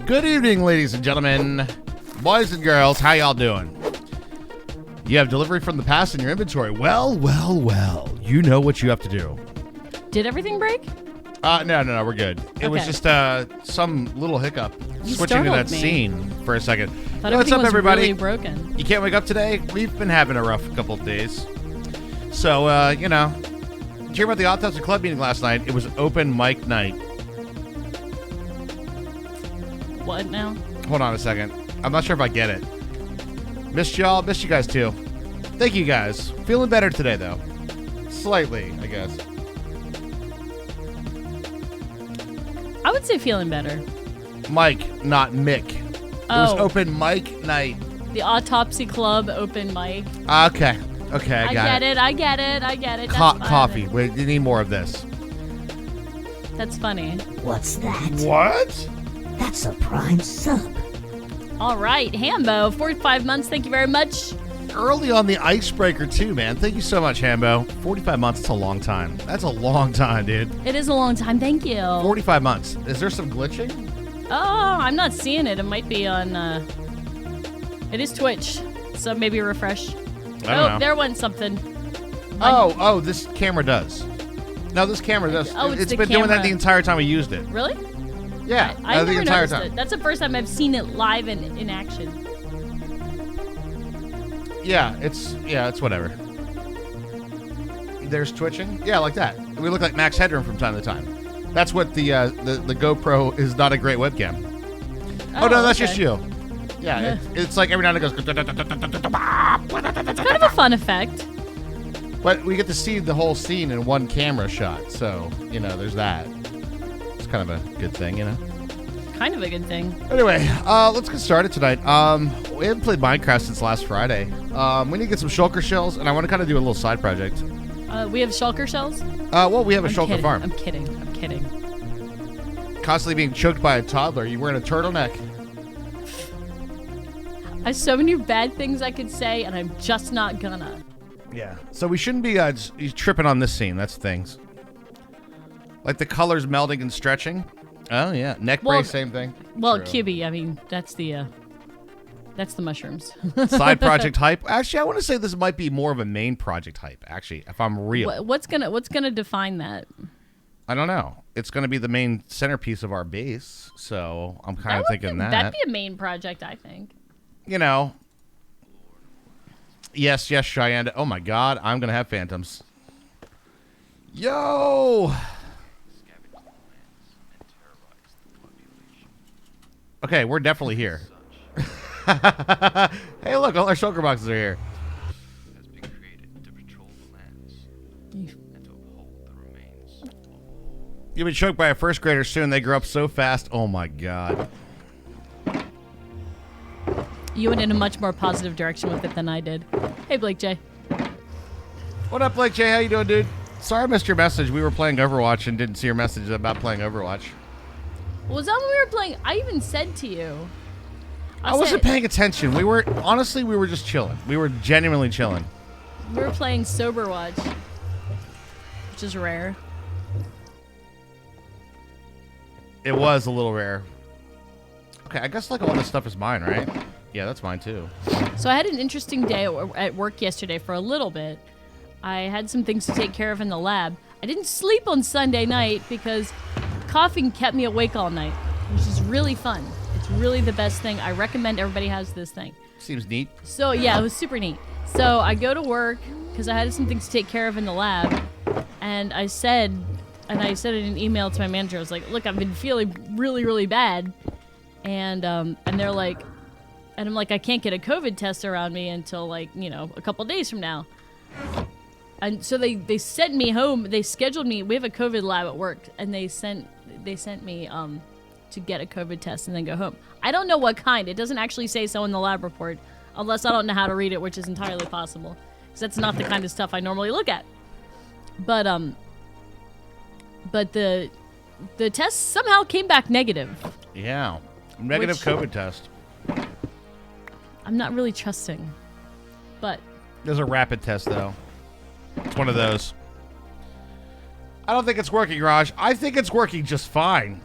Good evening, ladies and gentlemen, boys and girls. How y'all doing? You have delivery from the past in your inventory. Well. You know what you have to do. Did everything break? No, we're good. It was just some little hiccup. Switching to that scene for a second. What's up, everybody? Really broken. You can't wake up today? We've been having a rough couple of days. So, did you hear about the Autopsy Club meeting last night? It was open mic night. What now? Hold on a second. I'm not sure if I get it. Missed y'all. Missed you guys, too. Thank you, guys. Feeling better today, though. Slightly, I guess. I would say feeling better. Mike, not Mick. It was open mic night. The Autopsy Club open mic. Okay, I got it. I get it. Coffee. We need more of this. That's funny. What's that? What? That's a prime sub. All right, Hambo, 45 months. Thank you very much. Early on the icebreaker, too, man. Thank you so much, Hambo. 45 months, that's a long time. That's a long time, dude. It is a long time. Thank you. 45 months. Is there some glitching? Oh, I'm not seeing it. It might be on... It is Twitch, so maybe refresh. I don't know. There went something. Oh, this camera does. No, this camera does. Oh, it's been doing that the entire time we used it. Really? Yeah, I the never entire noticed time. it. That's the first time I've seen it live in action. Yeah, it's whatever. There's twitching. Yeah, like that. We look like Max Headroom from time to time. That's what the GoPro is. Not a great webcam. Oh no, that's just you. Yeah, it's like every now and then it goes. It's kind of a fun effect. But we get to see the whole scene in one camera shot, so there's that. It's kind of a good thing, Kind of a good thing. Anyway, let's get started tonight. We haven't played Minecraft since last Friday. We need to get some shulker shells, and I want to kind of do a little side project. We have shulker shells? Well, we have a shulker farm. I'm kidding. Constantly being choked by a toddler. You wearing a turtleneck? I have so many bad things I could say, and I'm just not gonna. Yeah. So we shouldn't be tripping on this scene. That's things. Like the colors melting and stretching. Oh, yeah. Neck brace, same thing. Well, QB, I mean, that's the mushrooms. Side project hype. Actually, I want to say this might be more of a main project hype, actually, if I'm real. What's gonna define that? I don't know. It's going to be the main centerpiece of our base, so I'm kind of thinking that. That'd be a main project, I think. Yes, Cheyenne. Oh, my God. I'm going to have phantoms. Yo! Okay, we're definitely here. Hey, look, all our shulker boxes are here. Has been created to patrol the lands and to uphold the remains. You'll be choked by a first grader soon. They grow up so fast. Oh my God. You went in a much more positive direction with it than I did. Hey, Blake J. What up, Blake J? How you doing, dude? Sorry I missed your message. We were playing Overwatch and didn't see your message about playing Overwatch. Was that when we were playing? I even said to you. I wasn't paying attention. We were just chilling. We were genuinely chilling. We were playing Soberwatch, which is rare. It was a little rare. Okay, I guess like all this stuff is mine, right? Yeah, that's mine too. So I had an interesting day at work yesterday for a little bit. I had some things to take care of in the lab. I didn't sleep on Sunday night because coughing kept me awake all night, which is really fun. It's really the best thing. I recommend everybody has this thing. Seems neat. So yeah, it was super neat. So I go to work because I had some things to take care of in the lab, and I said in an email to my manager, I was like, look, I've been feeling really, really bad, and they're like, and I'm like, I can't get a COVID test around me until like, you know, a couple days from now. And so they sent me home. They scheduled me. We have a COVID lab at work, and they sent me to get a COVID test and then go home. I don't know what kind. It doesn't actually say so in the lab report, unless I don't know how to read it, which is entirely possible, because that's not the kind of stuff I normally look at. But the test somehow came back negative. Yeah, negative COVID test. I'm not really trusting, but There's a rapid test though. It's one of those. I don't think it's working, Raj. I think it's working just fine.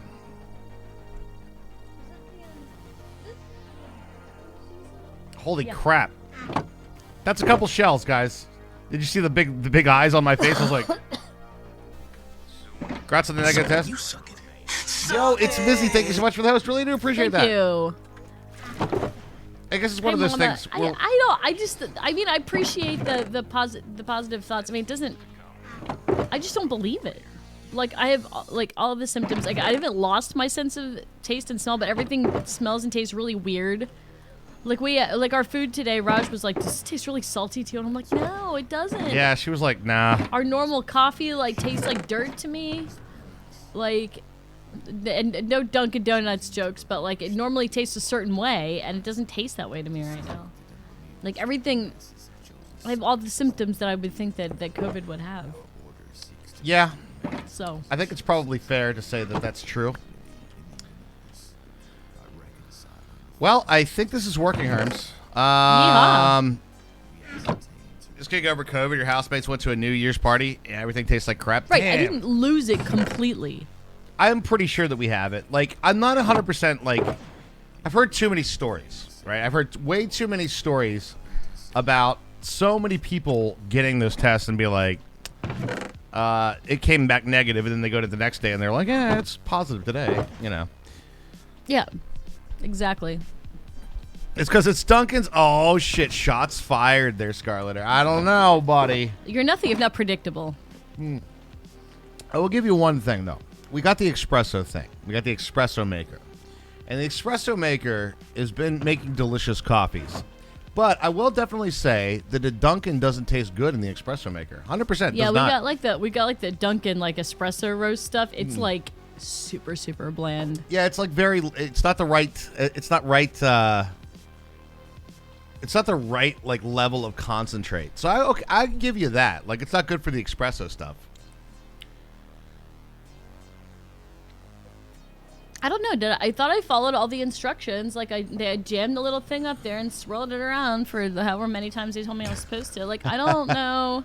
Holy crap. That's a couple shells, guys. Did you see the big eyes on my face? I was like, congrats on the negative test. You suck it. Yo, it's Mizzy. Thank you so much for the host. Really do appreciate thank that. you. I guess it's one of those Mama. things. I appreciate the positive thoughts. I mean, it doesn't. I just don't believe it. Like, I have like all of the symptoms. Like, I haven't lost my sense of taste and smell, but everything smells and tastes really weird. Like our food today, Raj was like, "Does this taste really salty to you?" And I'm like, "No, it doesn't." Yeah, she was like, nah. Our normal coffee like tastes like dirt to me. Like, and no Dunkin' Donuts jokes, but like it normally tastes a certain way, and it doesn't taste that way to me right now. Like everything, I have all the symptoms that I would think that COVID would have. Yeah, So I think it's probably fair to say that that's true. Well, I think this is working, Herms. Just gonna go over COVID. Your housemates went to a New Year's party, and everything tastes like crap. right, Damn. I didn't lose it completely. I'm pretty sure that we have it. Like, I'm not 100% like... I've heard too many stories, right? I've heard way too many stories about so many people getting those tests and be like, it came back negative, and then they go to the next day and they're like, yeah, it's positive today, you know. Yeah, exactly. It's because it's Duncan's. Oh, shit. Shots fired there, Scarlett. I don't know, buddy. You're nothing if not predictable. I will give you one thing, though. We got the espresso thing. We got the espresso maker. And the espresso maker has been making delicious coffees. But I will definitely say that the Dunkin' doesn't taste good in the espresso maker. 100% Yeah, does we not. got like the Dunkin' like espresso roast stuff. It's like super super bland. Yeah, it's like it's not the right, it's not the right like level of concentrate. So I give you that. Like, it's not good for the espresso stuff. I don't know. I thought I followed all the instructions. Like they jammed the little thing up there and swirled it around for however many times they told me I was supposed to. Like, I don't know.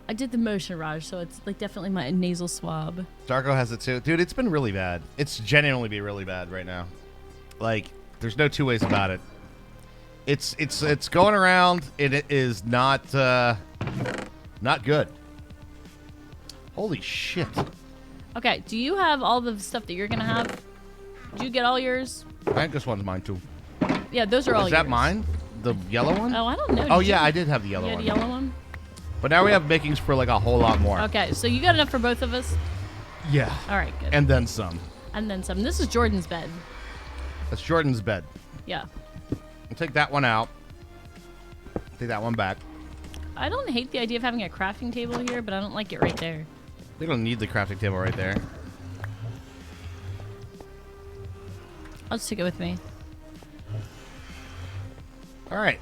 I did the motion, Raj, so it's like definitely my nasal swab. Darko has it too. Dude, it's been really bad. It's genuinely be really bad right now. Like, there's no two ways about it. It's going around. It is not good. Holy shit. Okay, do you have all the stuff that you're gonna have? Did you get all yours? I think this one's mine too. Yeah, those are all yours. Is that mine? The yellow one? Oh, I don't know. Oh Did yeah, you? I did have the yellow You had one. a yellow one? But now we have makings for like a whole lot more. Okay, so you got enough for both of us? Yeah. All right, good. And then some. And then some. This is Jordan's bed. That's Jordan's bed. Yeah. I'll take that one out. Take that one back. I don't hate the idea of having a crafting table here, but I don't like it right there. We don't need the crafting table right there. I'll just take it with me. All right.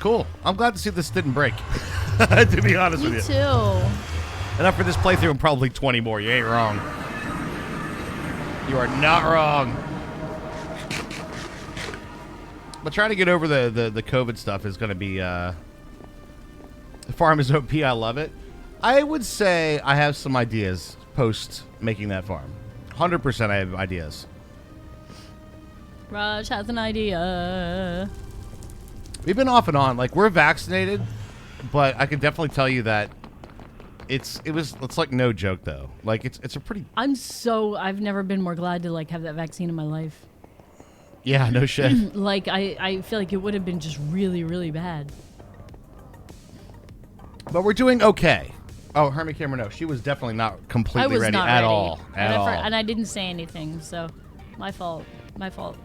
Cool. I'm glad to see this didn't break. To be honest with Me you. too. Enough for this playthrough and probably 20 more. You ain't wrong. You are not wrong. But trying to get over the COVID stuff is going to be... the farm is OP. I love it. I would say I have some ideas post making that farm. 100% I have ideas. Raj has an idea. We've been off and on. Like, we're vaccinated, but I can definitely tell you that It's like no joke though. Like it's a pretty I've never been more glad to like have that vaccine in my life. yeah, no shit. Like I feel like it would have been just really, really bad. But we're doing okay. Oh, Hermie Cameron, no, she was definitely not I completely was ready not at ready. all. At all. And I didn't say anything, so my fault. My fault.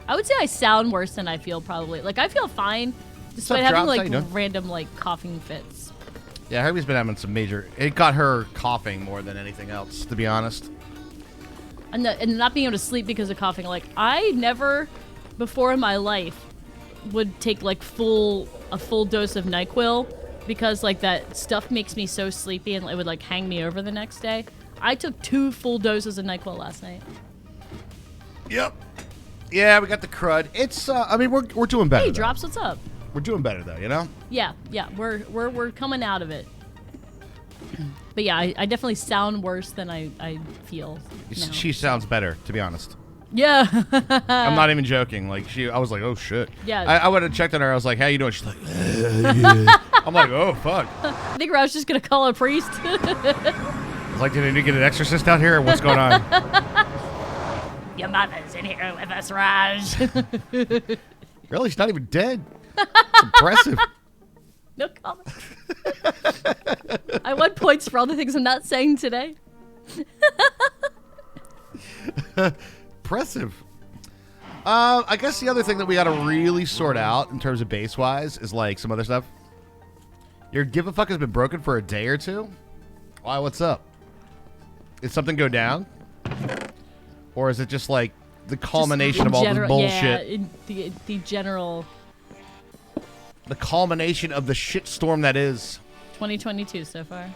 I would say I sound worse than I feel probably. Like I feel fine despite up, having Drops? How you like doing? random like coughing fits. Yeah, Herbie's been having some major. It got her coughing more than anything else, to be honest. And not being able to sleep because of coughing. Like I never before in my life would take like a full dose of NyQuil because like that stuff makes me so sleepy and it would like hang me over the next day. I took 2 full doses of NyQuil last night. Yep. Yeah, we got the crud. It's. I mean, we're doing better. Hey, though. Drops, what's up? We're doing better though, you know. Yeah, we're coming out of it. But yeah, I definitely sound worse than I feel now. She sounds better, to be honest. Yeah. I'm not even joking. Like I was like, oh shit. Yeah. I would have checked on her. I was like, how you doing? She's like, yeah. I'm like, oh fuck. I think I was just gonna call a priest. I was like, did I need to get an exorcist out here, or what's going on? Your mother's in here with us, Raj. Really? She's not even dead. It's impressive. No comment. I want points for all the things I'm not saying today. Impressive. I guess the other thing that we got to really sort out in terms of base wise is like some other stuff. Your give a fuck has been broken for a day or two. Why? What's up? Did something go down, or is it just like the culmination of all this bullshit? Yeah, the general The culmination of the shitstorm that is 2022 so far.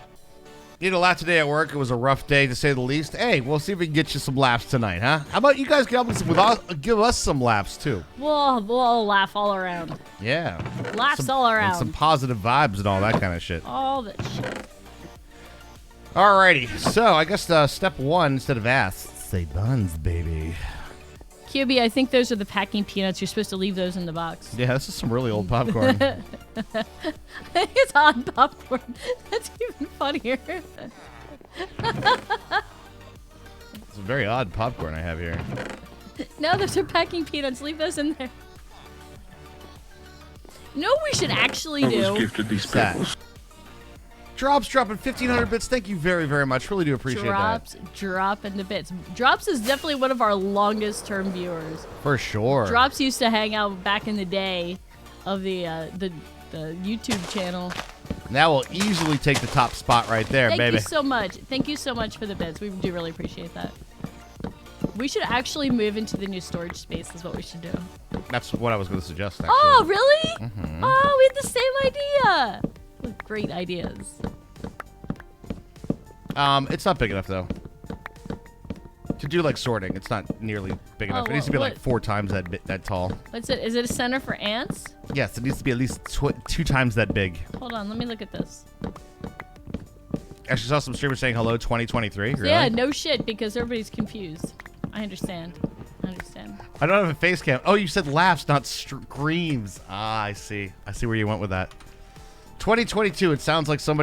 Did a lot today at work. It was a rough day, to say the least. Hey, we'll see if we can get you some laughs tonight, huh? How about you guys give us some laughs, too? We'll all laugh all around. Yeah. Laughs all around. And some positive vibes and all that kind of shit. All that shit. Alrighty. So, I guess step one, instead of ass, say buns, baby. QB, I think those are the packing peanuts. You're supposed to leave those in the box. Yeah, this is some really old popcorn. It's hot popcorn. That's even funnier. It's a very odd popcorn I have here. No, those are packing peanuts. Leave those in there. You know what we should actually do? What's that? Drops dropping 1,500 bits. Thank you very, very much. Really do appreciate Drops dropping the bits. Drops is definitely one of our longest term viewers. For sure. Drops used to hang out back in the day of the YouTube channel. Now we'll easily take the top spot right there, Thank baby. you so much. Thank you so much for the bits. We do really appreciate that. We should actually move into the new storage space is what we should do. That's what I was going to suggest, actually. Oh, really? Mhm. Oh, we had the same idea. Great ideas. It's not big enough, though. To do, like, sorting, it's not nearly big enough. It needs to be, like, 4 times that tall. What's it? Is it a center for ants? Yes, it needs to be at least 2 times that big. Hold on, let me look at this. Actually saw some streamers saying hello 2023. Really? Yeah, no shit, because everybody's confused. I understand. I don't have a face cam. Oh, you said laughs, not screams. Ah, I see. I see where you went with that. 2022, it sounds like some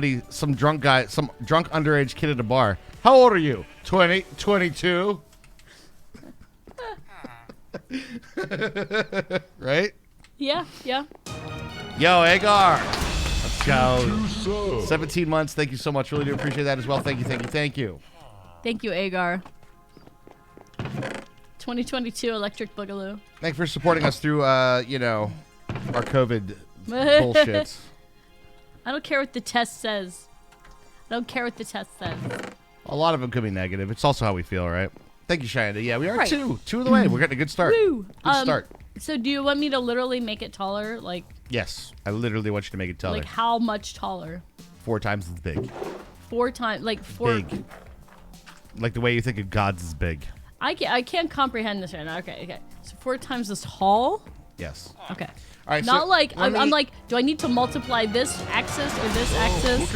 drunk guy, some drunk underage kid at a bar. How old are you? 20, 22? Right? Yeah. Yo, Agar. Let's go. 17 months. Thank you so much. Really do appreciate that as well. Thank you. Thank you, Agar. 2022 Electric Boogaloo. Thanks for supporting us through, our COVID bullshit. I don't care what the test says. A lot of them could be negative. It's also how we feel, right? Thank you, Shanda. Yeah, we are Right. 2 of the way. We're getting a good start. Woo! Good start. So do you want me to literally make it taller? Like Yes, I literally want you to make it taller. like how much taller? 4 times as big. 4 times, like 4. Big. Like the way you think of gods is big. I can't comprehend this right now. Okay. So 4 times this tall? Yes. Okay. All right. Not so like let me- I'm like, do I need to multiply this axis or this axis?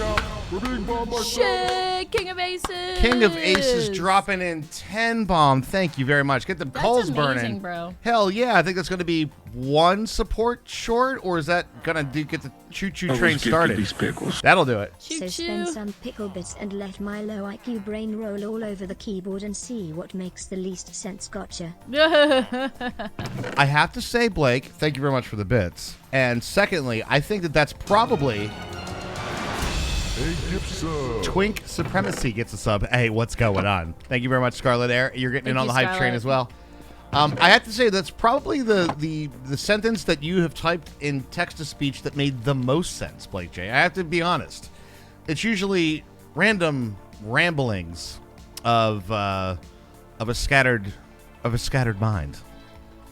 Shit, King of Aces. King of Aces dropping in 10 bomb. Thank you very much. Get the coals amazing, burning, bro. Hell yeah! I think that's going to be one support short, or is that gonna get the choo-choo train started? These pickles. That'll do it. Choo So spend choo. some pickle bits and let my low IQ brain roll all over the keyboard and see what makes the least sense. Gotcha. I have to say, Blake, thank you very much for the bits. And secondly, I think that that's probably Twink Supremacy gets a sub. Hey, what's going on? Thank you very much, Scarlet Air. You're getting in Thank on the you, hype Scarlet. train as well. I have to say that's probably the sentence that you have typed in text-to-speech that made the most sense, Blake J. I have to be honest. It's usually random ramblings of a scattered mind.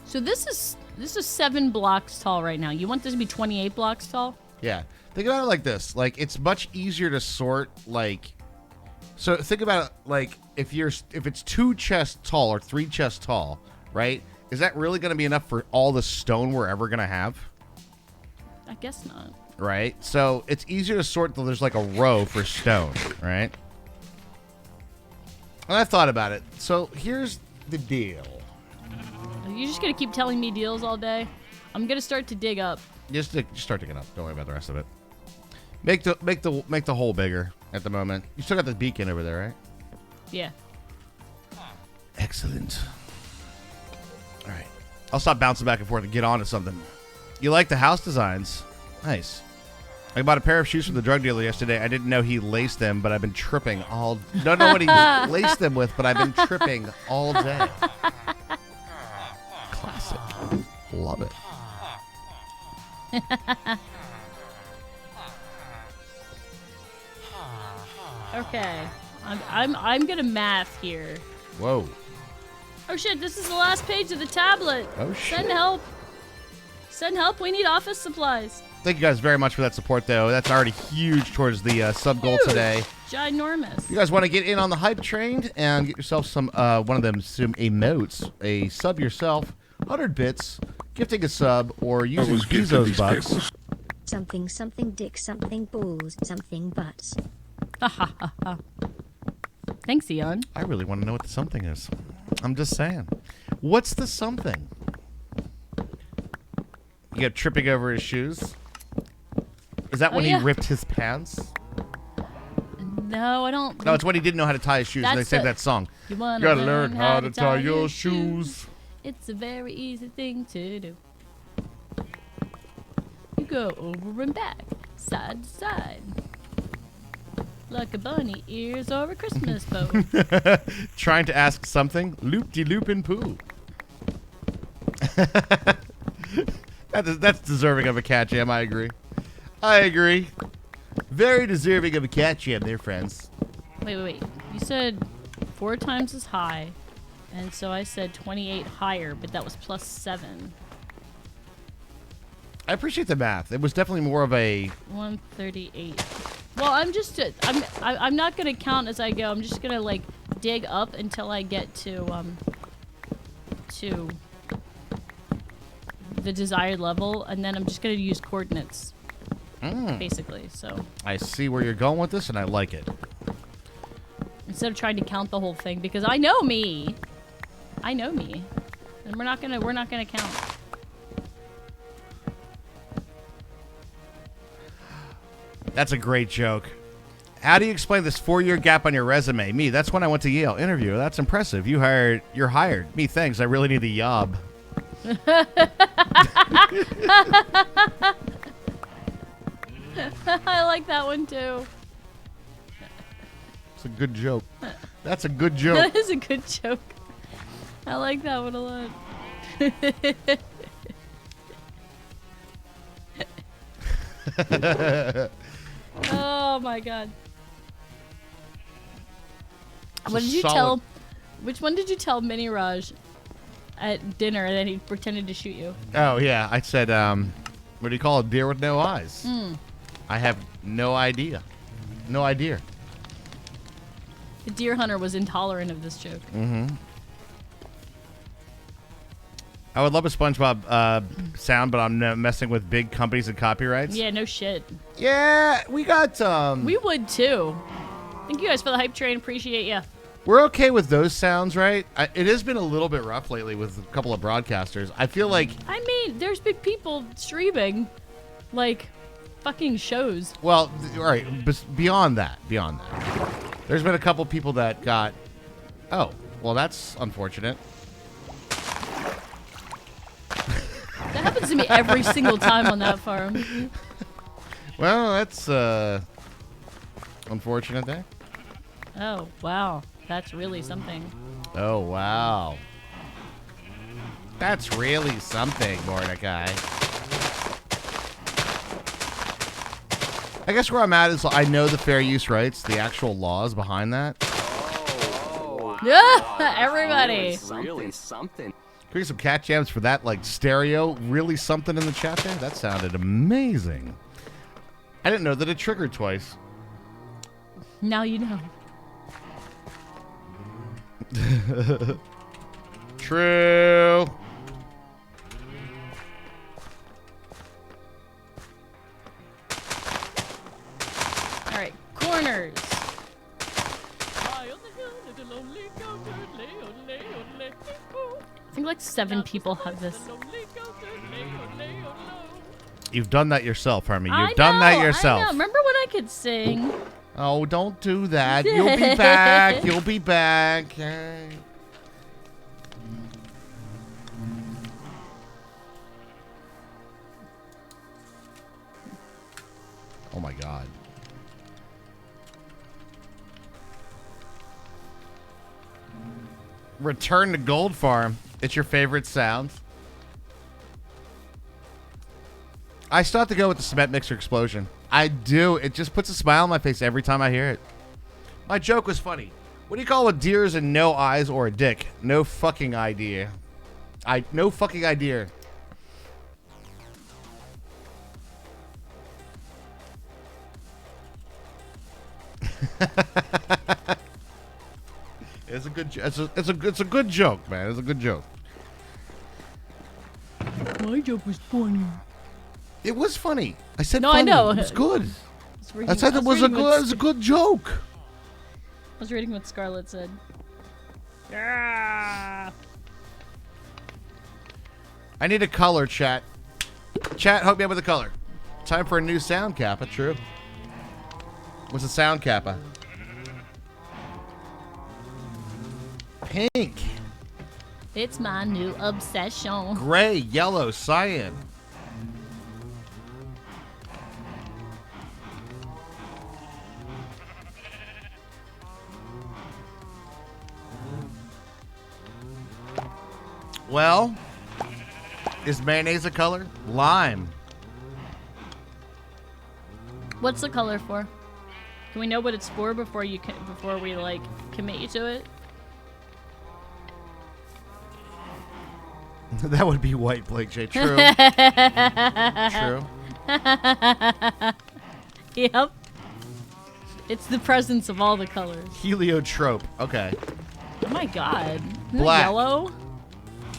So this is 7 blocks tall right now. You want this to be 28 blocks tall? Yeah. Think about it like this. Like, it's much easier to sort, like... So think about it like if it's 2 chests tall or 3 chests tall, right? Is that really going to be enough for all the stone we're ever going to have? I guess not. Right? So it's easier to sort though there's like a row for stone, right? And I thought about it. So here's the deal. You're just gonna keep telling me deals all day? I'm gonna start to dig up. Just start digging up. Don't worry about the rest of it. Make the hole bigger at the moment. You still got the beacon over there, right? Yeah. Excellent. All right. I'll stop bouncing back and forth and get on to something. You like the house designs? Nice. I bought a pair of shoes from the drug dealer yesterday. I didn't know he laced them, but I've been tripping all... Don't know what he laced them with, but I've been tripping all day. Classic. Love it. Okay. I'm gonna math here. Whoa. Oh shit, this is the last page of the tablet. Oh, shit. Send help. Send help, we need office supplies. Thank you guys very much for that support, though. That's already huge towards the sub goal Huge. today. Ginormous. You guys want to get in on the hype train and get yourself some one of them some emotes, a sub yourself, 100 bits, gifting a sub, or using Bezos bucks. Something, something, dick, something, balls, something, butts. Thanks, Eon. I really want to know what the something is. I'm just saying. What's the something? You got tripping over his shoes? Is that when yeah. he ripped his pants? No, I don't. No, it's when he didn't know how to tie his shoes, and they That's sang the- that song. You wanna Gotta learn how to tie your shoes. It's a very easy thing to do. You go over and back, side to side. Like a bunny ears or a Christmas bow. Trying to ask something? Loop-de-loop and poo. That's deserving of a cat jam, I agree. I agree. Very deserving of a cat jam there, friends. Wait. You said 4 times as high, and so I said 28 higher, but that was plus 7. I appreciate the math. It was definitely more of a... 138. Well, I'm not gonna count as I go. I'm just gonna like dig up until I get to the desired level, and then I'm just gonna use coordinates, basically. So I see where you're going with this, and I like it. instead of trying to count the whole thing, because I know me, and we're not gonna count. That's a great joke. How do you explain this 4-year gap on your resume? Me, that's when I went to Yale. Interview. That's impressive. You're hired. Me, thanks. I really need the job. I like that one too. It's a good joke. That's a good joke. That is a good joke. I like that one a lot. Oh my god. What did you tell? Which one did you tell Mini Raj at dinner that he pretended to shoot you? Oh, yeah. I said, what do you call a deer with no eyes? I have no idea. No idea. The deer hunter was intolerant of this joke. I would love a SpongeBob sound, but I'm messing with big companies and copyrights. Yeah, no shit. Yeah, we got... We would too. Thank you guys for the hype train. Appreciate ya. We're okay with those sounds, right? It has been a little bit rough lately with a couple of broadcasters. I feel like... I mean, there's been people streaming, like, fucking shows. Well, all right, beyond that. There's been a couple people that got... Oh, well, that's unfortunate. That happens to me every single time on that farm. Well, that's unfortunate there. Oh, wow. That's really something. Oh, wow. That's really something, Mordecai. I guess where I'm at is I know the fair use rights, the actual laws behind that. Yeah, everybody. Really something. Can we get some cat jams for that, like, stereo? Really something in the chat there? That sounded amazing. I didn't know that it triggered twice. Now you know. True. All right, corners. I think like 7 people have this. You've done that yourself, Hermie. I You've done that know, yourself. I know. Remember when I could sing? Oh, don't do that. You'll be back. You'll be back. Oh my God. Return to Gold Farm. It's your favorite sound. I still have to go with the cement mixer explosion. I do. It just puts a smile on my face every time I hear it. My joke was funny. What do you call a deers and no eyes or a dick? No fucking idea. No fucking idea. It's a good. It's a good joke, man. It's a good joke. My joke was funny. It was funny. I said No, funny. I know. It was good. I said it was a good joke. I was reading what Scarlett said. Yeah. I need a color, chat. Chat, hook me up with a color. Time for a new sound kappa. True. What's a sound kappa? Pink. It's my new obsession. Gray, yellow, cyan. Well, is mayonnaise a color? Lime. What's the color for? Can we know what it's for before we like commit you to it? That would be white, Blake J. True. True. Yep. It's the presence of all the colors. Heliotrope. Okay. Oh my god. Isn't that Black. yellow?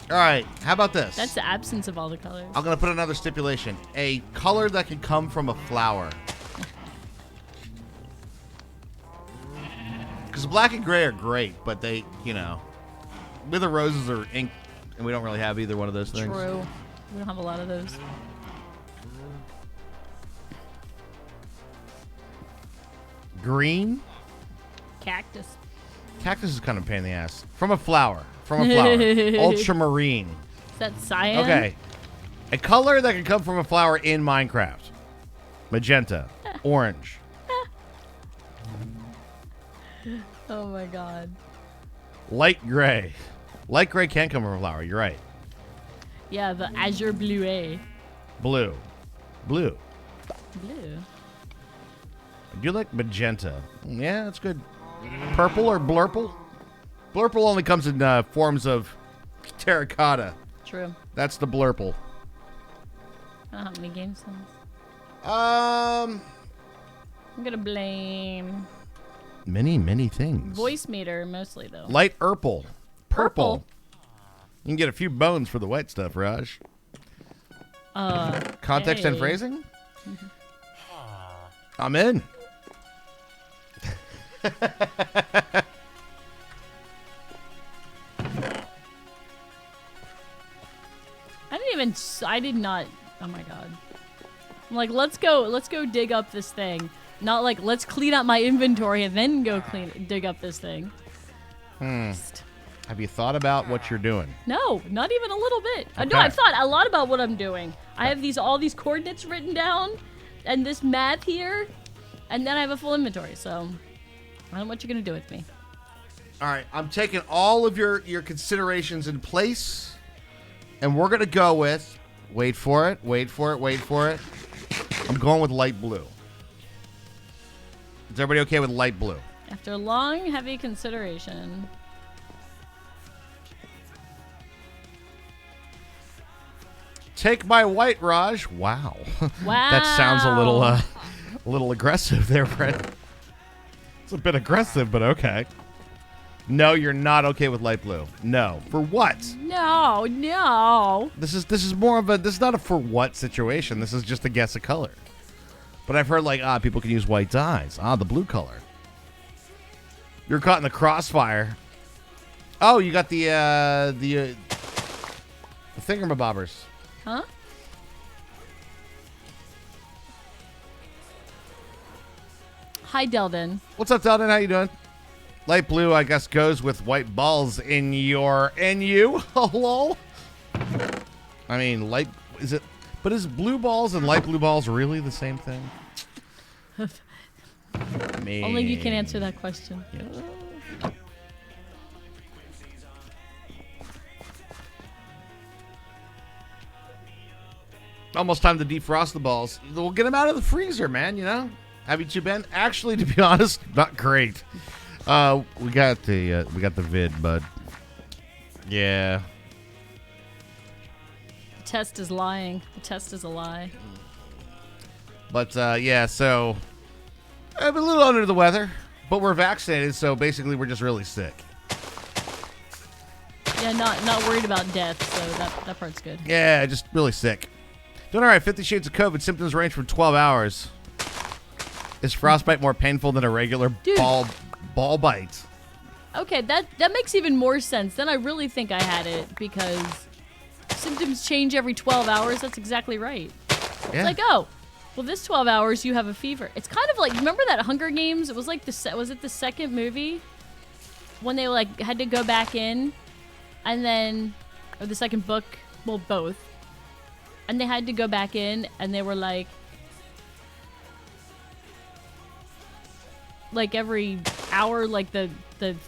All right. How about this? That's the absence of all the colors. I'm going to put another stipulation. A color that can come from a flower. Because black and gray are great, but they, you know, with the roses are ink, and we don't really have either one of those things. True. We don't have a lot of those. Green? Cactus. Cactus is kind of a pain in the ass. From a flower. From a flower. Ultramarine. Is that cyan? Okay. A color that can come from a flower in Minecraft. Magenta. Orange. Oh my god. Light gray. Light gray can come from a flower. You're right. Yeah, the azure blue. Blue. Blue. Blue. I do like magenta. Yeah, that's good. Purple or blurple? Blurple only comes in forms of terracotta. True. That's the blurple. I don't have any game sense. Um, I'm gonna blame many things. voice meter mostly though. Light purple. Purple. Purple. You can get a few bones for the white stuff, Raj. Context and hey. phrasing? I'm in. even. I did not. Oh my god. I'm like, let's go dig up this thing. Not like let's clean up my inventory and then go dig up this thing. Have you thought about what you're doing? No, not even a little bit. No, Okay. I've thought a lot about what I'm doing. I have all these coordinates written down, and this math here, and then I have a full inventory. So, I don't know what you're gonna do with me. All right, I'm taking all of your considerations in place, and we're gonna go with. Wait for it. I'm going with light blue. Is everybody okay with light blue? After long, heavy consideration. Take my white, Raj. Wow. Wow. That sounds a little aggressive there, Fred. It's a bit aggressive, but okay. No, you're not okay with light blue. No. For what? No. This is more of this is not a for what situation. This is just a guess of color. But I've heard people can use white dyes. The blue color. You're caught in the crossfire. Oh, you got the thingamabobbers. Huh? Hi, Delden. What's up, Delden? How you doing? Light blue, I guess, goes with white balls in you. Hello? I mean, is it? But is blue balls and light blue balls really the same thing? Only you can answer that question. Yeah. Almost time to defrost the balls. We'll get them out of the freezer, man, you know? Have you two been? Actually, to be honest, not great. We got the vid, bud. Yeah. The test is lying. The test is a lie. But yeah, so I'm a little under the weather, but we're vaccinated, so basically we're just really sick. Yeah, not worried about death, so that part's good. Yeah, just really sick. Doing all right. 50 Shades of COVID. Symptoms range from 12 hours. Is frostbite more painful than a regular ball bite? Okay, that makes even more sense. Then I really think I had it because symptoms change every 12 hours. That's exactly right. Yeah. It's like, oh, well, this 12 hours you have a fever. It's kind of like, remember that Hunger Games? It was like was it the second movie when they had to go back in, and then or the second book? Well, both. And they had to go back in, and they were like every hour, the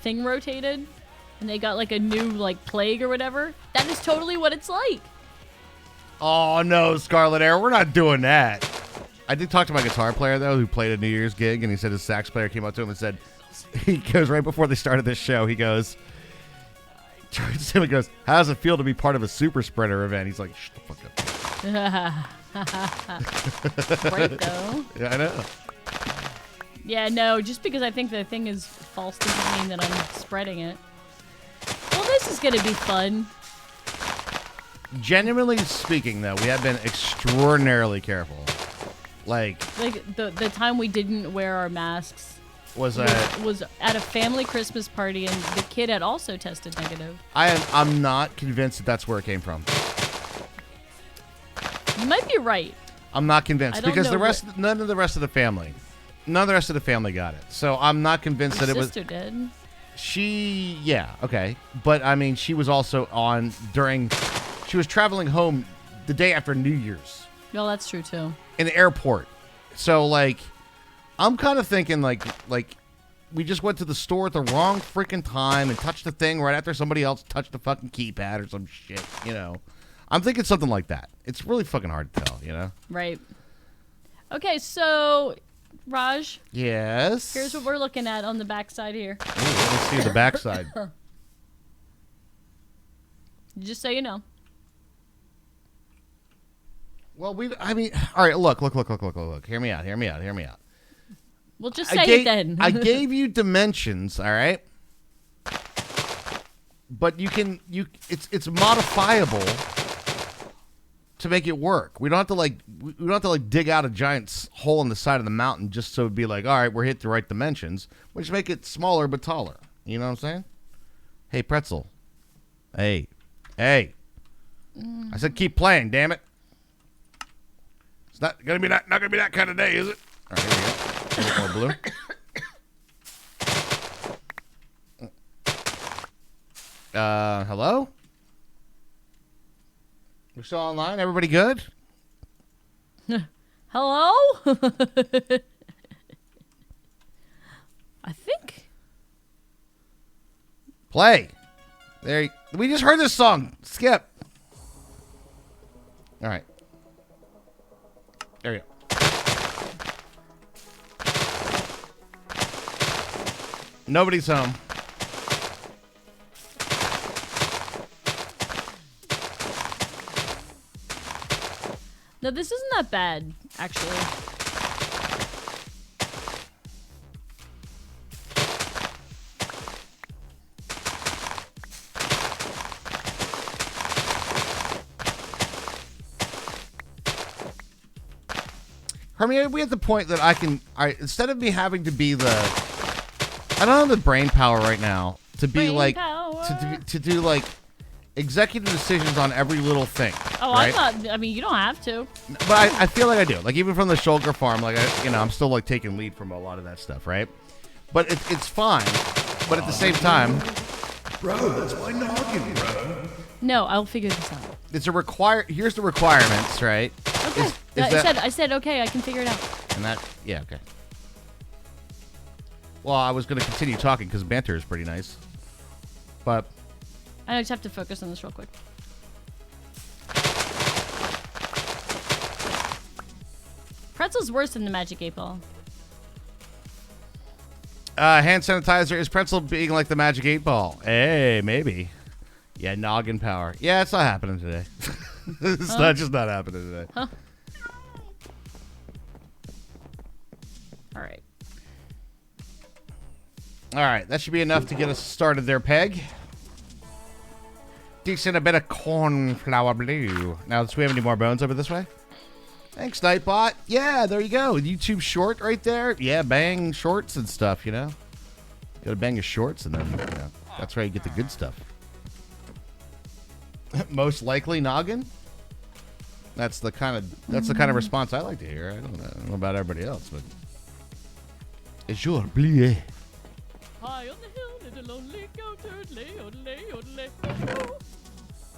thing rotated, and they got a new plague or whatever. That is totally what it's like. Oh no, Scarlet Air, we're not doing that. I did talk to my guitar player though, who played a New Year's gig, and he said his sax player came up to him and said, he goes right before they started this show, he goes, turns to him and goes, "How does it feel to be part of a super spreader event?" He's like, "Shut the fuck up." Right though. Yeah, I know. Yeah, no, just because I think the thing is false doesn't mean that I'm spreading it. Well, this is gonna be fun. Genuinely speaking, though, we have been extraordinarily careful. The time we didn't wear our masks was at a family Christmas party, and the kid had also tested negative. I'm not convinced that that's where it came from. You might be right. I'm not convinced because none of the rest of the family got it. So I'm not convinced that it was. Sister did. Okay, but I mean, she was also she was traveling home the day after New Year's. No, that's true too. In the airport. So I'm kind of thinking we just went to the store at the wrong freaking time and touched the thing right after somebody else touched the fucking keypad or some shit, you know. I'm thinking something like that. It's really fucking hard to tell, you know? Right. Okay, so, Raj. Yes? Here's what we're looking at on the backside here. Ooh, let me see the backside. Just so you know. Well, all right, look. Hear me out. Well, just say it then. I gave you dimensions, all right? But it's modifiable to make it work. We don't have to dig out a giant hole in the side of the mountain just so it'd be all right, we're hit the right dimensions, which make it smaller but taller. You know what I'm saying? Hey, Pretzel. Hey. I said keep playing, damn it. It's not gonna be that kind of day, is it? All right, here we go. A little more blue. Hello? We're still online? Everybody good? Hello? I think. Play. We just heard this song. Skip. All right. There we go. Nobody's home. No, this isn't that bad, actually. I mean, we at the point that instead of me having to be I don't have the brain power right now to be Brain like, power. to do like executive decisions on every little thing. Oh, right? I'm not. I mean, you don't have to. But I feel like I do. Like even from the Shulker farm, like I'm still like taking lead from a lot of that stuff, right? But it's fine. But at the same time, Bro, that's my noggin, bro. No, I'll figure this out. it's a here's the requirements, right? Okay. I said okay. I can figure it out. And okay. Well, I was going to continue talking because banter is pretty nice. But I just have to focus on this real quick. Pretzel's worse than the Magic 8 Ball. hand sanitizer is pretzel being like the Magic 8 Ball. Hey, maybe. Yeah, noggin power. Yeah, it's not happening today. It's not happening today. Huh? All right. All right, that should be enough to get us started there, Peg. Decent, a bit of cornflower blue. Now, do we have any more bones over this way? Thanks, Nightbot. Yeah, there you go. YouTube short right there. Yeah, bang shorts and stuff, you know. You gotta bang your shorts and then, that's where you get the good stuff. Most likely noggin? That's the kind of response I like to hear. I don't know about everybody else, but it's your bleu. High on the hill, did a lonely goat lay, lay.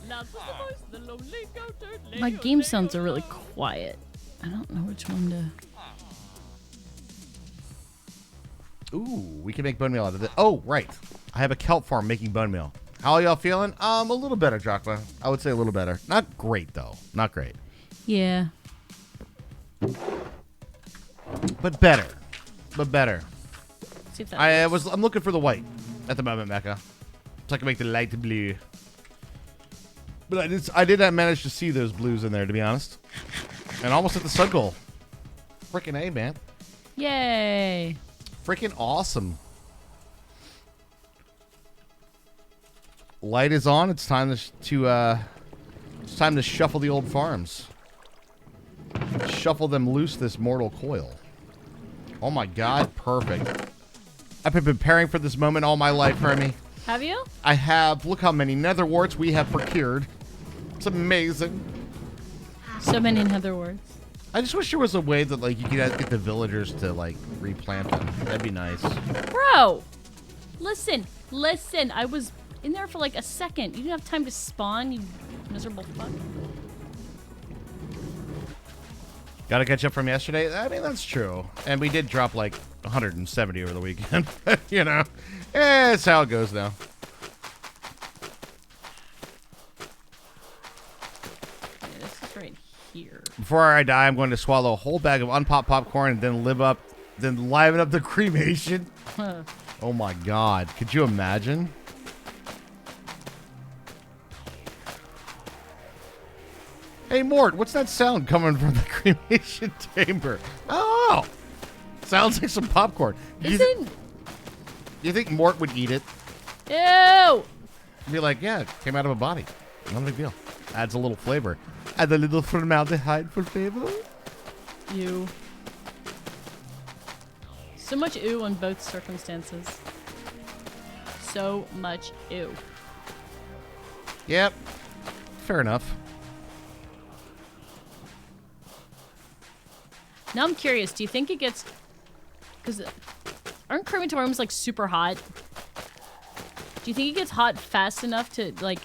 Loud was the voice of the lonely goat. My game sounds are really quiet. I don't know which one to. Ooh, we can make bone meal out of it. Oh, right. I have a kelp farm making bone meal. How are y'all feeling? A little better, Jockma. I would say a little better. Not great, though. Not great. Yeah. But better. But better. See if that works. I'm looking for the white at the moment, Mecca. So I can make the light blue. But I did not manage to see those blues in there, to be honest. And almost at the sun goal. Freaking A, man. Yay. Freaking awesome. Light is on. It's time to shuffle the old farms. Shuffle them loose this mortal coil. Oh my god, perfect. I've been preparing for this moment all my life, Remy. Have you? I have. Look how many nether warts we have procured. It's amazing. So many nether words. I just wish there was a way that like you could get the villagers to like replant them. That'd be nice. Bro, listen. I was in there for like a second. You didn't have time to spawn, you miserable fuck. Gotta catch up from yesterday? I mean, that's true. And we did drop like 170 over the weekend. You know, it's how it goes now. Yeah, this is right here. Before I die, I'm going to swallow a whole bag of unpopped popcorn and then liven up the cremation. Huh. Oh my god. Could you imagine? Hey, Mort, what's that sound coming from the cremation chamber? Oh! Sounds like some popcorn. Do you think Mort would eat it? Ew! Be like, yeah, it came out of a body. Not a big deal. Adds a little flavor. Add a little formaldehyde for flavor. Ew. So much ew on both circumstances. So much ew. Yep. Fair enough. Now I'm curious. Do you think it gets? Because aren't crematoriums like super hot? Do you think it gets hot fast enough to like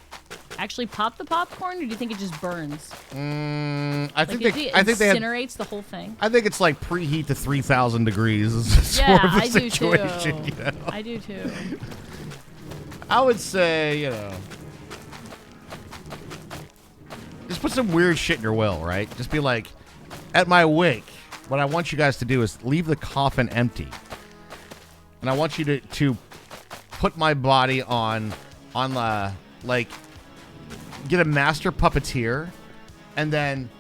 actually pop the popcorn, or do you think it just burns? I think they incinerates the whole thing. I think it's like preheat to 3,000 degrees. Sort Yeah, of a I do too. situation, you know? I do too. I would say, you know, just put some weird shit in your will, right? Just be like, at my wake, what I want you guys to do is leave the coffin empty, and I want you to put my body on the like. Get a master puppeteer, and then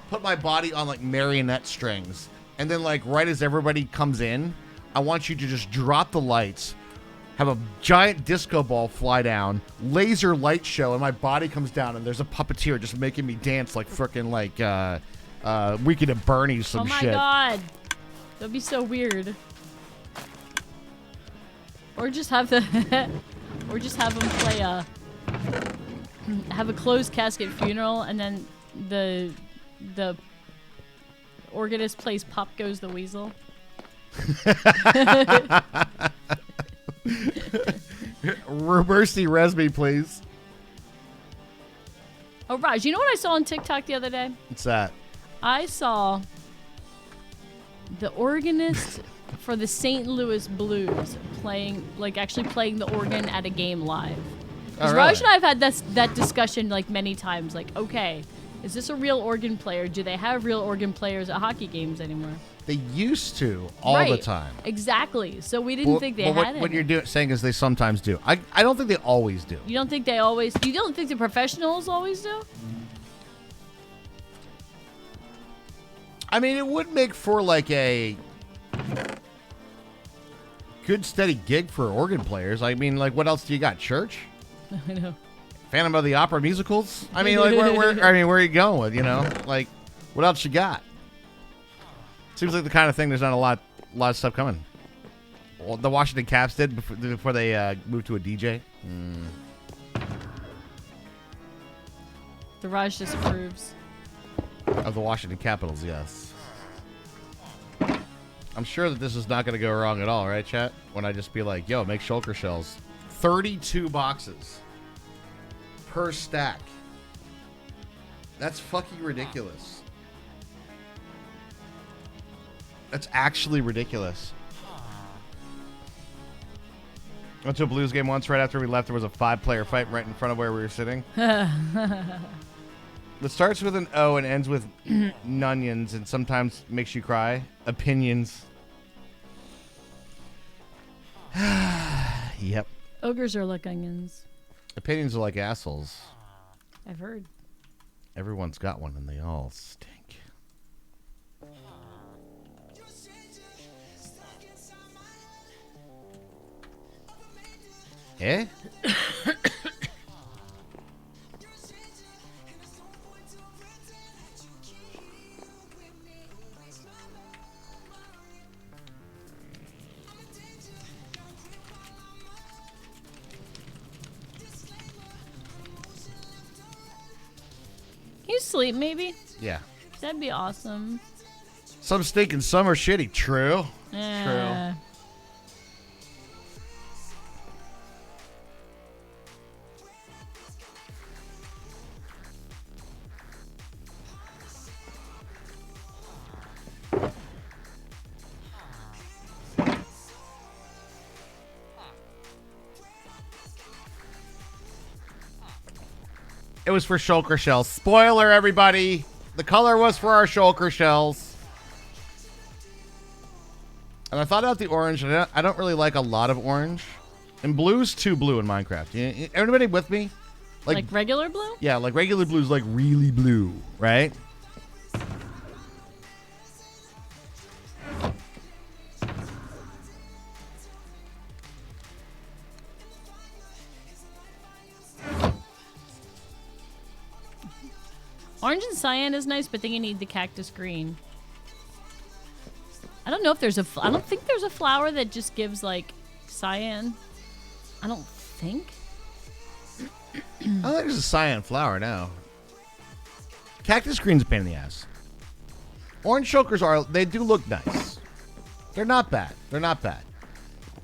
put my body on like marionette strings, and then like right as everybody comes in, I want you to just drop the lights, have a giant disco ball fly down, laser light show, and my body comes down, and there's a puppeteer just making me dance like frickin' like Weekend at Bernie's some shit. Oh my god, that'd be so weird. Or just have the, or just have them play a. Have a closed casket funeral, and then the organist plays "Pop Goes the Weasel." Mercy Resby, please. Oh, Raj, you know what I saw on TikTok the other day? What's that? I saw the organist for the St. Louis Blues actually playing the organ at a game live. Because Raj and I have had that discussion like many times. Like, okay, is this a real organ player? Do they have real organ players at hockey games anymore? They used to all the time. Exactly. So we didn't think they had it. What you're saying is they sometimes do. I don't think they always do. You don't think they always? You don't think the professionals always do? I mean, it would make for like a good steady gig for organ players. I mean, like, what else do you got? Church? I know. Phantom of the Opera musicals? I mean, like, where are you going with, you know? Like, what else you got? Seems like the kind of thing there's not a lot of stuff coming. Well, the Washington Caps did before they moved to a DJ. The Raj disapproves. Of the Washington Capitals, yes. I'm sure that this is not going to go wrong at all, right, chat? When I just be like, yo, make shulker shells. 32 boxes per stack. That's fucking ridiculous. That's actually ridiculous. I went to a Blues game once. Right after we left, there was a 5-player fight right in front of where we were sitting. It starts with an O and ends with nunions, and sometimes makes you cry. Opinions. Yep. Ogres are like onions. Opinions are like assholes. I've heard. Everyone's got one, and they all stink. Eh? Can you sleep, maybe? Yeah. That'd be awesome. Some stink and some are shitty. True. Yeah. True. It was for shulker shells. Spoiler, everybody. The color was for our shulker shells. And I thought out the orange. And I don't really like a lot of orange. And blue's too blue in Minecraft. Everybody with me? Like regular blue? Yeah, like regular blue's like really blue, right? Orange and cyan is nice, but then you need the cactus green. I don't know if there's I don't think there's a flower that just gives like cyan. I don't think. I think there's a cyan flower now. Cactus green's a pain in the ass. Orange chokers they do look nice. They're not bad. They're not bad.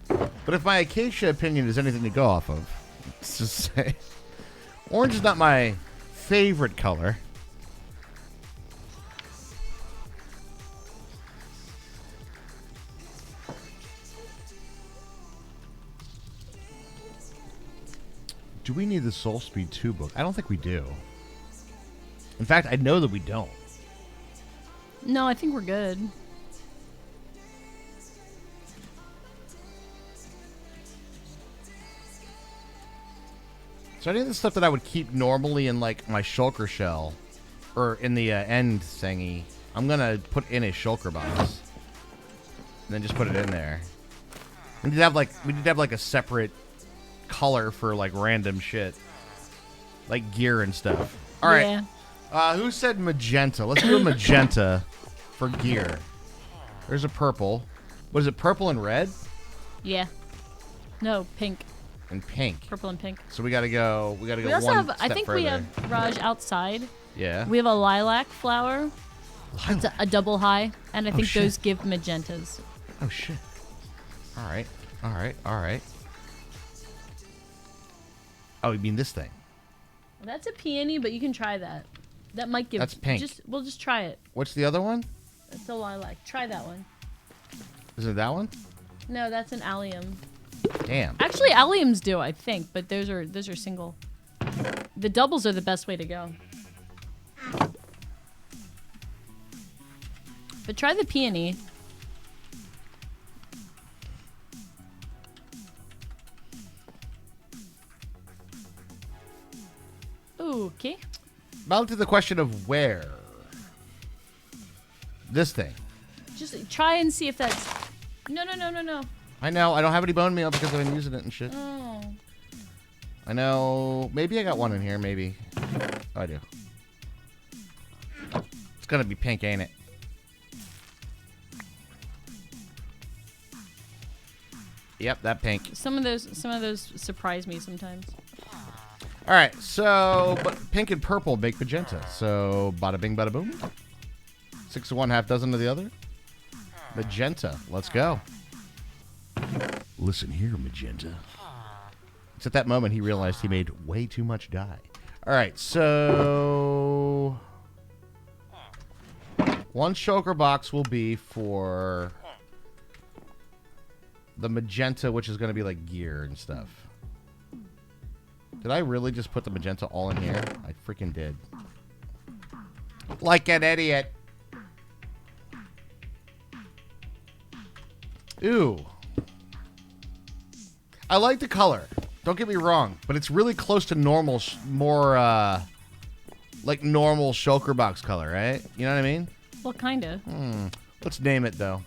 But if my acacia opinion is anything to go off of, let's just say, orange is not my favorite color. Do we need the Soul Speed 2 book? I don't think we do. In fact, I know that we don't. No, I think we're good. So any of the stuff that I would keep normally in like my shulker shell or in the end thingy, I'm gonna put in a shulker box and then just put it in there. We need to have like a separate color for like random shit, like gear and stuff. All right. Yeah. Who said magenta? Let's do a magenta for gear. There's a purple. What is it? Purple and red Yeah. No, pink. and pink. Purple and pink. So we gotta go. We We also one have, step I think further. we have, Raj, outside. Yeah. We have a lilac flower. It's a double high. And I think shit. those give magentas. Oh shit. All right. All right. All right. Oh, you mean this thing? That's a peony, but you can try that. That might give. That's pink. We'll just try it. What's the other one? It's a lilac. Try that one. Is it that one? No, that's an allium. Damn. Actually, alliums do, I think, but those are single. The doubles are the best way to go. But try the peony. Ooh, okay. Back to the question of where. This thing. Just try and see if that's. No. I know. I don't have any bone meal because I've been using it and shit. Oh. I know. Maybe I got one in here. Maybe. Oh, I do. It's gonna be pink, ain't it? Yep, that pink. Some of those surprise me sometimes. All right, so but pink and purple make magenta. So bada bing, bada boom. 6 of one, half dozen of the other. Magenta. Let's go. Listen here, magenta. It's at that moment he realized he made way too much dye. All right, so one shulker box will be for the magenta, which is going to be like gear and stuff. Did I really just put the magenta all in here? I freaking did. Like an idiot. Ooh. I like the color. Don't get me wrong, but it's really close to normal, like normal shulker box color, right? You know what I mean? Well, kinda. Let's name it, though.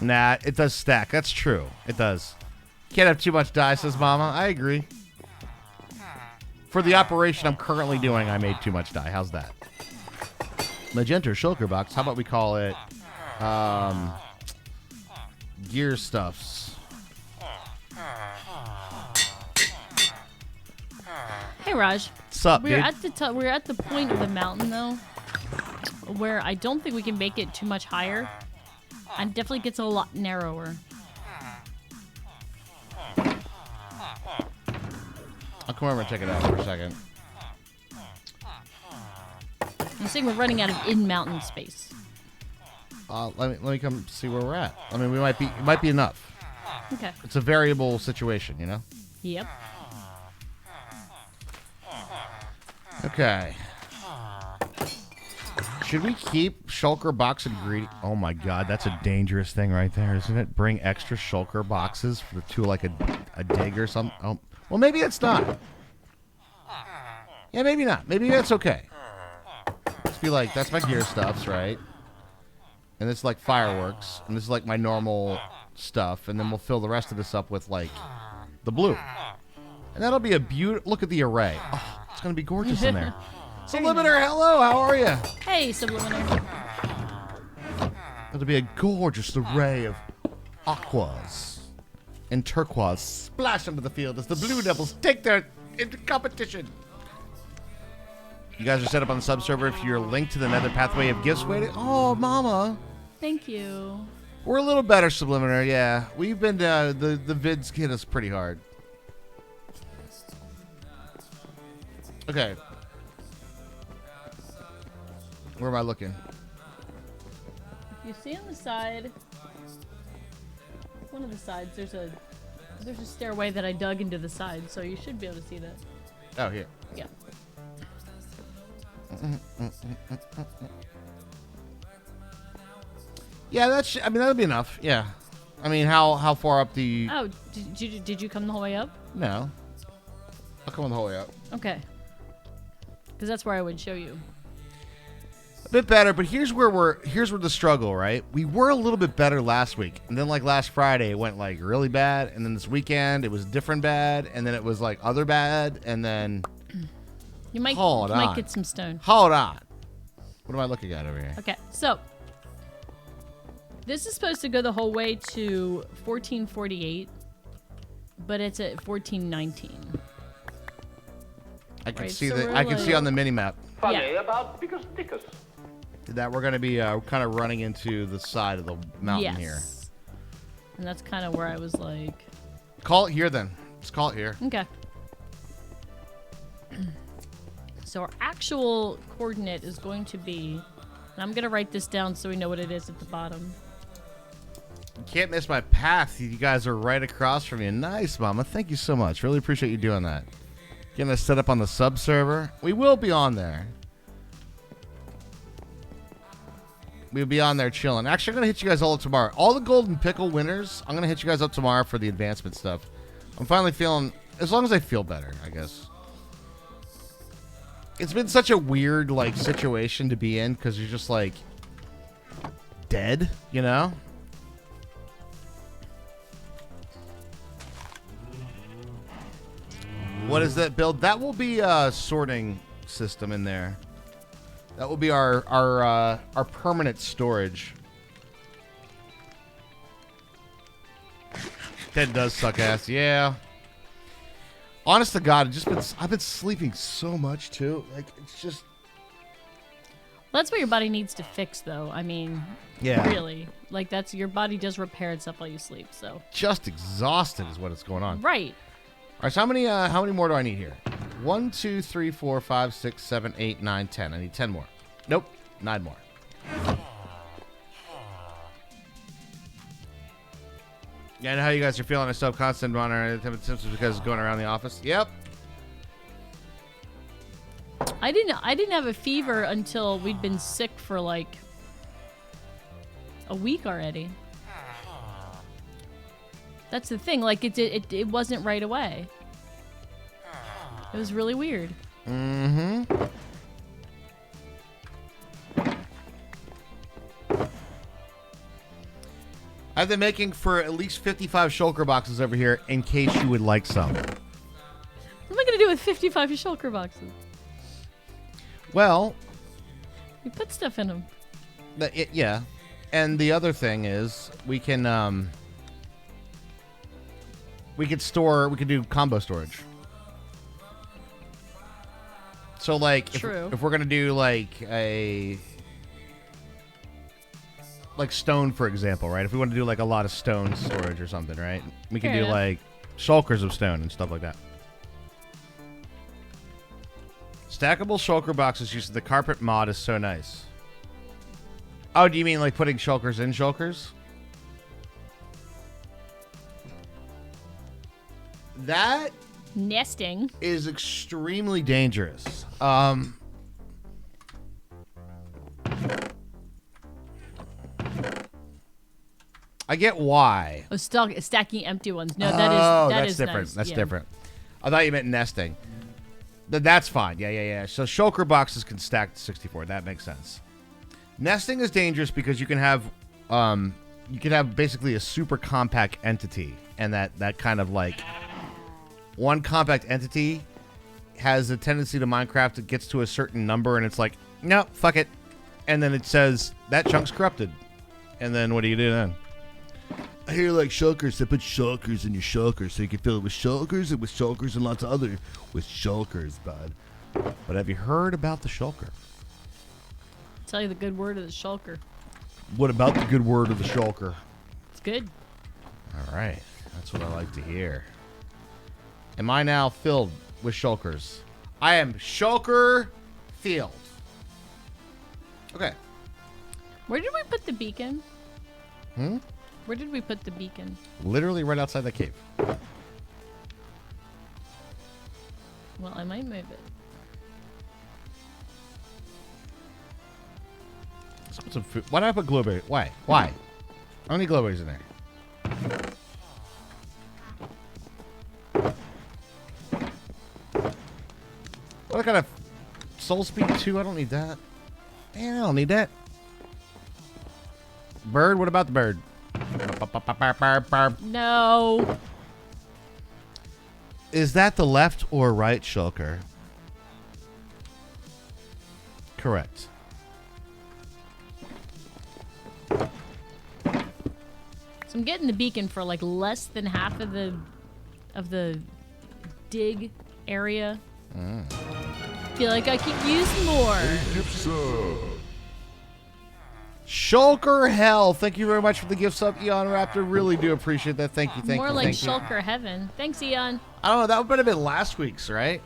Nah, it does stack. That's true. It does. Can't have too much dye, says Mama. I agree. For the operation I'm currently doing, I made too much dye. How's that? Magenta shulker box. How about we call it gear stuffs? Hey, Raj. What's up, We're dude? we're at the point of the mountain though, where I don't think we can make it too much higher. And it definitely gets a lot narrower. I'll come over and check it out for a second. I'm saying we're running out of in-mountain space. Let me come see where we're at. I mean, it might be enough. Okay. It's a variable situation, you know? Yep. Okay. Should we keep shulker box ingredient? Oh my god, that's a dangerous thing right there, isn't it? Bring extra shulker boxes to like a dig or something. Oh, well, maybe it's not. Yeah, maybe not. Maybe that's okay. Just be like, that's my gear stuffs, right? And this is like fireworks, and this is like my normal stuff, and then we'll fill the rest of this up with like the blue. And that'll be a beautiful. Look at the array. Oh, it's gonna be gorgeous in there. Subliminator, hello, how are you? Hey, Subliminator. It'll be a gorgeous array of aquas and turquoise splash onto the field as the Blue Devils take their into competition. You guys are set up on the sub-server. If you're linked to the nether pathway of gifts waiting. Oh, mama. Thank you. We're a little better, Subliminal. Yeah. We've been, the vids hit us pretty hard. Okay. Where am I looking? You see on the side, one of the sides, there's a stairway that I dug into the side, so you should be able to see that. Oh, here. Yeah. Yeah, I mean, that'll be enough. Yeah. I mean, how far up the... Oh, did you come the whole way up? No. I'll come the whole way up. Okay. Because that's where I would show you. A bit better, but here's where the struggle, right? We were a little bit better last week, and then like last Friday it went like really bad, and then this weekend it was different bad, and then it was like other bad, and then you might get some stone. Hold on. What am I looking at over here? Okay, so this is supposed to go the whole way to 1448, but it's at 1419. I can Right, see so that. we're I can see like- on the mini map Yeah. about Pickus Dickus. that we're going to be kind of running into the side of the mountain Yes. here. And that's kind of where I was like, Call it here then. Let's call it here. okay. So our actual coordinate is going to be, and I'm going to write this down so we know what it is at the bottom. You can't miss my path. You guys are right across from me. Nice, Mama. Thank you so much. Really appreciate you doing that. Getting us set up on the sub server. We will be on there. We'll be on there chilling. Actually, I'm going to hit you guys all up tomorrow. All the Golden Pickle winners, I'm going to hit you guys up tomorrow for the advancement stuff. I'm finally feeling, as long as I feel better, I guess. It's been such a weird, like, situation to be in because you're just, like, dead, you know? What is that build? That will be a sorting system in there. That will be our permanent storage. That does suck ass, yeah. Honest to God, I've been sleeping so much too. Like it's just. That's what your body needs to fix, though. I mean, Yeah. really, like that's your body does repair itself while you sleep. So Just exhausted is what is going on. right. All right, so how many more do I need here? 1, 2, 3, 4, 5, 6, 7, 8, 9, 10. I need 10 more. Nope, 9 more. Yeah, I know how you guys are feeling. I still have constant monitor symptoms because it's going around the office. Yep. I didn't have a fever until we'd been sick for like a week already. That's the thing. Like it wasn't right away. It was really weird. Mm-hmm. I've been making for at least 55 shulker boxes over here in case you would like some. What am I gonna do with 55 shulker boxes? Well, We put stuff in them. yeah. And the other thing is we can do combo storage. So like True. if we're gonna do like stone, for example, right? If we want to do like a lot of stone storage or something, right? We can Fair do enough. like shulkers of stone and stuff like that. Stackable shulker boxes using the carpet mod is so nice. Oh, do you mean like putting shulkers in shulkers? That Nesting. is extremely dangerous. I get why. Oh, stacking empty ones. No, That's is different. nice. That's Yeah. different. I thought you meant nesting. That's fine. Yeah. So shulker boxes can stack to 64. That makes sense. Nesting is dangerous because you can have basically a super compact entity, and that kind of like one compact entity has a tendency to Minecraft. It gets to a certain number, and it's like, no, fuck it, and then it says that chunk's corrupted, and then what do you do then? I hear like shulkers. They put shulkers in your shulkers so you can fill it with shulkers and with shulkers and lots of other with shulkers, bud. But have you heard about the shulker? Tell you the good word of the shulker. What about the good word of the shulker? It's good. All right. That's what I like to hear. Am I now filled with shulkers? I am shulker filled. Okay. Where did we put the beacon? Hmm? Where did we put the beacon? Literally right outside the cave. Well, I might move it. Let's put some food. Why did I put glowberry? Why? Why? I don't need glowberries in there. What kind of soul speed 2? I don't need that. Man, I don't need that. Bird? What about the bird? No. Is that the left or right shulker? Correct. So I'm getting the beacon for like less than half of the dig area. Feel like I could use more. Shulker hell. Thank you very much for the gift sub, Eon Raptor. Really do appreciate that. Thank you. Thank More you. like thank you. shulker heaven. Thanks, Eon. I don't know. That would have been last week's, right?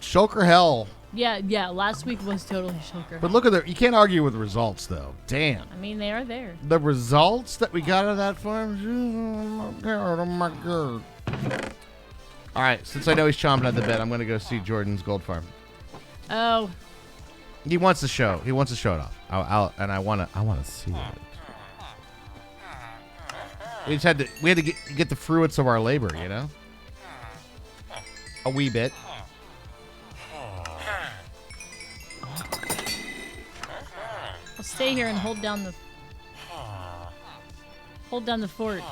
Shulker hell. Yeah. Last week was totally shulker. But look at the. You can't argue with the results, though. Damn. I mean, they are there. The results that we got out of that farm. Oh my god. All right. Since I know he's chomping at the bit, I'm going to go see Jordan's gold farm. Oh. He wants to show. He wants to show it off. I want to see it. We had to get the fruits of our labor, you know. A wee bit. I'll stay here and hold down the fort.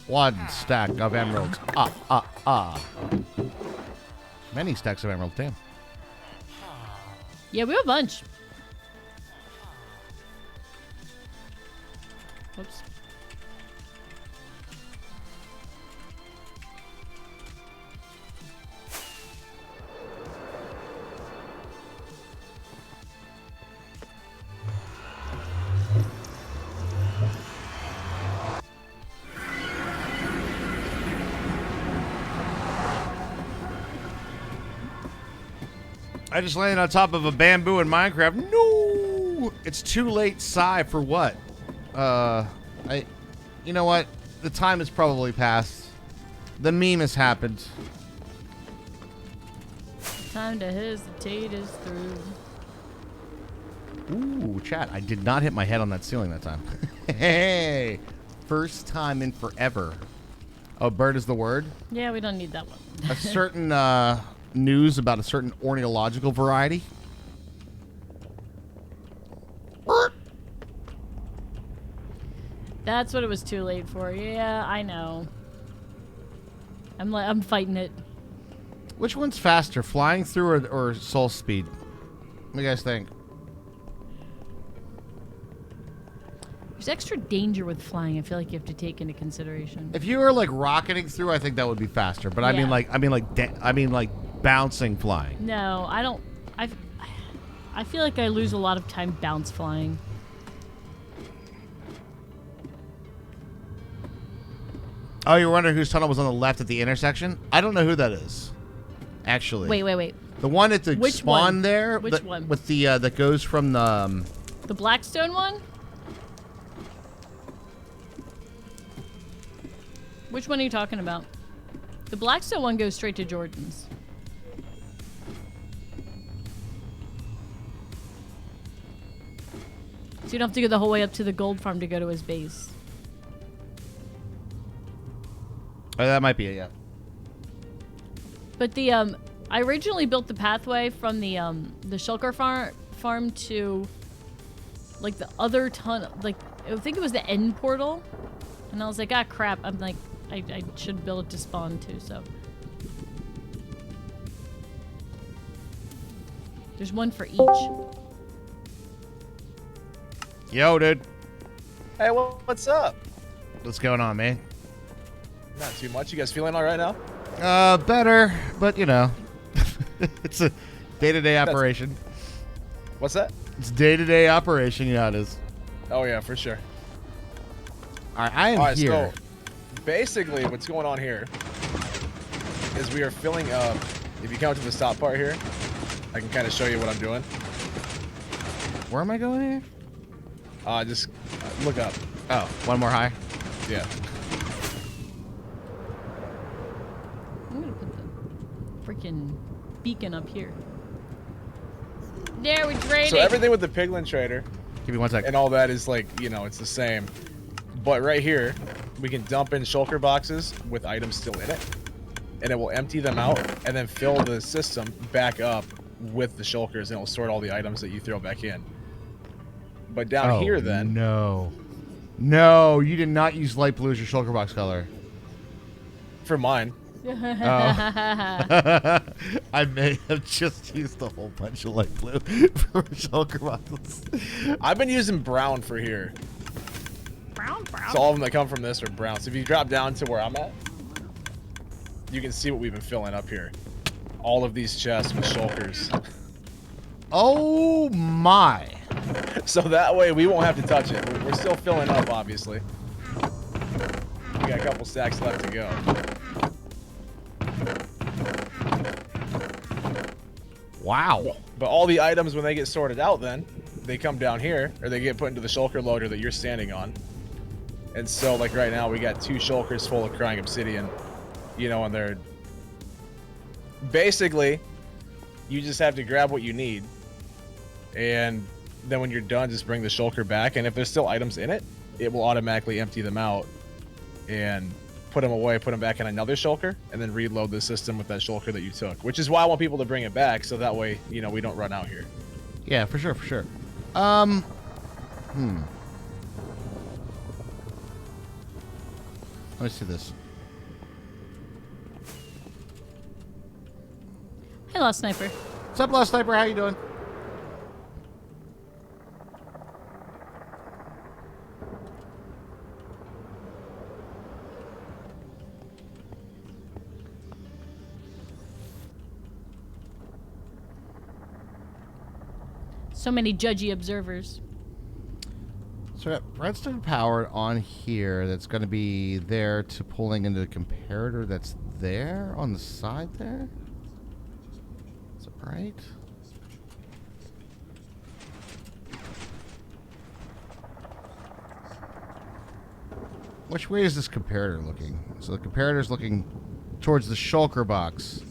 One stack of emeralds. Many stacks of emeralds, damn. Yeah, we have a bunch. Whoops. I just landed on top of a bamboo in Minecraft. No! It's too late, Sigh, for what? You know what? The time has probably passed. The meme has happened. Time to hesitate is through. Ooh, chat. I did not hit my head on that ceiling that time. Hey! First time in forever. Oh, bird is the word? Yeah, we don't need that one. A certain, news about a certain ornithological variety. That's what it was too late for. Yeah, I know. I'm fighting it. Which one's faster, flying through or soul speed? What do you guys think? There's extra danger with flying. I feel like you have to take into consideration. If you were like rocketing through, I think that would be faster. But I mean like bouncing flying. No, I don't. I feel like I lose a lot of time bounce flying. Oh, you're wondering whose tunnel was on the left at the intersection? I don't know who that is. Actually. Wait. The one at the Which spawn one? there. Which one? With the that goes from the. The Blackstone one? Which one are you talking about? The Blackstone one goes straight to Jordan's. So you don't have to go the whole way up to the gold farm to go to his base. Oh, that might be it. Yeah. But the I originally built the pathway from the shulker farm to like the other tunnel, like I think it was the end portal, and I was like, ah, crap. I'm like, I should build it to spawn too. So there's one for each. Yo, dude. Hey, what's up? What's going on, man? Not too much. You guys feeling all right now? Better, but you know, it's a day-to-day operation. What's that? It's day-to-day operation. You know how it is. Oh yeah, for sure. All right, I am here. So basically, what's going on here is we are filling up. If you come to the top part here, I can kind of show you what I'm doing. Where am I going here? Just look up. Oh, one more high. Yeah. I'm gonna put the freaking beacon up here. There, we're trading. So everything with the piglin trader Give me 1 second. and all that is like, you know, it's the same. But right here, we can dump in shulker boxes with items still in it, and it will empty them out and then fill the system back up with the shulkers, and it'll sort all the items that you throw back in. But down here, then. No, you did not use light blue as your shulker box color. For mine. Oh. I may have just used a whole bunch of light blue for shulker boxes. I've been using brown for here. Brown. So all of them that come from this are brown. So if you drop down to where I'm at, you can see what we've been filling up here. All of these chests with shulkers. Oh my. So that way we won't have to touch it. We're still filling up, obviously. We got a couple stacks left to go. Wow. But all the items, when they get sorted out, then they come down here, or they get put into the shulker loader that you're standing on. And so, like right now, we got 2 shulkers full of crying obsidian, you know, and they're basically, you just have to grab what you need, and then when you're done, just bring the shulker back, and if there's still items in it, it will automatically empty them out and put them away, put them back in another shulker, and then reload the system with that shulker that you took, which is why I want people to bring it back, so that way, you know, we don't run out here. Yeah, for sure. Let me see this. Hey, Lost Sniper. What's up, Lost Sniper? How you doing? So many judgy observers. So I got redstone powered on here that's going to be there to pulling into the comparator that's there on the side there. Is that right? Which way is this comparator looking? So the comparator is looking towards the shulker box.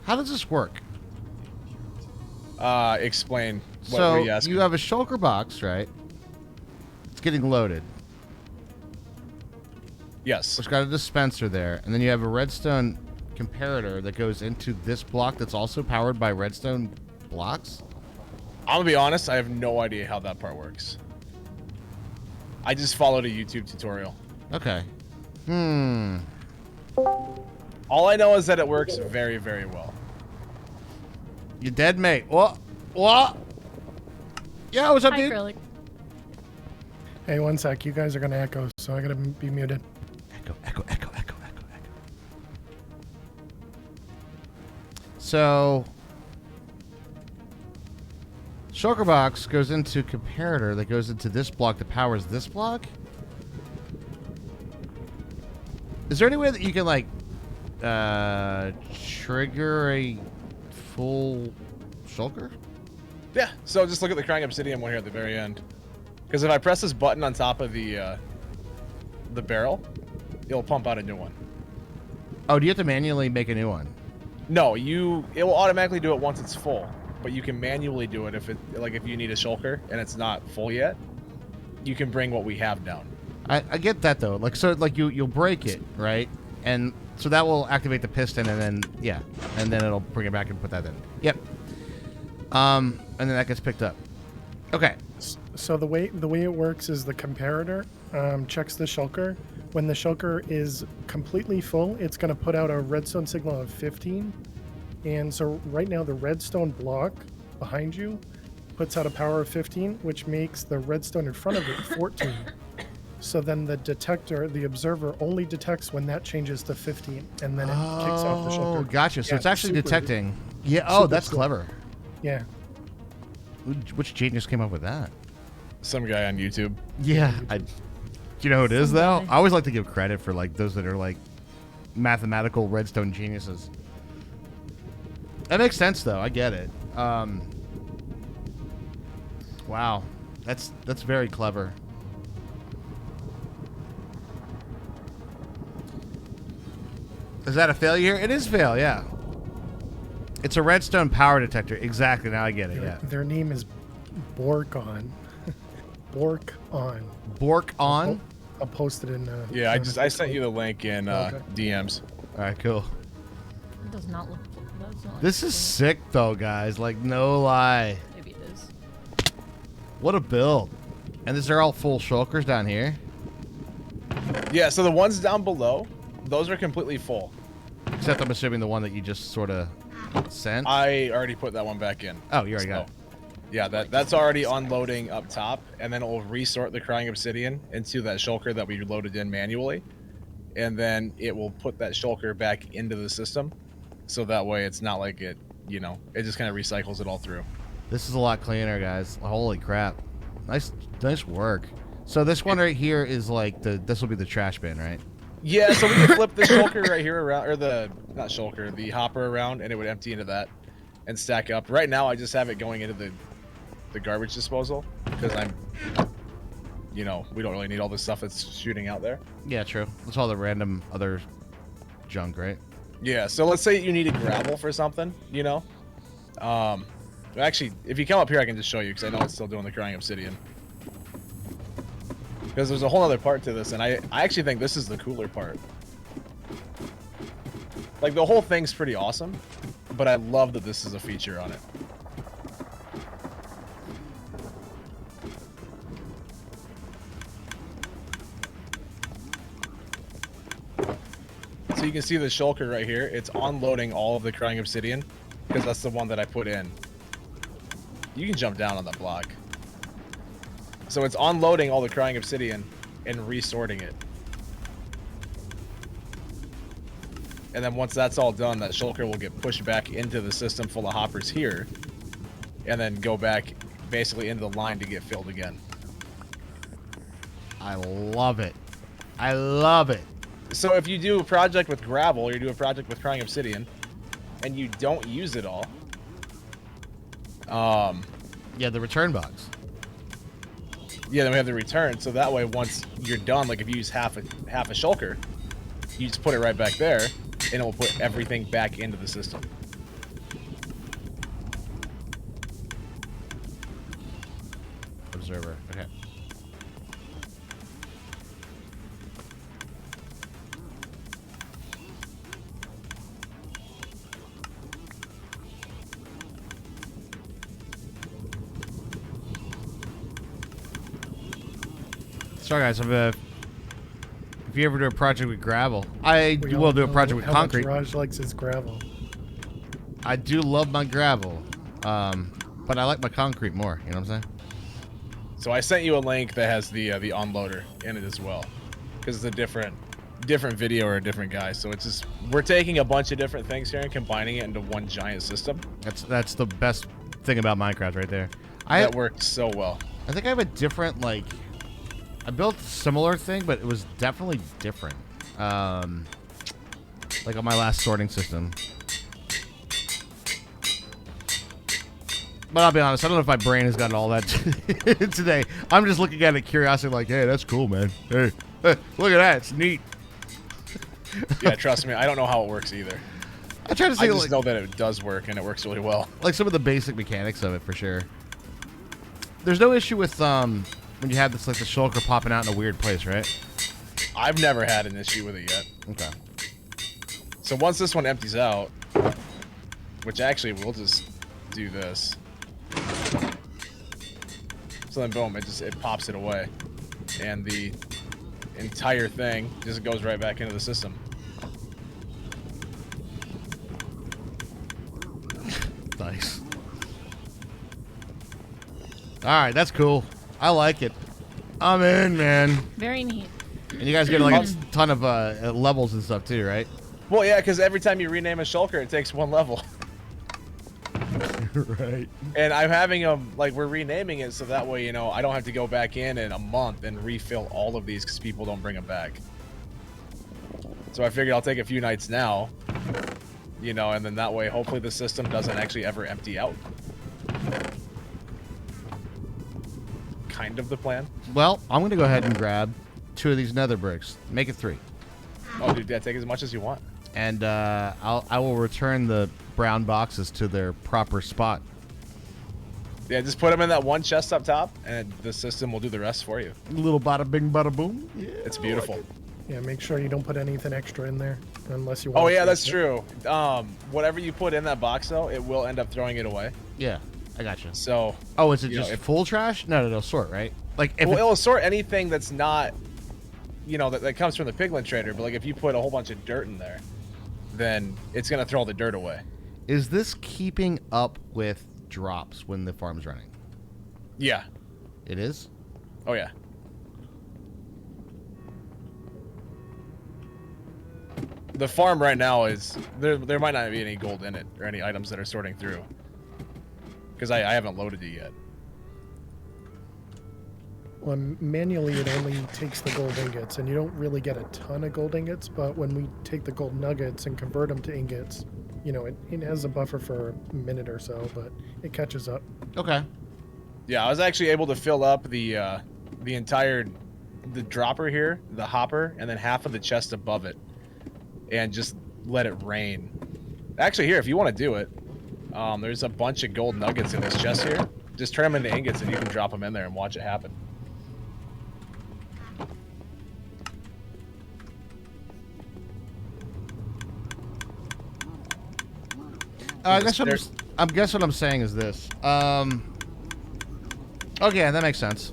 How does this work? Explain what So were you asking? you have a shulker box, right? It's getting loaded. Yes. It's got a dispenser there, and then you have a redstone comparator that goes into this block that's also powered by redstone blocks. I'm gonna be honest, I have no idea how that part works. I just followed a YouTube tutorial. Okay. All I know is that it works very, very well. You dead, mate. What? Yeah, what's up, Hi, dude? Acrylic. Hey, 1 sec. You guys are gonna echo, so I gotta be muted. Echo. So, shulker box goes into comparator that goes into this block that powers this block. Is there any way that you can like trigger a full shulker? Yeah, so just look at the crying obsidian one here at the very end. Because if I press this button on top of the barrel, it'll pump out a new one. Oh, do you have to manually make a new one? No, it will automatically do it once it's full, but you can manually do it if you need a shulker and it's not full yet. You can bring what we have down. I get that though. You'll break it, right? And so that will activate the piston, and then and then it'll bring it back and put that in. Yep. And then that gets picked up. Okay. So the way it works is the comparator checks the shulker. When the shulker is completely full, it's going to put out a redstone signal of 15. And so right now the redstone block behind you puts out a power of 15, which makes the redstone in front of it 14. So then the detector, the observer, only detects when that changes to 15, and then it kicks off the Oh, shulker. gotcha. So Yeah, it's actually super- detecting. Yeah. Oh, super that's slow. clever. Yeah. Which genius came up with that? Some guy on YouTube. Yeah. Do you know who it is, though? Somebody. I always like to give credit for like those that are like mathematical redstone geniuses. That makes sense, though. I get it. Wow, that's very clever. Is that a failure? It is fail, yeah. It's a redstone power detector. Exactly. Now I get it. Yeah. Their name is Borkon. Borkon. Bork on. I'll post it in. Yeah, I sent you the link in Okay. DMs. All right, cool. It does not look. Does not This look is sick, though, guys. Like, no lie. Maybe it is. What a build. And these are all full shulkers down here. Yeah, so the ones down below, those are completely full. Except I'm assuming the one that you just sort of sent. I already put that one back in. Oh, you already got it. Yeah, that's already unloading up top, and then it will resort the crying obsidian into that shulker that we loaded in manually, and then it will put that shulker back into the system, so that way it's not like it, you know, it just kind of recycles it all through. This is a lot cleaner, guys. Holy crap. Nice work. So this one right here is like this will be the trash bin, right? Yeah, so we can flip the shulker right here around, or not shulker, the hopper around, and it would empty into that and stack up. Right now, I just have it going into the garbage disposal because you know, we don't really need all this stuff that's shooting out there. Yeah, true. That's all the random other junk, right? Yeah, so let's say you needed gravel for something, you know? Actually, if you come up here, I can just show you because I know it's still doing the crying obsidian. Because there's a whole other part to this, and I actually think this is the cooler part. Like, the whole thing's pretty awesome, but I love that this is a feature on it. So you can see the shulker right here. It's unloading all of the crying obsidian because that's the one that I put in. You can jump down on that block. So it's unloading all the crying obsidian and resorting it. And then once that's all done, that shulker will get pushed back into the system full of hoppers here and then go back basically into the line to get filled again. I love it. I love it. So if you do a project with gravel or you do a project with crying obsidian and you don't use it all, Yeah, the return box. yeah, then we have the return. So that way, once you're done, like if you use half a shulker, you just put it right back there, and it will put everything back into the system. Observer. Okay. Sorry, guys. If you ever do a project with gravel, I We will all do a know project with how concrete. much Raj likes his gravel. I do love my gravel, but I like my concrete more. You know what I'm saying? So I sent you a link that has the unloader in it as well, because it's a different video or a different guy. So it's just we're taking a bunch of different things here and combining it into one giant system. That's the best thing about Minecraft right there. That worked so well. I think I have a different, like, I built a similar thing, but it was definitely different. Like on my last sorting system. But I'll be honest, I don't know if my brain has gotten all that today. I'm just looking at it curiosity like, hey, that's cool, man. Hey, look at that. It's neat. Yeah, trust me, I don't know how it works either. I try to I see just like, know that it does work and it works really well. like some of the basic mechanics of it for sure. There's no issue with when you have this like the shulker popping out in a weird place, right? I've never had an issue with it yet. Okay. So once this one empties out, which actually we'll just do this. So then boom, it pops it away. And the entire thing just goes right back into the system. Nice. All right, that's cool. I like it. I'm in, man. Very neat. And you guys get like a ton of levels and stuff too, right? Well, yeah, because every time you rename a shulker, it takes 1 level. Right. And I'm having them, like, we're renaming it so that way, you know, I don't have to go back in a month and refill all of these because people don't bring them back. So I figured I'll take a few nights now, you know, and then that way, hopefully the system doesn't actually ever empty out. Kind of the plan. Well, I'm going to go ahead and grab 2 of these nether bricks. Make it 3. Oh, dude, yeah, take as much as you want. And I will return the brown boxes to their proper spot. Yeah, just put them in that one chest up top, and the system will do the rest for you. Little bada bing, bada boom. Yeah, It's beautiful. Yeah, make sure you don't put anything extra in there unless you want. Oh, yeah, that's true. Whatever you put in that box, though, it will end up throwing it away. Yeah, I gotcha. So. Oh, is it you just know, if, full trash? No, sort, right? Like, if well, it'll sort anything that's not, you know, that comes from the piglin trader. But like, if you put a whole bunch of dirt in there, then it's gonna throw all the dirt away. is this keeping up with drops when the farm's running? Yeah. It is? Oh yeah. The farm right now is there might not be any gold in it or any items that are sorting through because I haven't loaded it yet. Well, manually, it only takes the gold ingots, and you don't really get a ton of gold ingots. But when we take the gold nuggets and convert them to ingots, you know, it has a buffer for a minute or so, but it catches up. Okay. Yeah, I was actually able to fill up the entire dropper here, the hopper, and then half of the chest above it, and just let it rain. Actually, here, if you want to do it, there's a bunch of gold nuggets in this chest here. Just turn them into ingots, and you can drop them in there and watch it happen. I guess what I'm saying is this. Okay, that makes sense.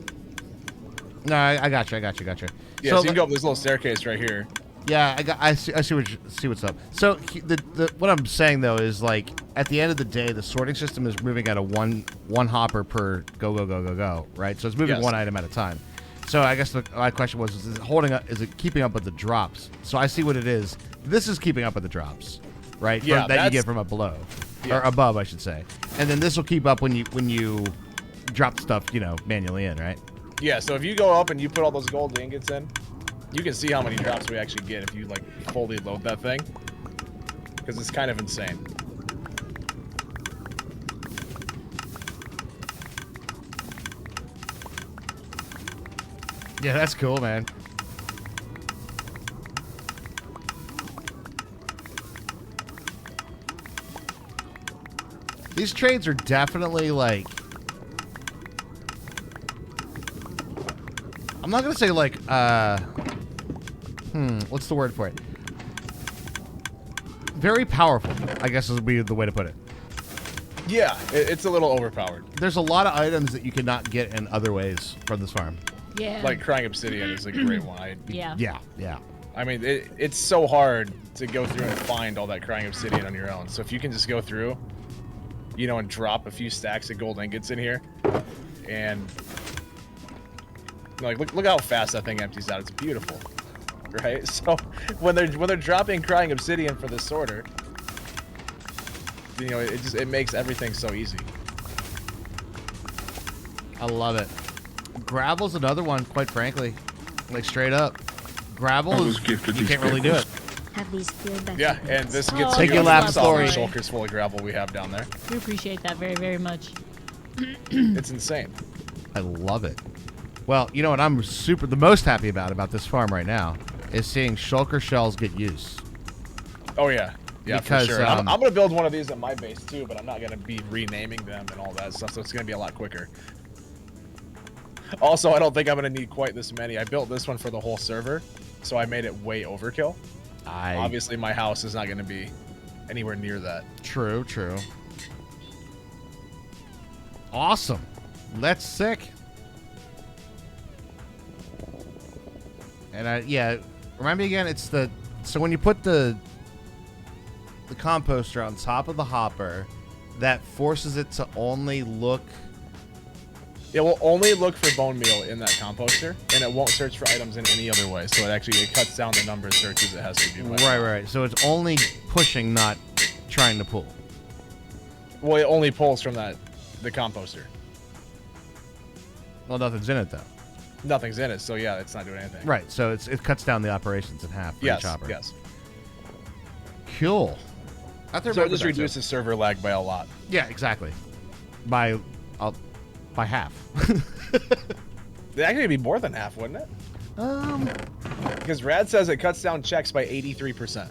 No, I got you. Yeah, so you can go up this little staircase right here. Yeah, I see what's up. So what I'm saying though is like at the end of the day, the sorting system is moving at a one hopper per go, right? So it's moving one item at a time. So I guess my question was: is it holding up? Is it keeping up with the drops? So I see what it is. This is keeping up with the drops, right? Yeah, that you get from up below or above, I should say. And then this will keep up when you drop stuff, you know, manually in, right? Yeah. So if you go up and you put all those gold ingots in, you can see how many drops we actually get if you like fully load that thing, because it's kind of insane. Yeah, that's cool, man. These trades are definitely like, I'm not gonna say like, what's the word for it? Very powerful, I guess would be the way to put it. Yeah, it's a little overpowered. There's a lot of items that you cannot get in other ways from this farm. Yeah. Like crying obsidian is a great one. Yeah. I mean, it's so hard to go through and find all that crying obsidian on your own. So if you can just go through, you know, and drop a few stacks of gold ingots in here, and like look how fast that thing empties out. It's beautiful, right? So when they're dropping crying obsidian for the sorter, you know, it makes everything so easy. I love it. Gravel's another one, quite frankly. Like straight up, gravel is you can't really do it. Have these filled back Yeah, up? and this Oh, gets Take you your up lap, to the solid Story. shulkers full of gravel we have down there. We appreciate that very, very much. It's insane. I love it. Well, you know what I'm the most happy about this farm right now is seeing shulker shells get use. Oh yeah, Because, for sure. I'm gonna build one of these at my base too, but I'm not gonna be renaming them and all that stuff, so it's gonna be a lot quicker. Also, I don't think I'm gonna need quite this many. I built this one for the whole server, so I made it way overkill. Obviously, my house is not gonna be anywhere near that. True. Awesome. That's sick. And remind me again, it's so when you put the composter on top of the hopper, that forces it to only look It will only look for bone meal in that composter, and it won't search for items in any other way. So it cuts down the number of searches it has to do. Right. So it's only pushing, not trying to pull. Well, it only pulls from the composter. Well, nothing's in it though. Nothing's in it, so yeah, it's not doing anything. Right. So it cuts down the operations in half for each hopper. Yes. Cool. So it just reduces server lag by a lot. Yeah, exactly. By half. It'd actually be more than half, wouldn't it? Because Rad says it cuts down checks by 83%.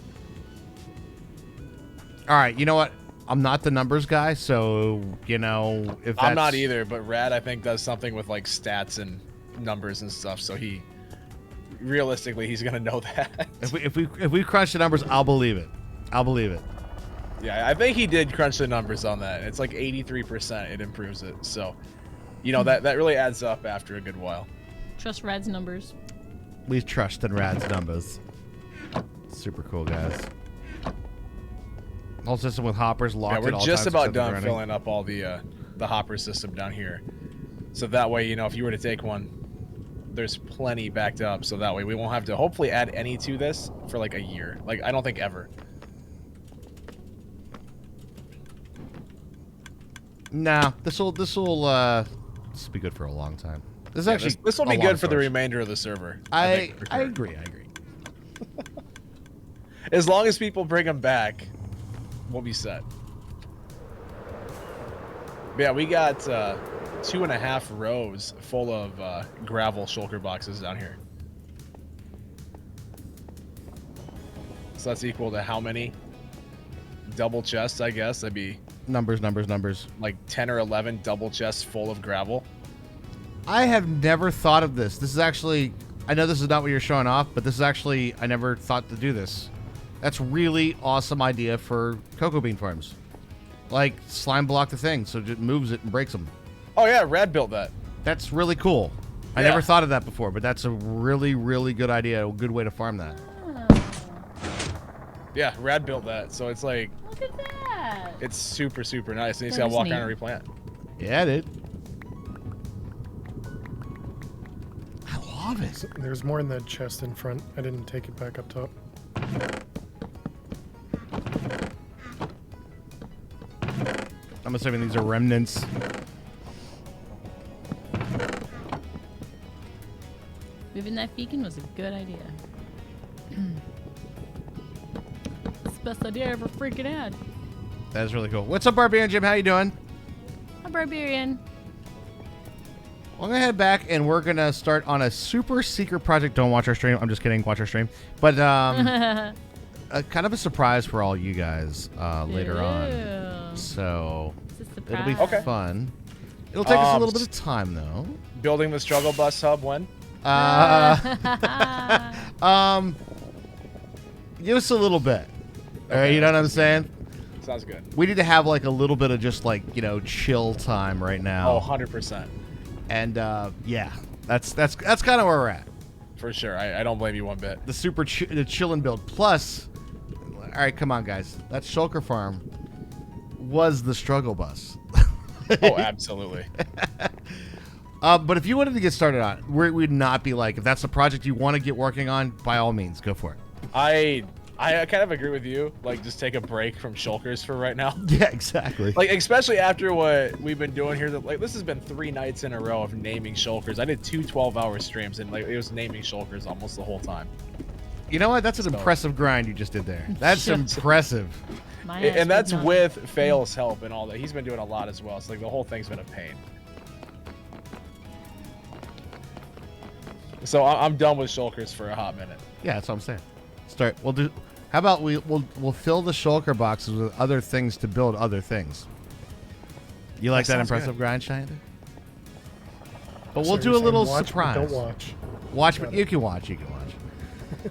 All right. You know what? I'm not the numbers guy, so if that's... I'm not either, but Rad I think does something with like stats and numbers and stuff. So realistically he's gonna know that. If we crunch the numbers, I'll believe it. Yeah, I think he did crunch the numbers on that. It's like 83%. It improves it. So, that really adds up after a good while. Trust Rad's numbers. We trust in Rad's numbers. Super cool, guys. Whole system with hoppers locked. Yeah, at we're all just times about except done running. filling up all the hopper system down here. So that way, if you were to take one, there's plenty backed up. So that way we won't have to hopefully add any to this for like a year. Like, I don't think ever. Nah, this will be good for a long time. This is This will be good for the remainder of the server. I agree. As long as people bring them back, we'll be set. But yeah, we got 2.5 rows full of gravel shulker boxes down here. So that's equal to how many double chests, I guess? That'd be numbers. like 10 or 11 double chests full of gravel. I have never thought of this. This is actually, I know this is not what you're showing off, but this is actually, I never thought to do this. That's really awesome idea for cocoa bean farms. Like, slime block the thing so it just moves it and breaks them. Oh yeah, Rad built that. That's really cool. I never thought of that before, but that's a really, really good idea. A good way to farm that. Yeah, Rad built that. So it's like, Look at that. it's super, super nice. And you just That gotta is walk neat. around and replant. Yeah, dude. I love it. There's more in that chest in front. I didn't take it back up top. I'm assuming these are remnants. Moving that beacon was a good idea. It's the best idea I ever freaking had. That is really cool. What's up, Barbarian Jim? How you doing? A barbarian. We're gonna head back and we're gonna start on a super secret project. Don't watch our stream. I'm just kidding. Watch our stream. But kind of a surprise for all you guys later on. Ooh. So It's a it'll be surprise. fun. It'll take us a little bit of time though. Building the struggle bus hub when? Give us a little bit. All right, you know what I'm saying? Sounds good. We need to have like a little bit of just like chill time right now. Oh, 100%. And yeah, that's kind of where we're at. For sure. I don't blame you one bit. The super the chillin' build. Plus, all right, come on, guys. That shulker farm was the struggle bus. Oh, absolutely. But if you wanted to get started on it, we'd not be like, if that's the project you want to get working on, by all means, go for it. I kind of agree with you. Like, just take a break from shulkers for right now. Yeah, exactly. Like, especially after what we've been doing here. Like, this has been 3 nights in a row of naming shulkers. I did 2 12-hour streams, and like it was naming shulkers almost the whole time. You know what? That's an impressive grind you just did there. That's impressive. My ass And that's would not- with Fail's help and all that. He's been doing a lot as well. So like the whole thing's been a pain. So I'm done with shulkers for a hot minute. Yeah, that's what I'm saying. Start. We'll do. How about we'll fill the shulker boxes with other things to build other things. You like that sounds impressive good. grind, Shiny? But So we'll do you're a little saying watch, but surprise. Don't watch. Watch, but you can watch. You can watch.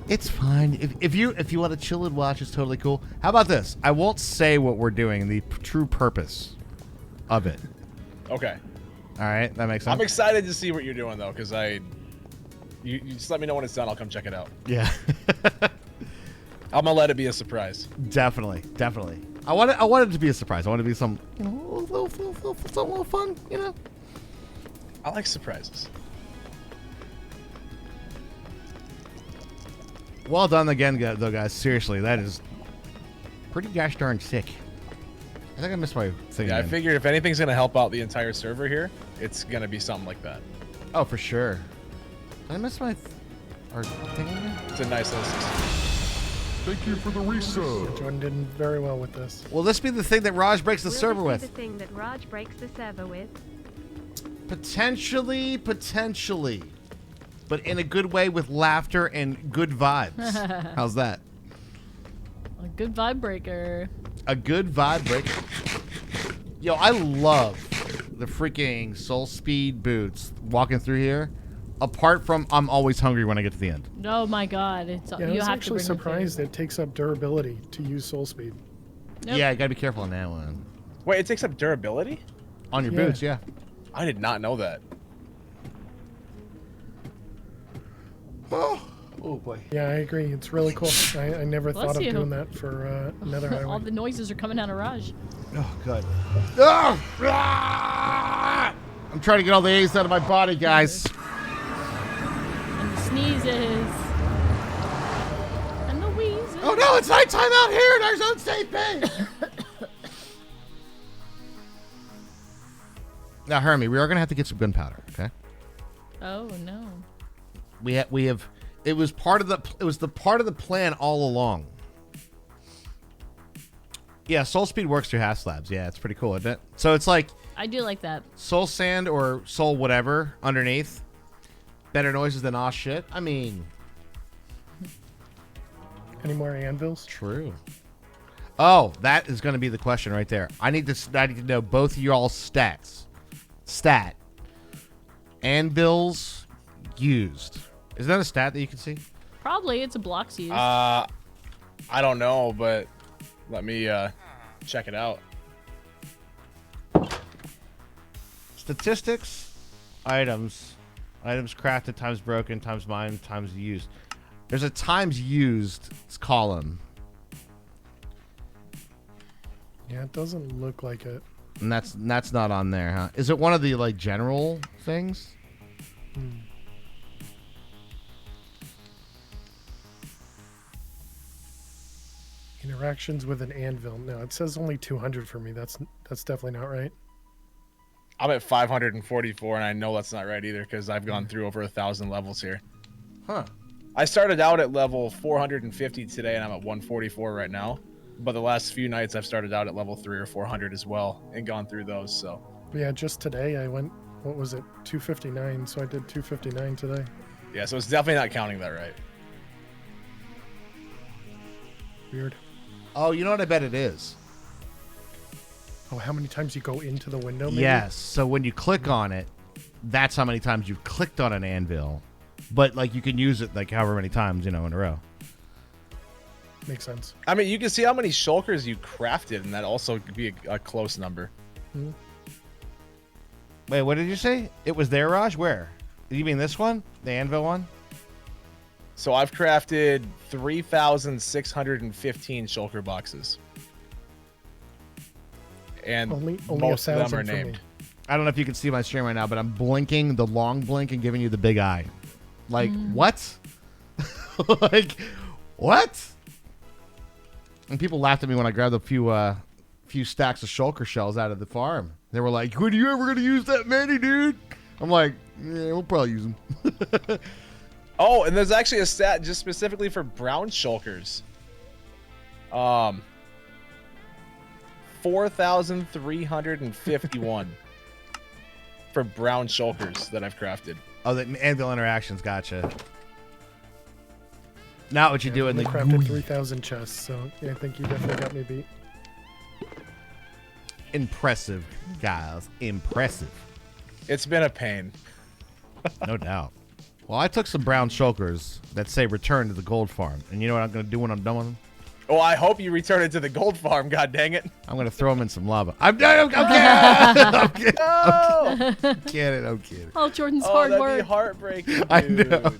It's fine. If you want to chill and watch, it's totally cool. How about this? I won't say what we're doing. The true purpose of it. Okay. All right, that makes sense. I'm excited to see what you're doing though, because you just let me know when it's done. I'll come check it out. Yeah. I'm gonna let it be a surprise. Definitely. I want it to be a surprise. I want it to be some, a little fun, I like surprises. Well done again, though, guys. Seriously, that is pretty gosh darn sick. I think I missed my thing. Yeah, I again. figured if anything's gonna help out the entire server here, it's gonna be something like that. Oh, for sure. Did I miss my our thing again? It's a nice little system. Thank you for the resub. Jordan did very well with this. Will this be the thing that Raj breaks the Will server this be with? the thing that Raj breaks the server with? Potentially. But in a good way with laughter and good vibes. How's that? A good vibe breaker. A good vibe breaker. Yo, I love the freaking Soul Speed boots walking through here. Apart from, I'm always hungry when I get to the end. Oh my god. It's Yeah, I you was have actually to bring surprised the it takes up durability to use soul speed. Nope. Yeah, you gotta be careful on that one. Wait, it takes up durability? On your Yeah. boots, yeah. I did not know that. Oh boy. Yeah, I agree. It's really cool. I never Bless thought of you. doing that for Nether All Highway. the noises are coming out of Raj. Oh, God. Ah! Ah! I'm trying to get all the A's out of my body, guys. And the sneezes. And the wheezes. Oh, no, it's nighttime out here in our zone safe bay. Now, Hermie, we are going to have to get some gunpowder, okay? Oh no. We have it was part of the part of the plan all along. Yeah, Soul Speed works through half slabs. Yeah, it's pretty cool, isn't it? So it's like I do like that. Soul Sand or Soul whatever underneath. Better noises than aw shit. I mean, Any more anvils? true. Oh, that is going to be the question right there. I need to know both of y'all's stats. Stat. Anvils used. Is that a stat that you can see? Probably it's a blocks used. I don't know, but let me check it out. Statistics, items crafted times broken times mined times used. There's a times used column, Yeah, it doesn't look like it. and that's not on there, huh? Is it one of the like general things? Interactions with an anvil. No, it says only 200 for me. That's definitely not right. I'm at 544, and I know that's not right either because I've gone through over 1,000 levels here. Huh? I started out at level 450 today, and I'm at 144 right now. But the last few nights, I've started out at level 3 or 400 as well, and gone through those. So But yeah, just today I went, what was it, 259, so I did 259 today. yeah, so it's definitely not counting that right. Weird. Oh, you know what? I bet it is. Oh, how many times you go into the window, maybe? Yes. So when you click on it, that's how many times you've clicked on an anvil. But like you can use it like however many times, in a row. Makes sense. I mean, you can see how many shulkers you crafted, and that also could be a close number. Wait, what did you say? It was there, Raj? Where? You mean this one? The anvil one? So I've crafted 3,615 shulker boxes. And Only most of them are 1,000 for me. named. I don't know if you can see my stream right now, but I'm blinking the long blink and giving you the big eye. Like, what? Like, what? And people laughed at me when I grabbed a few stacks of shulker shells out of the farm. They were like, when are you ever going to use that many, dude? I'm like, yeah, we'll probably use them. Oh, and there's actually a stat just specifically for brown shulkers. 4,351 for brown shulkers that I've crafted. Oh, the anvil interactions, gotcha. Not what you do in I the crafted 3,000 chests, so yeah, I think you definitely got me beat. Impressive, guys. Impressive. It's been a pain. No doubt. Well, I took some brown shulkers that say return to the gold farm. And you know what I'm going to do when I'm done with them? Oh, I hope you return it to the gold farm, god dang it. I'm going to throw them in some lava. I'm kidding. I'm kidding. No! I'm kidding. I'm kidding. Oh, Jordan's Oh, hard that'd work. be heartbreaking, dude. I know.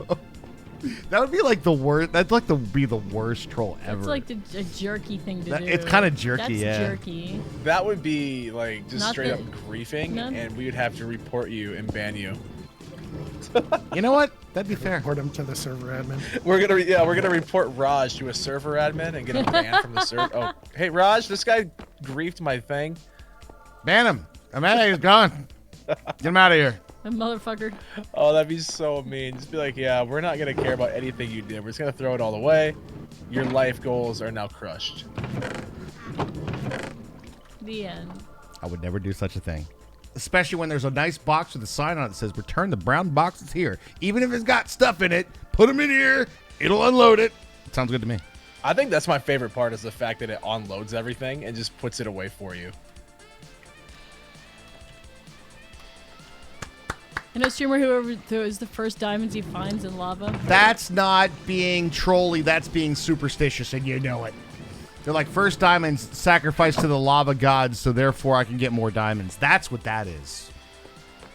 That would be like the worst. That'd like to be the worst troll ever. It's like a jerky thing to do. It's kind of jerky, That's yeah. jerky. That would be like just Not straight the- up griefing, None? and we would have to report you and ban you. You know what? That'd be fair. Report him to the server admin. We're gonna report Raj to a server admin and get him banned from the server. Oh, hey Raj, this guy griefed my thing. Ban him. I'm out. He's gone. Get him out of here. A motherfucker. Oh, that'd be so mean. Just be like, yeah, we're not gonna care about anything you did. We're just gonna throw it all away. Your life goals are now crushed. The end. I would never do such a thing. Especially when there's a nice box with a sign on it that says, return the brown boxes here. Even if it's got stuff in it, put them in here. It'll unload it. Sounds good to me. I think that's my favorite part is the fact that it unloads everything and just puts it away for you. I know streamer whoever throws the first diamonds he finds in lava. That's not being trolly. That's being superstitious, and you know it. They're like, first diamonds sacrificed to the lava gods, so therefore I can get more diamonds. That's what that is.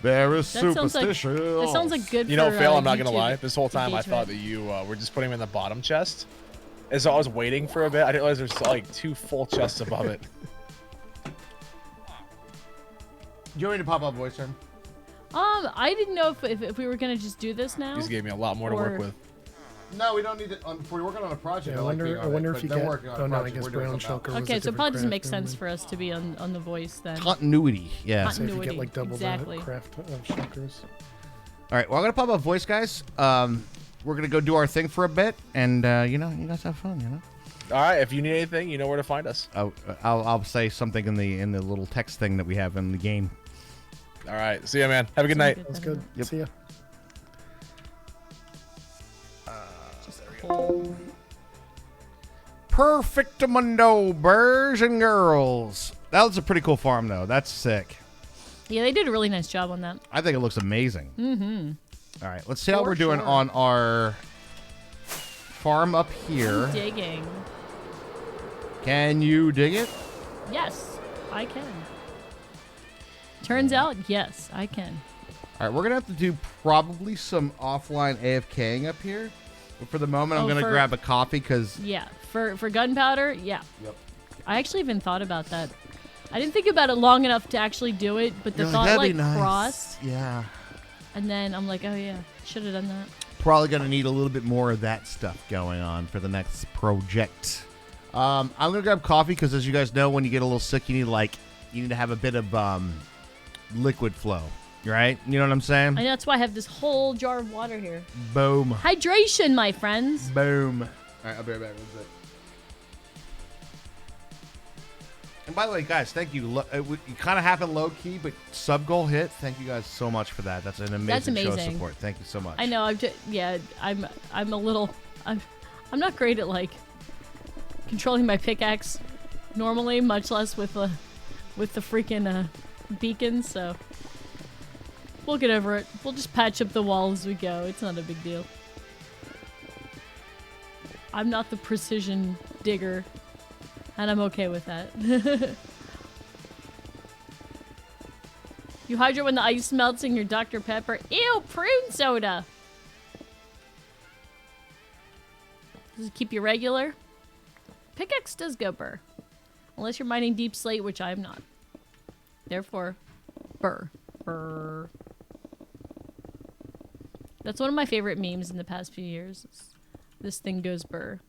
Very That sounds like superstitious. that sounds like good. You know, for, Phil, I'm not gonna YouTube lie. This whole time I thought that you were just putting him in the bottom chest. And so I was waiting for a bit. I didn't realize there's like 2 full chests above it. You want me to pop up voice turn? I didn't know if we were gonna just do this now. These gave me a lot more to work with. No, we don't need it. We're working on a project. Yeah, I wonder if you get. Oh no, I guess brown shulker. was a Okay, so it different probably doesn't craft make sense only. for us to be on the voice then. Continuity. Yeah. So if you Continuity, get like double exactly. the craft of shulkers. All right. Well, I'm gonna pop up voice, guys. We're gonna go do our thing for a bit, and you know, you guys have fun. You know. All right, if you need anything, you know where to find us. I'll say something in the little text thing that we have in the game. All right, see ya, man. Have a good night. That's good. Yep. See ya. Perfect mundo, boys and girls. That was a pretty cool farm, though. That's sick. Yeah, they did a really nice job on that. I think it looks amazing. Mm-hmm. All right, let's see how For we're doing sure. on our farm up here. I'm digging. Can you dig it? Yes, I can. Turns out, yes, I can. All right, we're gonna have to do probably some offline AFKing up here. But for the moment, I'm Oh, gonna for- grab a coffee because Yeah, for gunpowder, yeah. Yep. I actually even thought about that. I didn't think about it long enough to actually do it, but the You're thought "That'd like be nice." crossed, Yeah. and then I'm like, oh yeah, should have done that. Probably gonna need a little bit more of that stuff going on for the next project. I'm gonna grab coffee because, as you guys know, when you get a little sick, you need to have a bit of liquid flow, right? You know what I'm saying? And that's why I have this whole jar of water here. Boom. Hydration, my friends. Boom. All right, I'll be right back. One sec. And by the way, guys, thank you. It kind of happened low key, but sub goal hit. Thank you guys so much for that. That's an amazing, show of amazing. support. Thank you so much. I know. I'm a little. I'm not great at like controlling my pickaxe normally, much less with the freaking beacons. So we'll get over it. We'll just patch up the wall as we go. It's not a big deal. I'm not the precision digger, and I'm okay with that. You hydrate when the ice melts in your Dr. Pepper. Ew, prune soda. Does it keep you regular? Pickaxe does go burr. Unless you're mining deep slate, which I am not. Therefore, burr. Burr. That's one of my favorite memes in the past few years. This thing goes burr.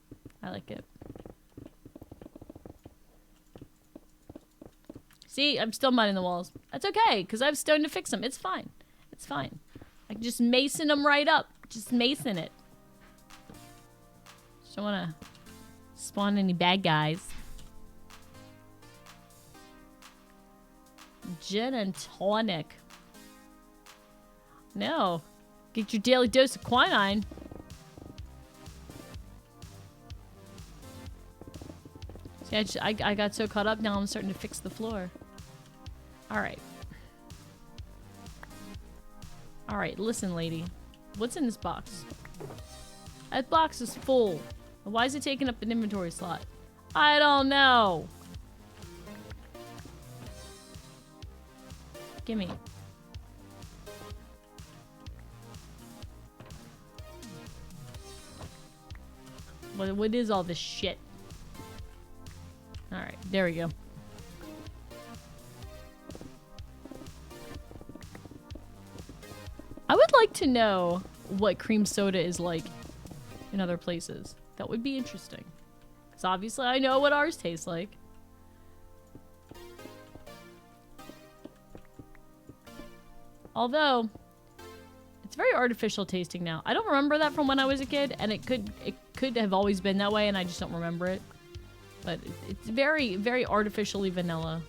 I like it. See, I'm still mining the walls. That's okay, because I have stone to fix them. It's fine. It's fine. I can just mason them right up. Just mason it. Just don't want to spawn any bad guys. Gin and tonic. No. Get your daily dose of quinine. See, I got so caught up now I'm starting to fix the floor. Alright. Alright, listen, lady. What's in this box? That box is full. Why is it taking up an inventory slot? I don't know. Gimme. What is all this shit? All right, there we go. I would like to know what cream soda is like in other places. That would be interesting. Because obviously I know what ours tastes like. Although, it's very artificial tasting now. I don't remember that from when I was a kid, and it could have always been that way, and I just don't remember it. But it's very, very artificially vanilla.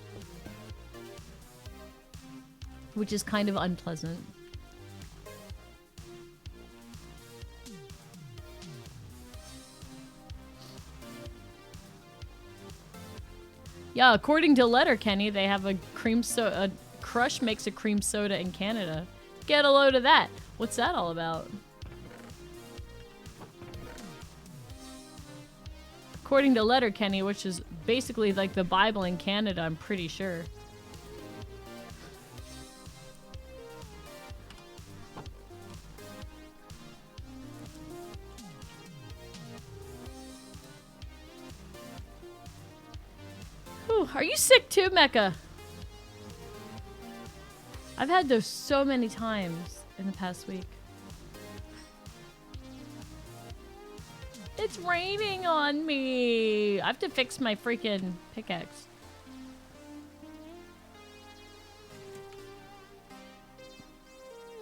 Which is kind of unpleasant. Yeah, according to Letterkenny, they have a cream soda. Crush makes a cream soda in Canada. Get a load of that. What's that all about? According to Letterkenny, which is basically like the Bible in Canada, I'm pretty sure. Whew, are you sick too, Mecca? I've had those so many times in the past week. It's raining on me. I have to fix my freaking pickaxe.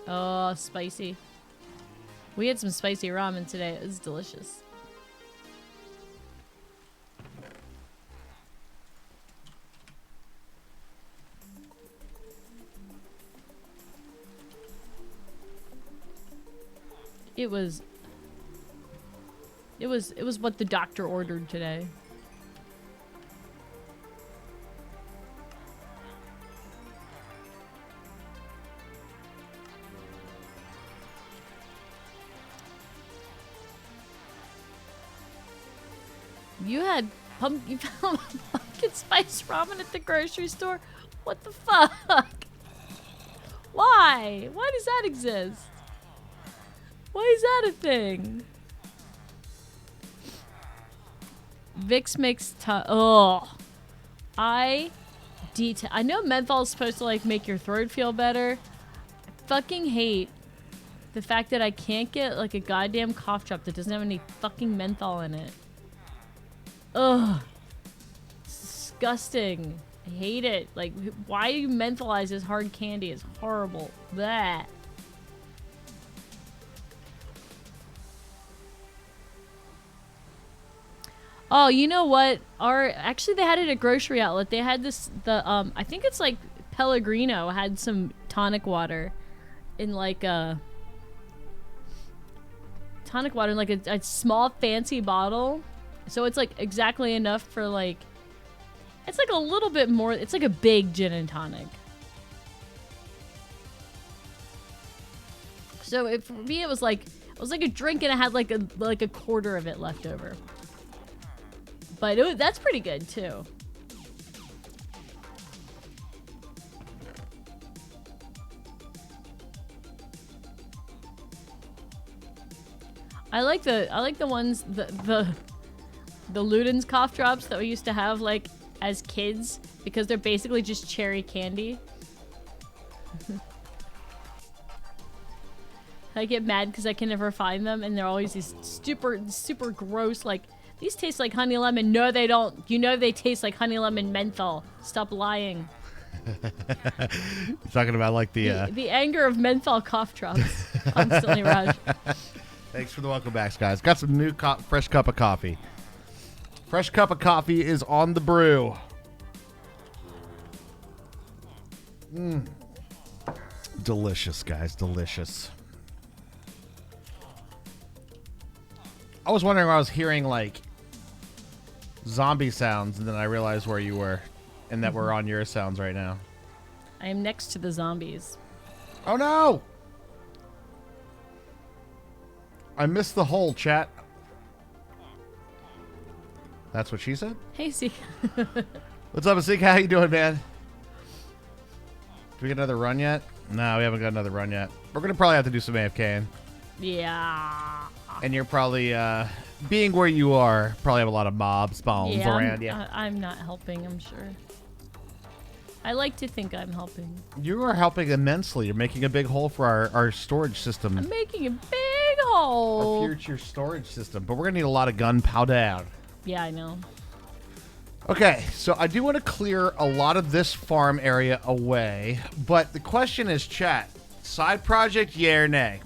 Oh, spicy. We had some spicy ramen today. It was delicious. It was what the doctor ordered today. You had you found pumpkin spice ramen at the grocery store? What the fuck? Why? Why does that exist? Why is that a thing? Vicks makes oh. I know menthol is supposed to like make your throat feel better. I fucking hate the fact that I can't get like a goddamn cough drop that doesn't have any fucking menthol in it. Ugh. It's disgusting. I hate it. Like, why do you mentholize this hard candy? It's horrible. Blah. Oh, you know what? Actually, they had it at grocery outlet. They had this, I think it's like Pellegrino had some tonic water in like a small fancy bottle. So it's like exactly enough for like, it's like a little bit more, it's like a big gin and tonic. So for me, it was like a drink and I had like a quarter of it left over. But that's pretty good, too. I like the ones, the Luden's cough drops that we used to have, like, as kids, because they're basically just cherry candy. I get mad because I can never find them, and they're always these super gross, like, these taste like honey lemon. No, they don't. You know they taste like honey lemon menthol. Stop lying. You're talking about like the anger of menthol cough drops constantly, Raj. Thanks for the welcome backs, guys. Got some new fresh cup of coffee. Fresh cup of coffee is on the brew. Delicious, guys. Delicious. I was wondering why I was hearing like zombie sounds, and then I realized where you were, and that we're on your sounds right now. I am next to the zombies. Oh no! I missed the hole, chat. That's what she said? Hey, Zeke. What's up, Zeke? How you doing, man? Do we get another run yet? No, we haven't got another run yet. We're gonna probably have to do some AFKing. Yeah. And you're probably being where you are, probably have a lot of mob spawns Yeah, around you. I'm not helping, I'm sure. I like to think I'm helping. You are helping immensely. You're making a big hole for our storage system. I'm making a big Our hole. future storage system. But we're going to need a lot of gunpowder. Yeah, I know. Okay, so I do want to clear a lot of this farm area away. But the question is, chat, side project, yeah or nay?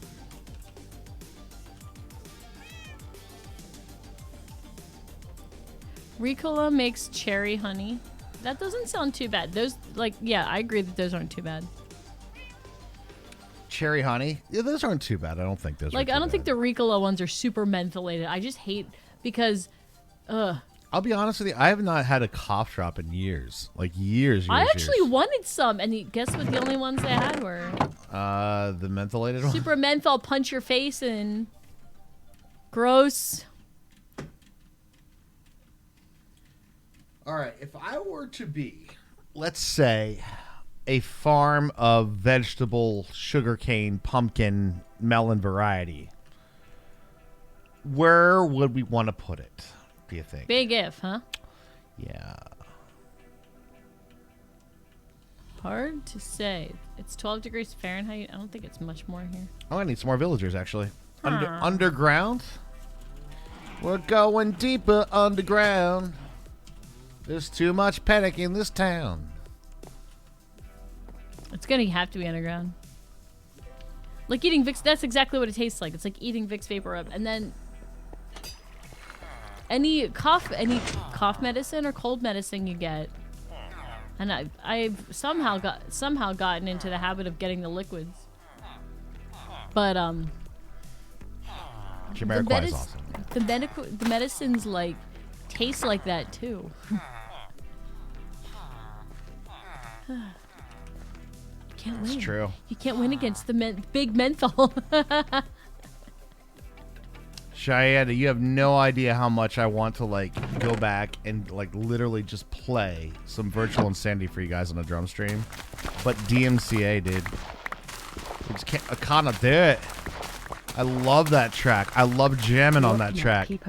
Ricola makes cherry honey. That doesn't sound too bad. Those, like, yeah, I agree that those aren't too bad. Cherry honey? Yeah, those aren't too bad. I don't think those are Like, too I don't think bad. the Ricola ones are super mentholated. I just hate because, I'll be honest with you. I have not had a cough drop in years. Like, years. I actually years. wanted some, and guess what the only ones they had were? The mentholated one? Super menthol, punch your face in. Gross. All right, if I were to be, let's say, a farm of vegetable, sugarcane, pumpkin, melon variety, where would we want to put it, do you think? Big if, huh? Yeah. Hard to say. It's 12 degrees Fahrenheit. I don't think it's much more here. Oh, I need some more villagers, actually. Huh. Underground? We're going deeper underground. There's too much panic in this town. It's gonna have to be underground. Like eating Vicks, that's exactly what it tastes like. It's like eating Vicks Vapor Rub. And then any cough medicine or cold medicine you get. And I've somehow gotten into the habit of getting the liquids. But Jamiroquai is awesome. the medicines like taste like that too. Can't win. It's true. You can't win against the big menthol. Cheyenne, you have no idea how much I want to like go back and like literally just play some Virtual Insanity for you guys on a drum stream. But DMCA, dude. We just can't, I can't do it. I love that track. I love jamming on that track. Did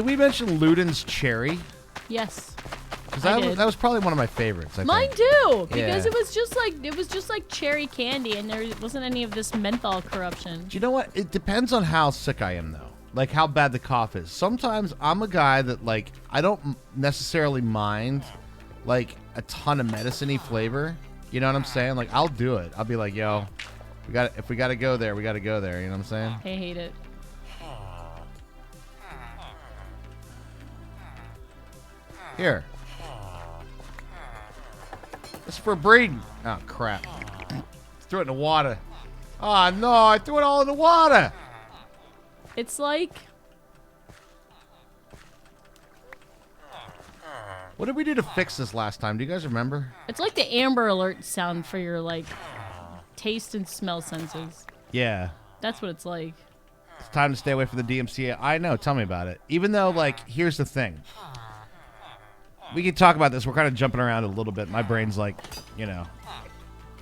we mention Luden's Cherry? Yes. Because I did. that was probably one of my favorites. I Mine think. too, because Yeah. it was just like cherry candy, and there wasn't any of this menthol corruption. Do you know what? It depends on how sick I am, though. Like how bad the cough is. Sometimes I'm a guy that like I don't necessarily mind like a ton of medicine-y flavor. You know what I'm saying? Like I'll do it. I'll be like, yo, if we gotta go there, we gotta go there. You know what I'm saying? I hate it. Here. It's for breeding. Oh crap. Threw it in the water. Oh no, I threw it all in the water. It's like What did we do to fix this last time? Do you guys remember? it's like the Amber Alert sound for your like taste and smell senses. Yeah. That's what it's like. It's time to stay away from the DMCA. I know. Tell me about it. Even though, like, here's the thing. We can talk about this. We're kind of jumping around a little bit. My brain's like, you know,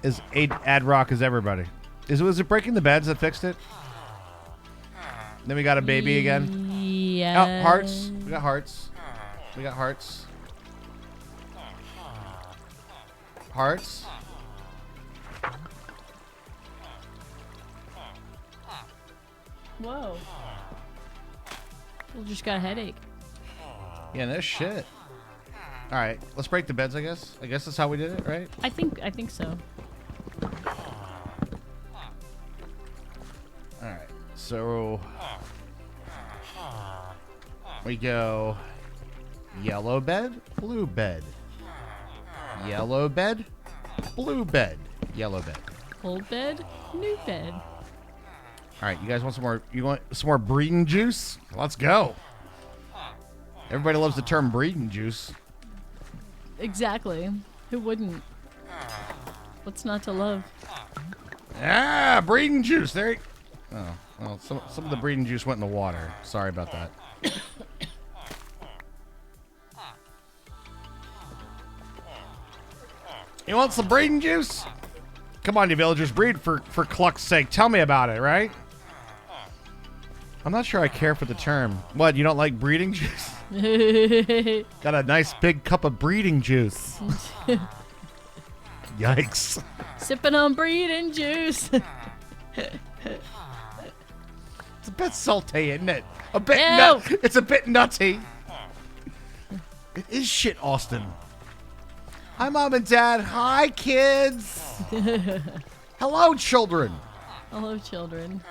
as ad rock as everybody. Was it breaking the beds that fixed it? Then we got a baby again. Yeah. Oh, hearts. We got hearts. We got hearts. Hearts. Whoa. We just got a headache. Yeah, no shit. All right, let's break the beds, I guess. I guess that's how we did it, right? I think so. All right, so we go yellow bed, blue bed, yellow bed, blue bed, yellow bed. Old bed, new bed. All right, you guys want some more? You want some more breeding juice? Let's go. Everybody loves the term breeding juice. Exactly. Who wouldn't? What's not to love? Ah, breeding juice. There. Oh, well, some of the breeding juice went in the water. Sorry about that. You want some breeding juice? Come on, you villagers, breed for cluck's sake. Tell me about it, right? I'm not sure I care for the term. What, you don't like breeding juice? Got a nice big cup of breeding juice. Yikes. Sipping on breeding juice. It's a bit salty, isn't it? A bit Ew. It's a bit nutty. It is shit, Austin. Hi, Mom and Dad. Hi, kids. Hello, children. Hello, children.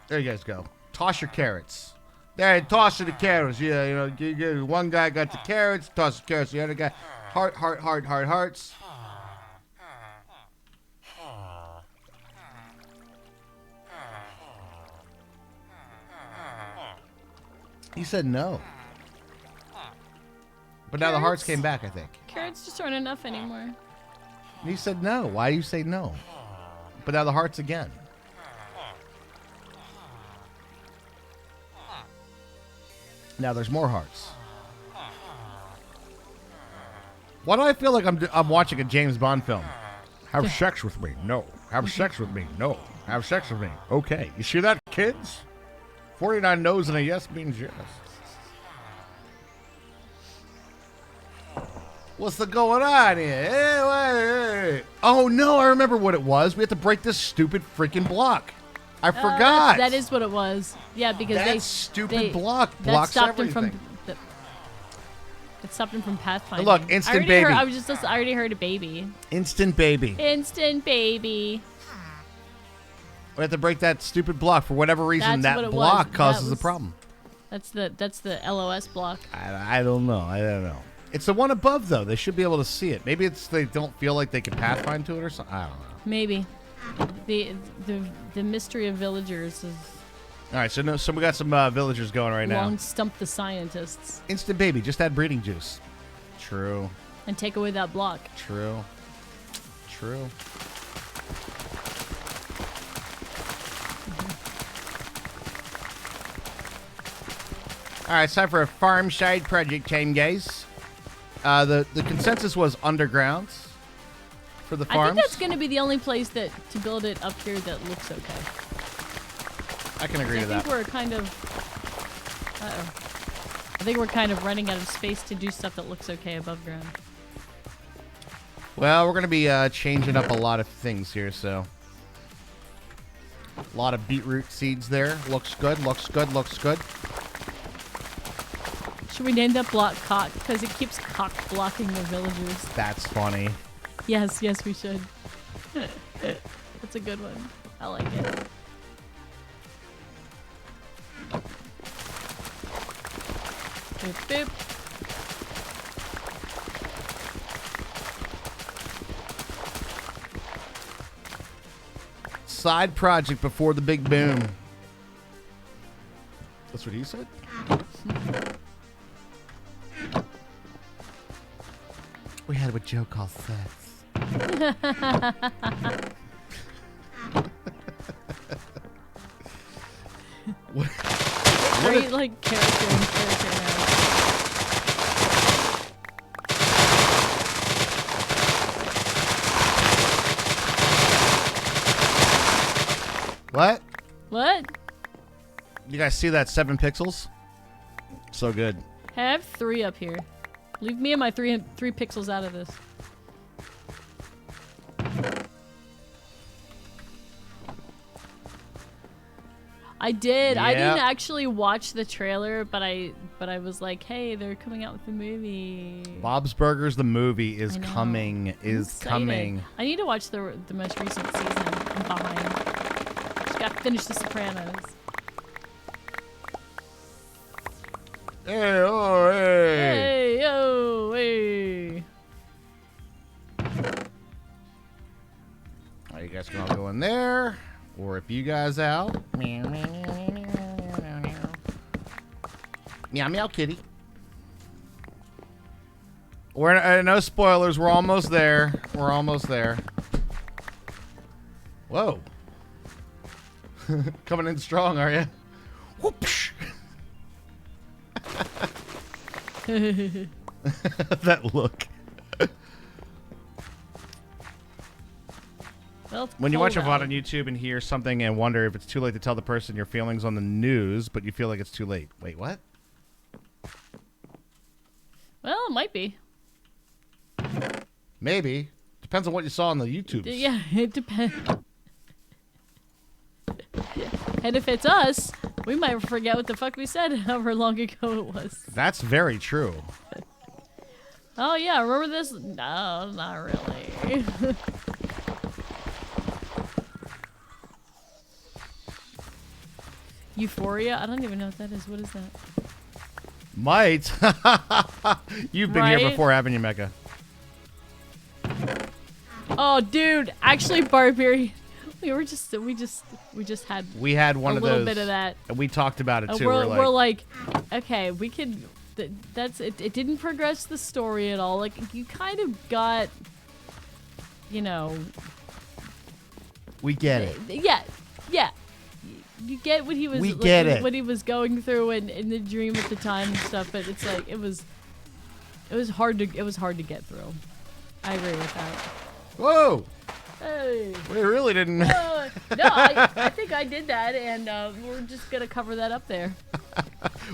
There you guys go. Toss your carrots. There, toss the carrots. Yeah, one guy got the carrots, toss the carrots. The other guy, hearts. He said no. But now the hearts came back, I think. Carrots just aren't enough anymore. He said no. Why do you say no? But now the hearts again. Now there's more hearts. Why do I feel like I'm watching a James Bond film? Have sex with me? No. Have sex with me? No. Have sex with me? Okay. You see that, kids? 49 no's and a yes means yes. What's the going on here? Hey. Oh, no, I remember what it was. We had to break this stupid freaking block. I forgot. That is what it was. Yeah, because that stupid block blocks stopped everything. him from. It stopped him from pathfinding. Look, instant baby. I already heard a baby. Instant baby. Instant baby. We have to break that stupid block for whatever reason. That's what That it block was. causes That a problem. That's the LOS block. I don't know. It's the one above, though. They should be able to see it. Maybe it's they don't feel like they can pathfind to it or something. I don't know. Maybe. The mystery of villagers is All right, so we got some villagers going right now. long stump the scientists Instant baby, just add breeding juice. True. and take away that block. True. All right, it's time for a farm side project time, guys. The consensus was underground for the farms. I think that's going to be the only place to build it up here that looks okay. I can agree to that. I think we're kind of. I think we're kind of running out of space to do stuff that looks okay above ground. Well, we're going to be changing up a lot of things here, so. A lot of beetroot seeds there. Looks good. Should we name that block Cock? Because it keeps cock blocking the villagers. That's funny. Yes, we should. That's a good one. I like it. Boop, boop. Side project before the big boom. That's what he said? We had what Joe calls sex. Great, like, character and character now. What? What? You guys see that 7 pixels? So good. Hey, I have 3 up here. Leave me and my three pixels out of this. I did. I didn't actually watch the trailer, but I was like, hey, they're coming out with a movie. Bob's Burgers, the movie, is I know. coming. I'm excited. I need to watch the most recent season. I'm behind. Just got to finish The Sopranos. Hey, oh, hey. Hey, yo, hey. Are you guys going to go in there? Or if you guys out. Meow, meow, kitty. We're no spoilers. We're almost there. Whoa. Coming in strong, are you? Whoopsh. That look. Well, it's When you watch a cold VOD out. on YouTube and hear something and wonder if it's too late to tell the person your feelings on the news, but you feel like it's too late. Wait, what? Well, it might be. Maybe. Depends on what you saw on the YouTube. Yeah, it depends. And if it's us, we might forget what the fuck we said however long ago it was. That's very true. Oh yeah, remember this? No, not really. Euphoria? I don't even know what that is. What is that? Might. You've been here Right? before, haven't you, Mecca? Oh, dude, actually, Barbarian. We just had We had one a of little those. bit of that. And we talked about it too. We're like, okay, we could. That's it. It didn't progress the story at all. Like you kind of got, you know. we get it. Yeah. You get what he was. We like, get it. What he was going through and in the dream at the time and stuff. But it's like it was hard to get through. I agree with that. Whoa! Hey. We really didn't. No, I think I did that, and we're just gonna cover that up there.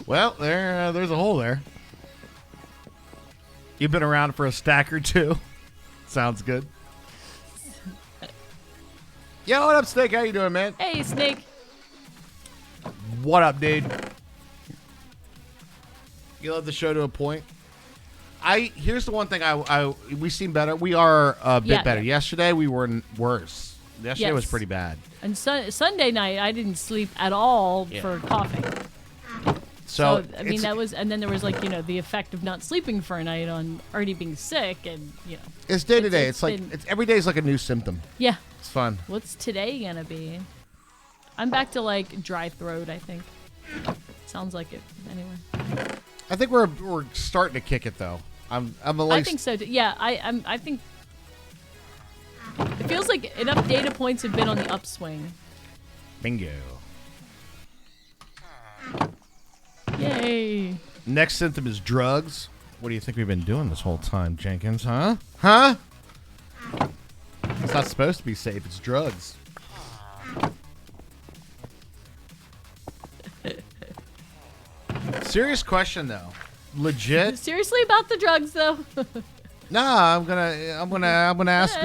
Well, there's a hole there. You've been around for a stack or two. Sounds good. Yo, what up, Snake? How you doing, man? Hey, Snake. What up, dude? You love the show to a point. Here's the one thing we seem better. We are a bit better. Yeah. Yesterday we were worse. Yesterday was Yes. pretty bad. And Sunday night, I didn't sleep at all Yeah. for coughing. So I mean, that was, and then there was like the effect of not sleeping for a night on already being sick, and it's day to day. it's It's like been- every day is like a new symptom. yeah. It's fun. What's today gonna be? I'm back to like dry throat. I think. Sounds like it. Anyway. I think we're starting to kick it though. I'm at least. I think so. Yeah. I think. It feels like enough data points have been on the upswing. Bingo. Yay. Next symptom is drugs. What do you think we've been doing this whole time, Jenkins? Huh? Huh? It's not supposed to be safe. It's drugs. Serious question though. Legit? Seriously about the drugs though. Nah, I'm gonna ask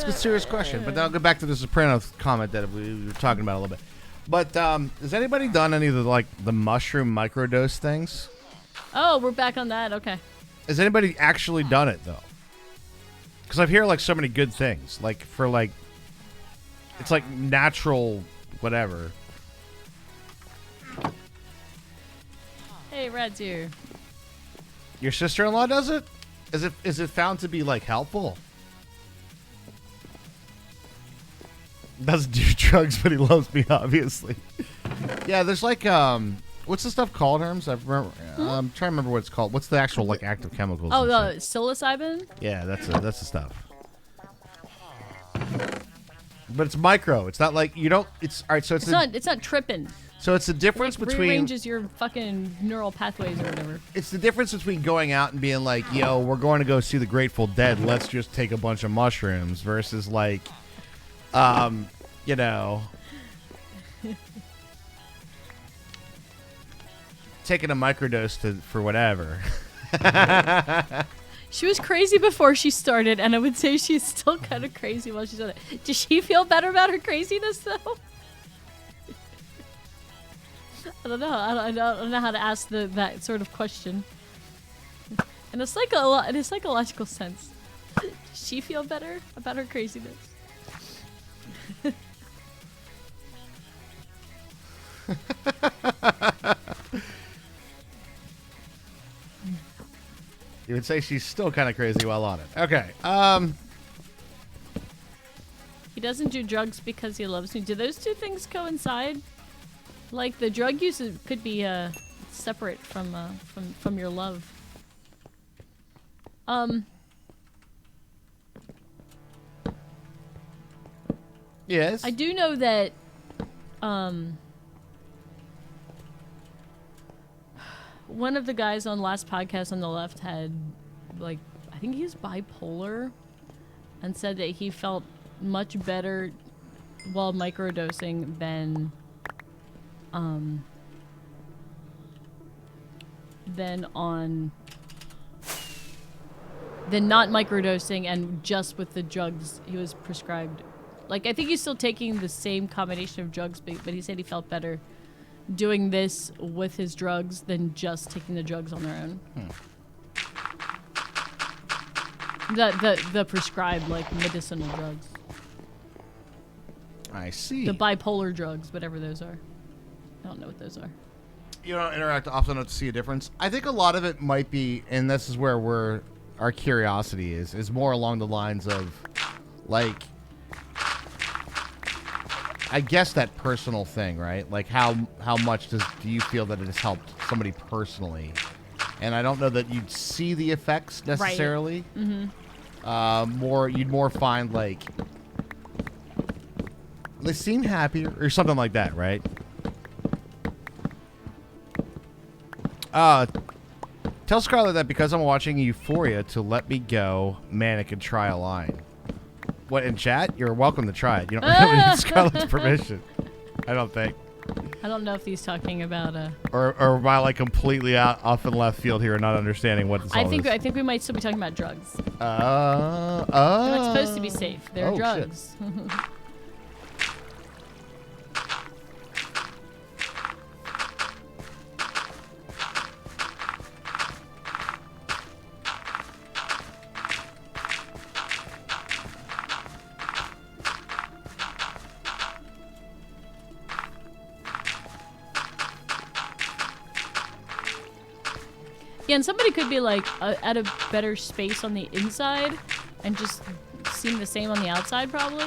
a serious question, but then I'll go back to the Sopranos comment that we were talking about a little bit. But has anybody done any of the mushroom microdose things? Oh, we're back on that. Okay. Has anybody actually done it though? Because I've heard like so many good things, like for like, it's like natural, whatever. Hey, Rad's here. Your sister-in-law does it? Is it found to be like helpful? Doesn't do drugs, but he loves me, obviously. Yeah, there's like what's the stuff called, Herms? I remember. I'm trying to remember what it's called. What's the actual like active chemicals? Oh, and the shit? psilocybin. Yeah, that's the stuff. But it's micro. It's not like you don't. It's all right. So It's not tripping. So it's the difference Like, between. rearranges your fucking neural pathways or whatever. It's the difference between going out and being like, "Yo, we're going to go see the Grateful Dead. Let's just take a bunch of mushrooms," versus like, you know, taking a microdose for whatever. She was crazy before she started, and I would say she's still kind of crazy while she's on it. Does she feel better about her craziness though? I don't know. I don't know how to ask that sort of question. In a psychological sense, does she feel better about her craziness? You would say she's still kind of crazy while on it. Okay. He doesn't do drugs because he loves me. Do those two things coincide? Like the drug use could be separate from your love. Yes. I do know that one of the guys on last podcast on the left had, like, I think he's bipolar, and said that he felt much better while microdosing than not microdosing and just with the drugs he was prescribed. Like, I think he's still taking the same combination of drugs, but he said he felt better doing this with his drugs than just taking the drugs on their own. The prescribed, like, medicinal drugs. I see. The bipolar drugs, whatever those are. I don't know what those are. You don't interact often enough to see a difference. I think a lot of it might be, and this is where our curiosity is more along the lines of, like, I guess that personal thing, right? Like, how much do you feel that it has helped somebody personally? And I don't know that you'd see the effects necessarily. Right. Mm-hmm. You'd more find, like, they seem happier or something like that, right? Tell Scarlett that because I'm watching Euphoria to let me go manic and try a line. What, in chat? You're welcome to try it. You don't really need Scarlett's permission. I don't think. I don't know if he's talking about Or am I, like, completely off in left field here and not understanding what this all is? I think we might still be talking about drugs. They're They're not supposed to be safe. They're drugs. Yeah, and somebody could be, like, at a better space on the inside and just seem the same on the outside, probably.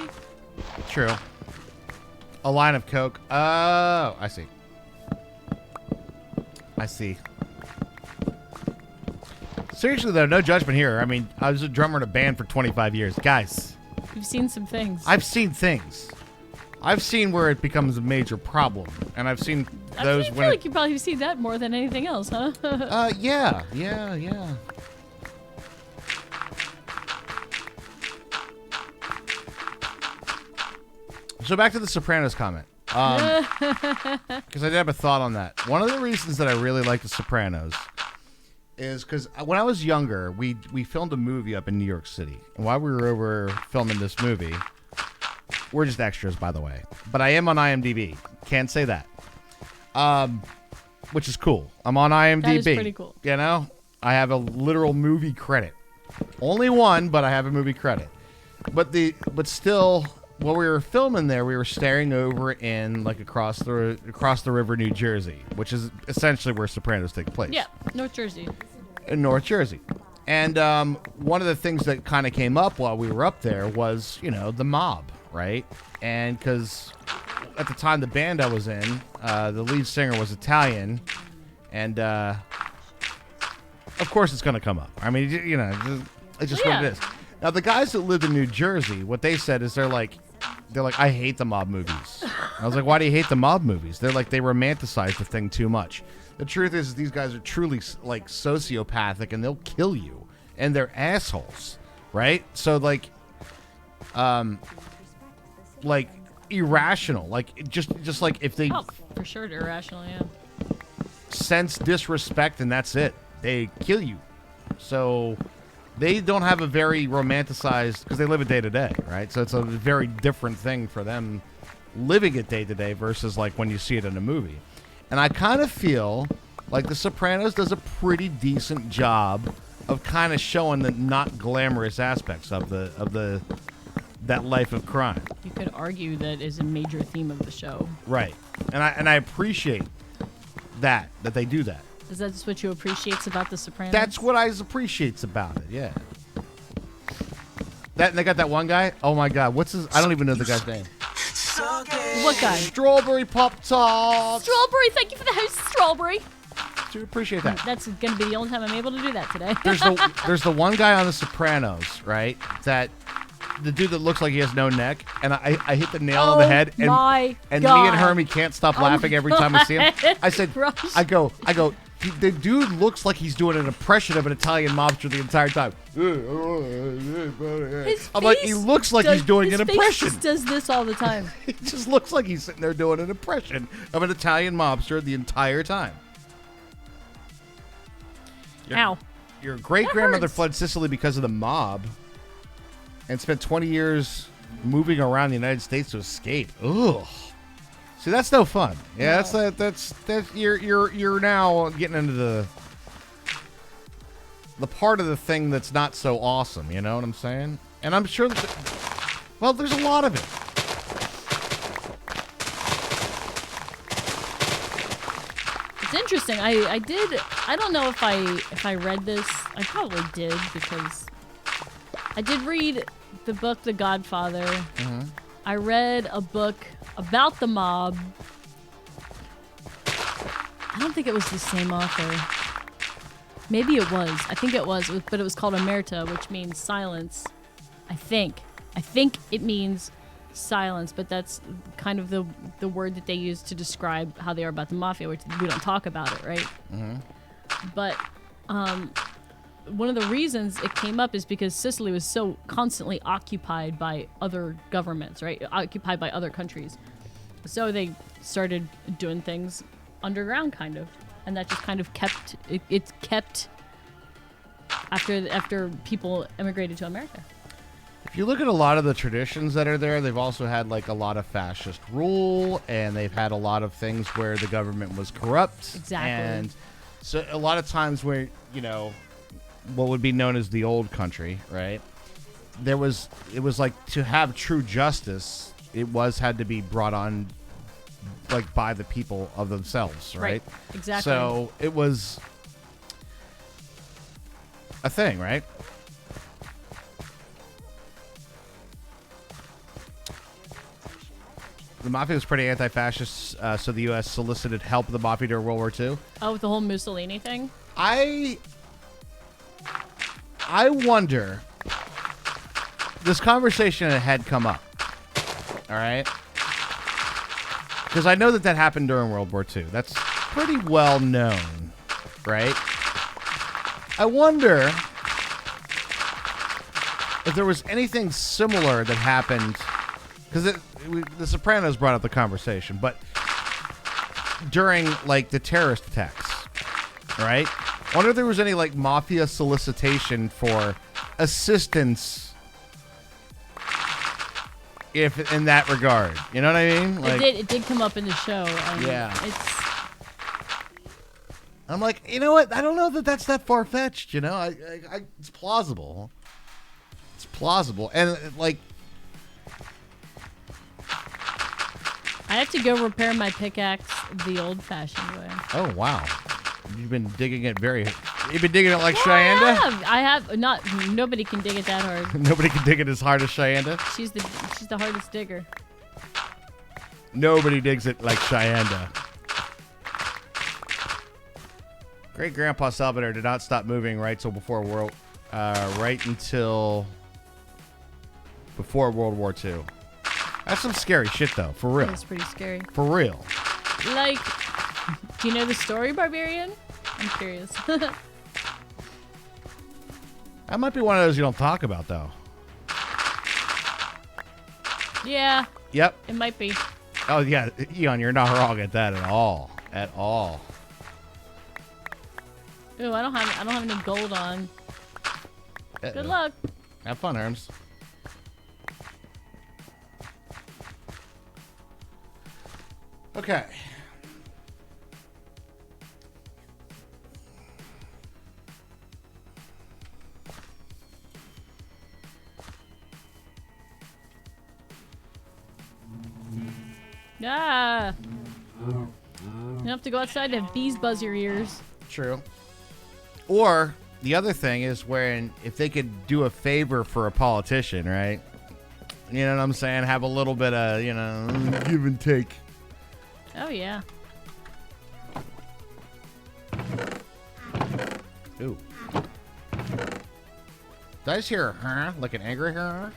True. A line of Coke. Oh, I see. I see. Seriously, though, no judgment here. I mean, I was a drummer in a band for 25 years. Guys. You've seen some things. I've seen things. I've seen where it becomes a major problem. And I've seen those I feel like you probably see that more than anything else, huh? Yeah. So back to the Sopranos comment. Because I did have a thought on that. One of the reasons that I really like the Sopranos is because when I was younger, we filmed a movie up in New York City. And while we were over filming this movie, we're just extras, by the way. But I am on IMDb. Can't say that. Which is cool. I'm on IMDb. That is pretty cool. You know? I have a literal movie credit. Only one, but I have a movie credit. But still, while we were filming there, we were staring over in, like, across the river, New Jersey, which is essentially where Sopranos take place. Yeah, North Jersey. In North Jersey. And one of the things that kind of came up while we were up there was, you know, the mob, right? And because at the time the band I was in, the lead singer was Italian, and of course it's going to come up. I mean, you know, it's just what it is. Now, the guys that lived in New Jersey, what they said is they're like, I hate the mob movies. I was like, why do you hate the mob movies? They're like, they romanticize the thing too much. The truth is these guys are truly, like, sociopathic, and they'll kill you, and they're assholes, right? So, like irrational, like just like if they for sure irrational, yeah, sense disrespect, and that's it, they kill you. So they don't have a very romanticized, because they live it day to day, right? So it's a very different thing for them living it day to day versus like when you see it in a movie. And I kind of feel like The Sopranos does a pretty decent job of kind of showing the not glamorous aspects of that life of crime. You could argue that is a major theme of the show. Right. And I appreciate that they do that. Is that just what you appreciates about The Sopranos? That's what I appreciates about it, yeah. That, and they got that one guy. Oh my God, what's his? I don't even know the guy's name. What guy? Strawberry Pop Tarts. Strawberry, thank you for the host, Strawberry. Do appreciate that. That's going to be the only time I'm able to do that today. There's the one guy on The Sopranos, right? That the dude that looks like he has no neck, and I hit the nail on the head, and my and God. me and Hermie can't stop laughing every time I see him. I said, I go, the dude looks like he's doing an impression of an Italian mobster the entire time. I'm like, he looks like he's doing an impression. His face just does this all the time. He just looks like he's sitting there doing an impression of an Italian mobster the entire time. Ow. Your great-grandmother hurts. fled Sicily because of the mob and spent 20 years moving around the United States to escape. Ugh. See, that's no fun. Yeah, No. that's you're now getting into the part of the thing that's not so awesome. You know what I'm saying? And I'm sure that, well, there's a lot of it. It's interesting. I don't know if I read this. I probably did because I did read the book The Godfather. Mm-hmm. I read a book about the mob. I don't think it was the same author. Maybe it was. I think it was, but it was called Omerta, which means silence. I think it means silence, but that's kind of the word that they use to describe how they are about the mafia, which we don't talk about it, right? Mm-hmm. But one of the reasons it came up is because Sicily was so constantly occupied by other governments, right? Occupied by other countries. So they started doing things underground, kind of, and that just kind of kept it kept after people immigrated to America. If you look at a lot of the traditions that are there, they've also had like a lot of fascist rule, and they've had a lot of things where the government was corrupt. Exactly. And so a lot of times where, you know, what would be known as the old country, right? It was like to have true justice, it had to be brought on like by the people of themselves, right? Exactly. So it was a thing, right? The mafia was pretty anti-fascist, so the U.S. solicited help of the mafia during World War II. Oh, with the whole Mussolini thing? I wonder, this conversation had come up, all right? Because I know that happened during World War II. That's pretty well known, right? I wonder if there was anything similar that happened, because The Sopranos brought up the conversation, but during, like, the terrorist attacks, right? I wonder if there was any, like, mafia solicitation for assistance, if in that regard. You know what I mean? Like, It did come up in the show. Yeah. It's I'm like, you know what? I don't know that that's that far-fetched, you know? It's plausible. It's plausible. And, like, I have to go repair my pickaxe the old-fashioned way. oh, wow. You've been digging it like Cheyenne? I have not. Nobody can dig it that hard. Nobody can dig it as hard as Cheyenne. She's the hardest digger. Nobody digs it like Cheyenne. Great Grandpa Salvador did not stop moving right until before World War II. That's some scary shit, though. For real. That's pretty scary. For real. Like, do you know the story, Barbarian? I'm curious. That might be one of those you don't talk about, though. Yeah, Yep. it might be. Oh, yeah. Eon, you're not wrong at that at all. At all. Ooh, I don't have any gold on. Good luck. Have fun, Herms. Okay. Ah. You have to go outside to have bees buzz your ears. True. Or the other thing is when if they could do a favor for a politician, right? You know what I'm saying? Have a little bit of, you know, give and take. Oh yeah. Ooh. Did I just hear a huh? Like an angry huh?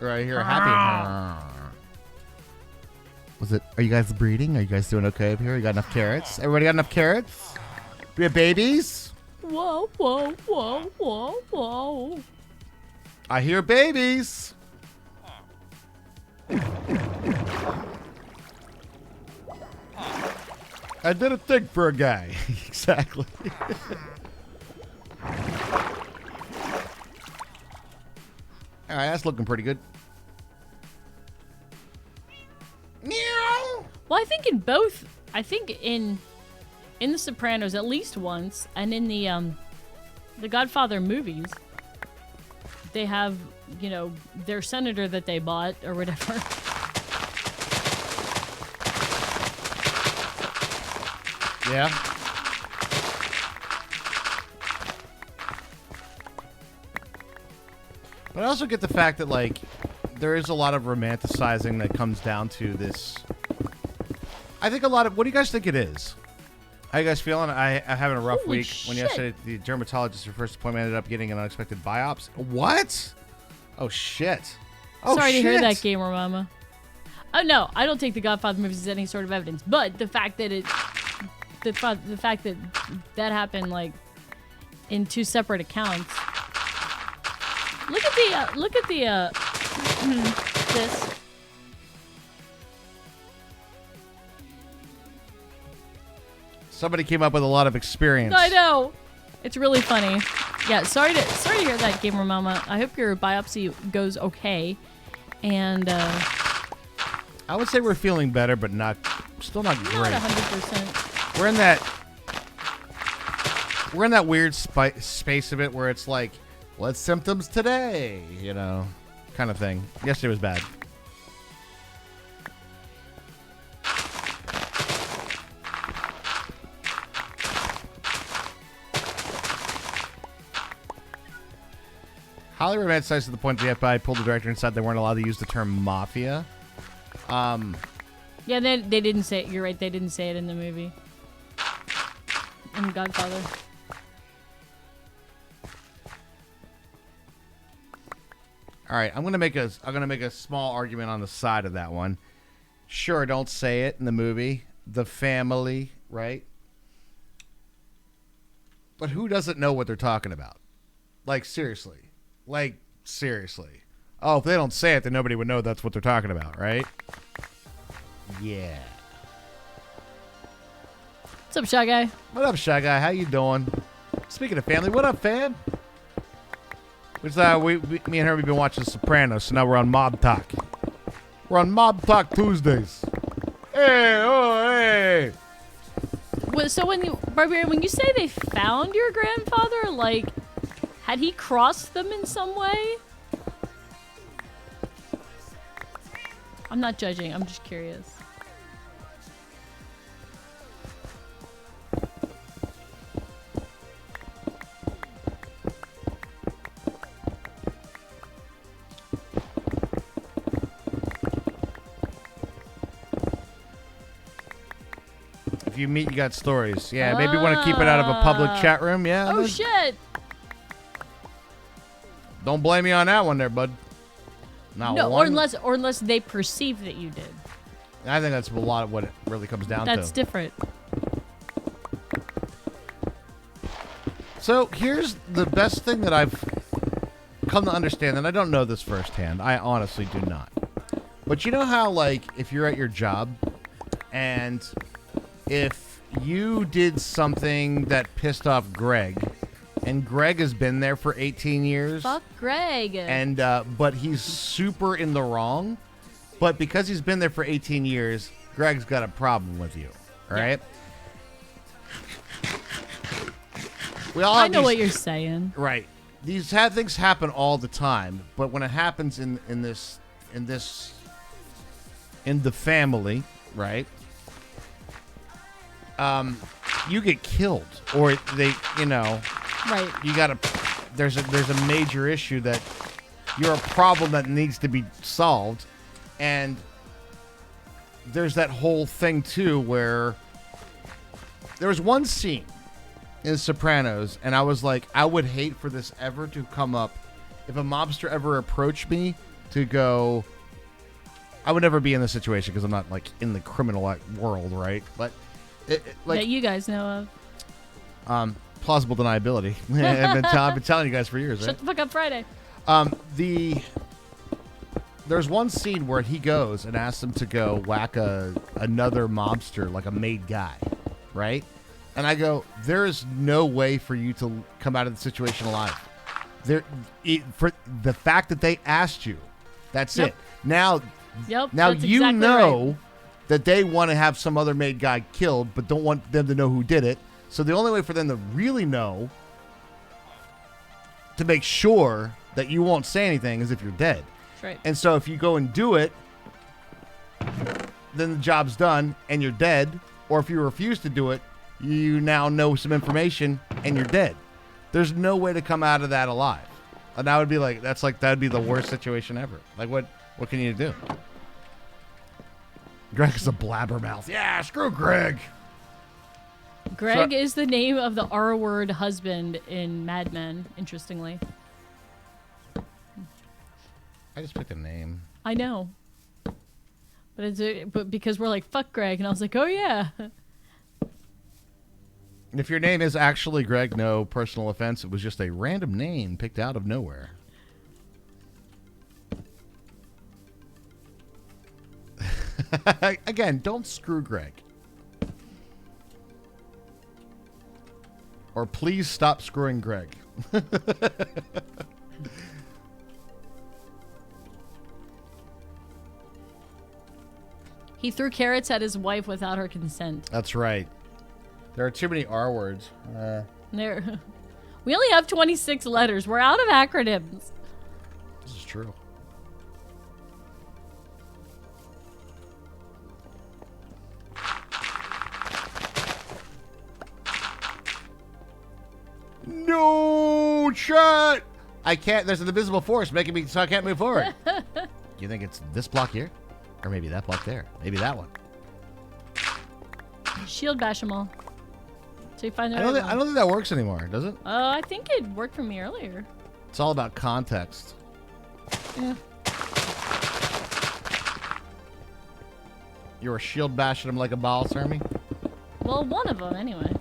Or I hear a happy huh? Was it, are you guys breeding? Are you guys doing okay up here? You got enough carrots? Everybody got enough carrots? We have babies. Whoa, whoa, whoa, whoa, whoa. I hear babies. I did a thing for a guy. Exactly. All right, that's looking pretty good. Meow. Well, I think in both. I think in The Sopranos at least once, and in the Godfather movies, they have, you know, their senator that they bought or whatever. Yeah. But I also get the fact that, like, there is a lot of romanticizing that comes down to this. I think a lot of. What do you guys think it is? How you guys feeling? I'm having a rough Holy week. When shit. yesterday, the dermatologist for first appointment ended up getting an unexpected biopsy. What? Oh, shit. Oh, Sorry shit. to hear that, Gamer Mama. Oh, no, I don't take the Godfather movies as any sort of evidence, but the fact that the fact that that happened, like, in two separate accounts. Look at the this. Somebody came up with a lot of experience. I know. It's really funny. Yeah, sorry to hear that, Gamer Mama. I hope your biopsy goes okay. And I would say we're feeling better, but still not great. not 100%. We're in that weird space of it where it's like, what's symptoms today? You know, kind of thing. Yesterday was bad. Highly romanticized to the point the FBI pulled the director and said they weren't allowed to use the term mafia. Yeah, they didn't say it. You're right. They didn't say it in the movie. In Godfather. All right, I'm gonna make a small argument on the side of that one. Sure, don't say it in the movie. The family, right? But who doesn't know what they're talking about? Like seriously. Oh, if they don't say it, then nobody would know that's what they're talking about, right? Yeah. What's up, Shy Guy? What up, Shy Guy? How you doing? Speaking of family, what up, fam? Me and her, we've been watching Sopranos, so now we're on Mob Talk. We're on Mob Talk Tuesdays. Hey, oh, hey. So Barbarian, when you say they found your grandfather, like, had he crossed them in some way? I'm not judging. I'm just curious. If you meet, you got stories. Yeah, maybe you want to keep it out of a public chat room. Yeah. Oh, shit. Don't blame me on that one there, bud. Not No, one. or unless they perceive that you did. I think that's a lot of what it really comes down to. That's different. So here's the best thing that I've come to understand, and I don't know this firsthand. I honestly do not. But you know how, like, if you're at your job and if you did something that pissed off Greg, and Greg has been there for 18 years. Fuck Greg. And but he's super in the wrong. But because he's been there for 18 years, Greg's got a problem with you. All right? We all I know what you're saying. Right. These things happen all the time, but when it happens in the family, right? You get killed, or they, you know, Right. you gotta. There's a major issue that you're a problem that needs to be solved, and there's that whole thing too where there was one scene in Sopranos, and I was like, I would hate for this ever to come up. If a mobster ever approached me to go, I would never be in this situation because I'm not like in the criminal world, right? But that you guys know of. Plausible deniability. I've been telling you guys for years, right? Shut the fuck up, Friday. There's one scene where he goes and asks him to go whack another mobster, like a made guy, right? And I go, there is no way for you to come out of the situation alive. For the fact that they asked you, that's Yep. it. Now That's you exactly know right. that they want to have some other made guy killed, but don't want them to know who did it. So the only way for them to really know, to make sure that you won't say anything, is if you're dead. That's right. And so if you go and do it, then the job's done and you're dead. Or if you refuse to do it, you now know some information and you're dead. There's no way to come out of that alive. And that would be that'd be the worst situation ever. Like what can you do? Greg is a blabbermouth. Yeah, screw Greg. Greg is the name of the R-word husband in Mad Men, interestingly. I just picked a name. I know. But because we're like, fuck Greg, and I was like, oh yeah. If your name is actually Greg, no personal offense. It was just a random name picked out of nowhere. Again, don't screw Greg. Or please stop screwing Greg. He threw carrots at his wife without her consent. That's right. There are too many R words. There, we only have 26 letters. We're out of acronyms. This is true. No, chat. I can't. There's an invisible force making me so I can't move forward. You think it's this block here? Or maybe that block there. Maybe that one. Shield bash them all. So you find the I right don't one. think that works anymore, does it? I think it worked for me earlier. It's all about context. Yeah. You were shield bashing him like a ball, Sermy? Well, one of them anyway.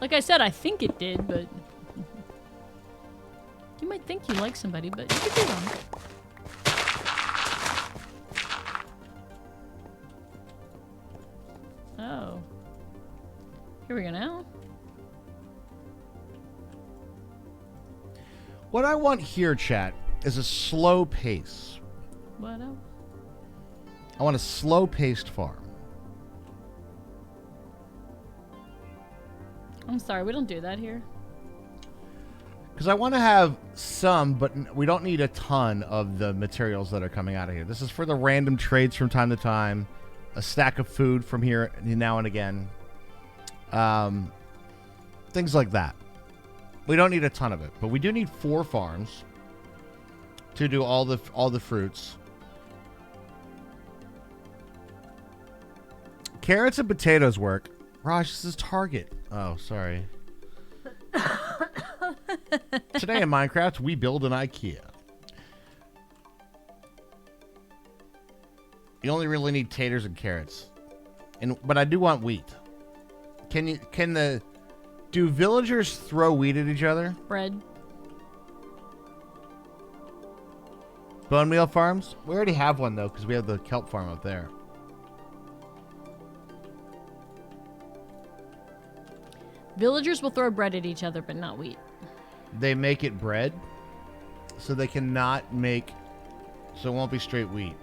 Like I said, I think it did, but you might think you like somebody, but you could be wrong. Oh. Here we go now. What I want here, chat, is a slow pace. What else? I want a slow-paced farm. I'm sorry, we don't do that here. Because I want to have some, but we don't need a ton of the materials that are coming out of here. This is for the random trades from time to time. A stack of food from here now and again. Things like that. We don't need a ton of it, but we do need 4 farms to do all the fruits. Carrots and potatoes work. Raj, this is Target. Oh, sorry. Today in Minecraft, we build an IKEA. You only really need taters and carrots. But I do want wheat. Do villagers throw wheat at each other? Bread. Bone meal farms? We already have one though, because we have the kelp farm up there. Villagers will throw bread at each other, but not wheat. They make it bread, so they cannot make, so it won't be straight wheat.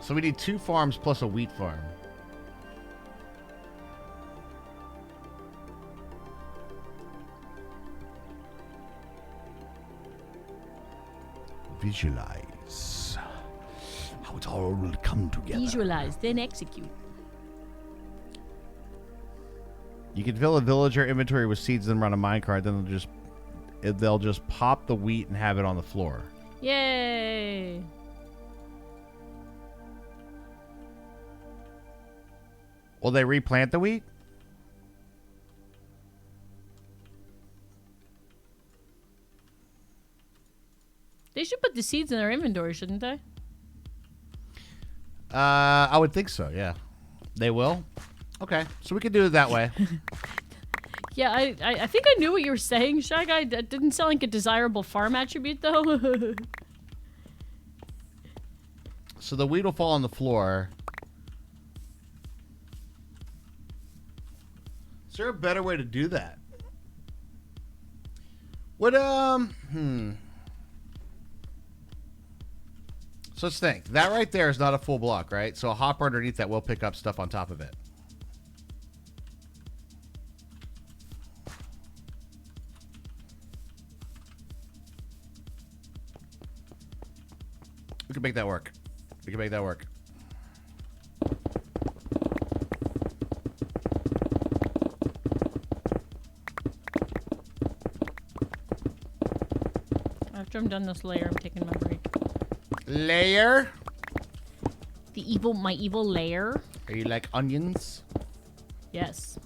So we need 2 farms plus a wheat farm. Visualize how it all will come together. Visualize, then execute. You can fill a villager inventory with seeds and run a minecart, then they'll just pop the wheat and have it on the floor. Yay! Will they replant the wheat? They should put the seeds in their inventory, shouldn't they? I would think so, yeah. They will. Okay, so we could do it that way. Yeah, I think I knew what you were saying, Shy Guy. That didn't sound like a desirable farm attribute, though. So the wheat will fall on the floor. Is there a better way to do that? What, So let's think. That right there is not a full block, right? So a hopper underneath that will pick up stuff on top of it. We can make that work. We can make that work. After I'm done this layer, I'm taking my break. Layer? My evil layer? Are you like onions? Yes.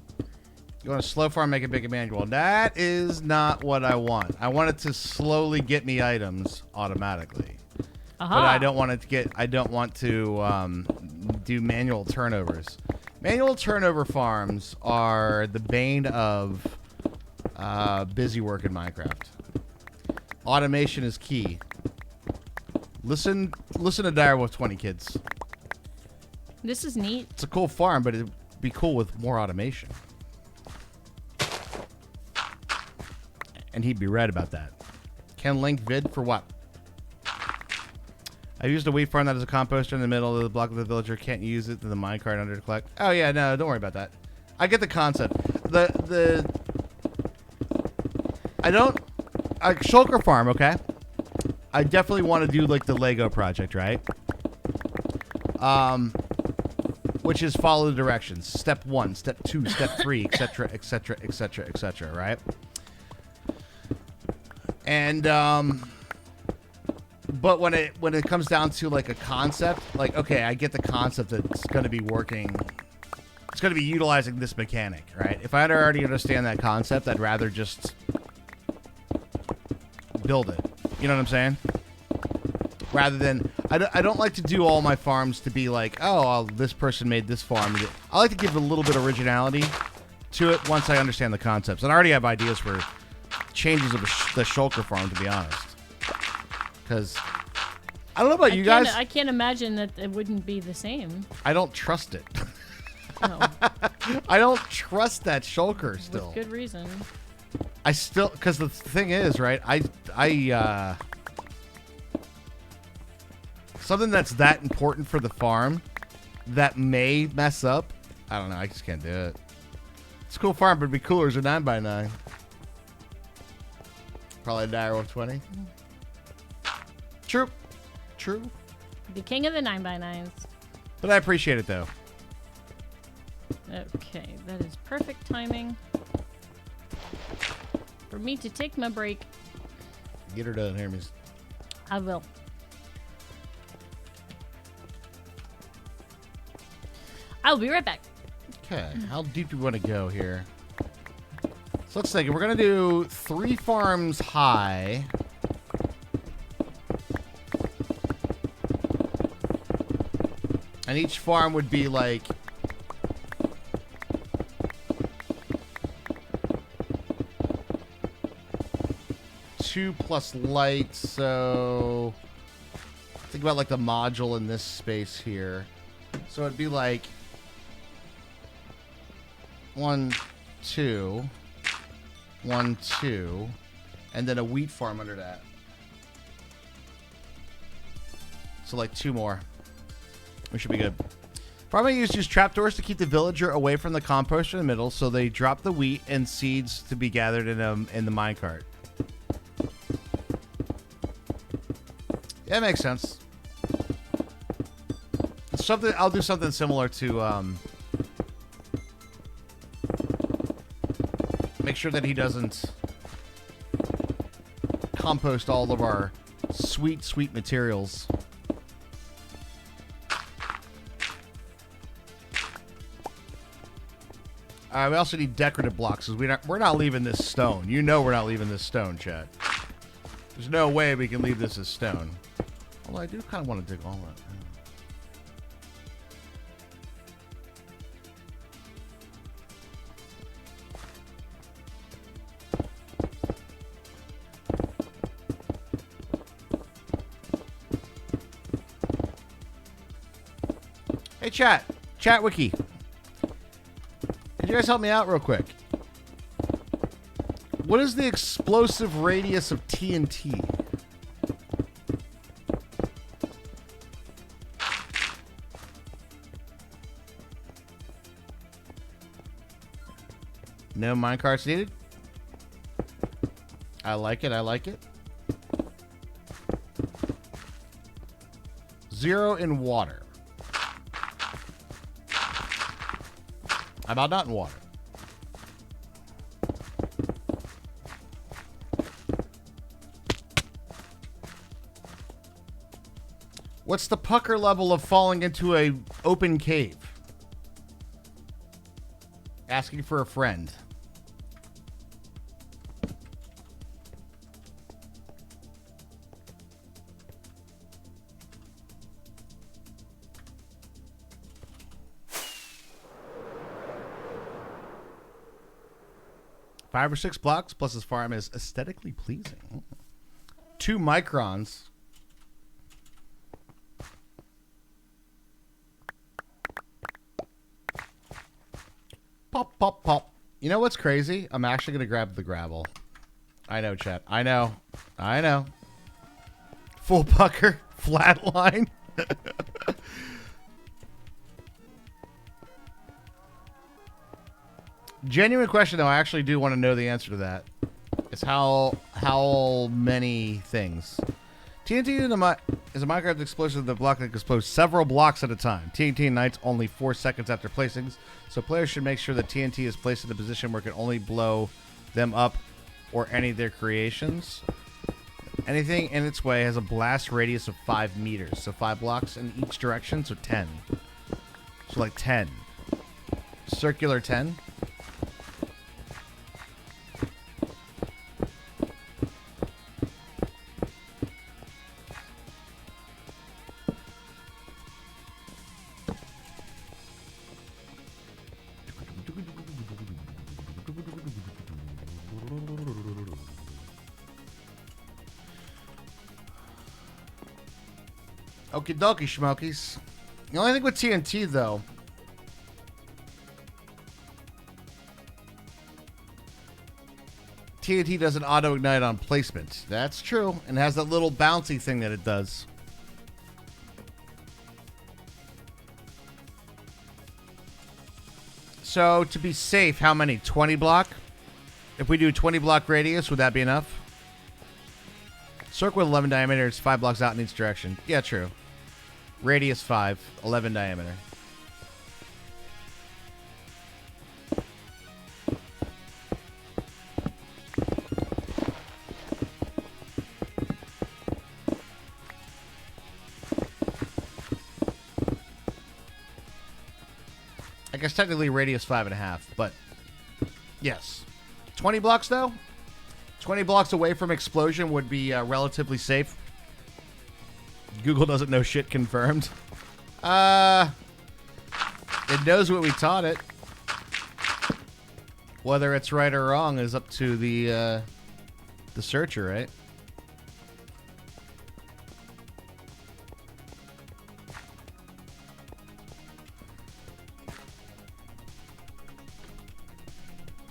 You want to slow farm, make a big manual. That is not what I want. I want it to slowly get me items automatically. Aha. But I don't want it to get. I don't want to do manual turnovers. Manual turnover farms are the bane of busy work in Minecraft. Automation is key. Listen to Direwolf 20, kids. This is neat. It's a cool farm, but it'd be cool with more automation. And he'd be right about that. Can link vid for what? I used a wheat farm that is a composter in the middle of the block of the villager. Can't use it to the minecart under to collect. Oh yeah, no, don't worry about that. I get the concept. I don't shulker farm, okay? I definitely want to do like the Lego project, right? Which is follow the directions. Step 1, step 2, step 3, etc., etc., etc., etc., right? And but when it comes down to like a concept, like okay, I get the concept that it's going to be working. It's going to be utilizing this mechanic, right? If I already understand that concept, I'd rather just build it. You know what I'm saying? Rather than I don't like to do all my farms to be like, oh, this person made this farm. I like to give a little bit of originality to it once I understand the concepts. And I already have ideas for changes of the shulker farm, to be honest. Because I don't know about you guys. I can't imagine that it wouldn't be the same. I don't trust it. No. I don't trust that shulker still. With good reason. I still, because the thing is, right? I something that's that important for the farm that may mess up. I don't know. I just can't do it. It's a cool farm, but it'd be cooler as a 9x9. Probably a Direwolf 20. True. True. The king of the 9x9s. But I appreciate it, though. Okay, that is perfect timing for me to take my break. Get her done, Hermes. I will. I'll be right back. Okay, how deep do we want to go here? So let's think. We're going to do 3 farms high. And each farm would be like... two plus light, so... Think about like the module in this space here. So it'd be like... 1, 2... 1, 2, and then a wheat farm under that. So like 2 more. We should be good. Farming uses trapdoors to keep the villager away from the composter in the middle, so they drop the wheat and seeds to be gathered in the minecart. Yeah, it makes sense. Something I'll do something similar to make sure that he doesn't compost all of our sweet, sweet materials. We also need decorative blocks because we're not leaving this stone. You know we're not leaving this stone, Chad. There's no way we can leave this as stone. Although I do kind of want to dig all that. Hey, chat wiki. Could you guys help me out real quick? What is the explosive radius of TNT? No minecarts needed. I like it. I like it. 0 in water. How about not in water? What's the pucker level of falling into a open cave? Asking for a friend. Five or 6 blocks plus his farm is aesthetically pleasing. 2 microns. Pop, pop, pop. You know what's crazy? I'm actually going to grab the gravel. I know, chat. I know. Full pucker. Flat line. Genuine question, though. I actually do want to know the answer to that. It's how many things. TNT is a Minecraft explosive that block that explodes several blocks at a time. TNT ignites only 4 seconds after placings, so players should make sure that TNT is placed in a position where it can only blow them up or any of their creations. Anything in its way has a blast radius of 5 meters, so 5 blocks in each direction, so 10. So like 10. Circular 10. Okie dokie, schmokies. The only thing with TNT, though, TNT doesn't auto-ignite on placement. That's true. And has that little bouncy thing that it does. So, to be safe, how many? 20 block? If we do 20 block radius, would that be enough? Circle with 11 diameter, it's 5 blocks out in each direction. Yeah, true. Radius 5, 11 diameter. I guess technically radius 5.5, but yes. 20 blocks though? 20 blocks away from explosion would be relatively safe. Google doesn't know shit confirmed. It knows what we taught it. Whether it's right or wrong is up to the searcher, right?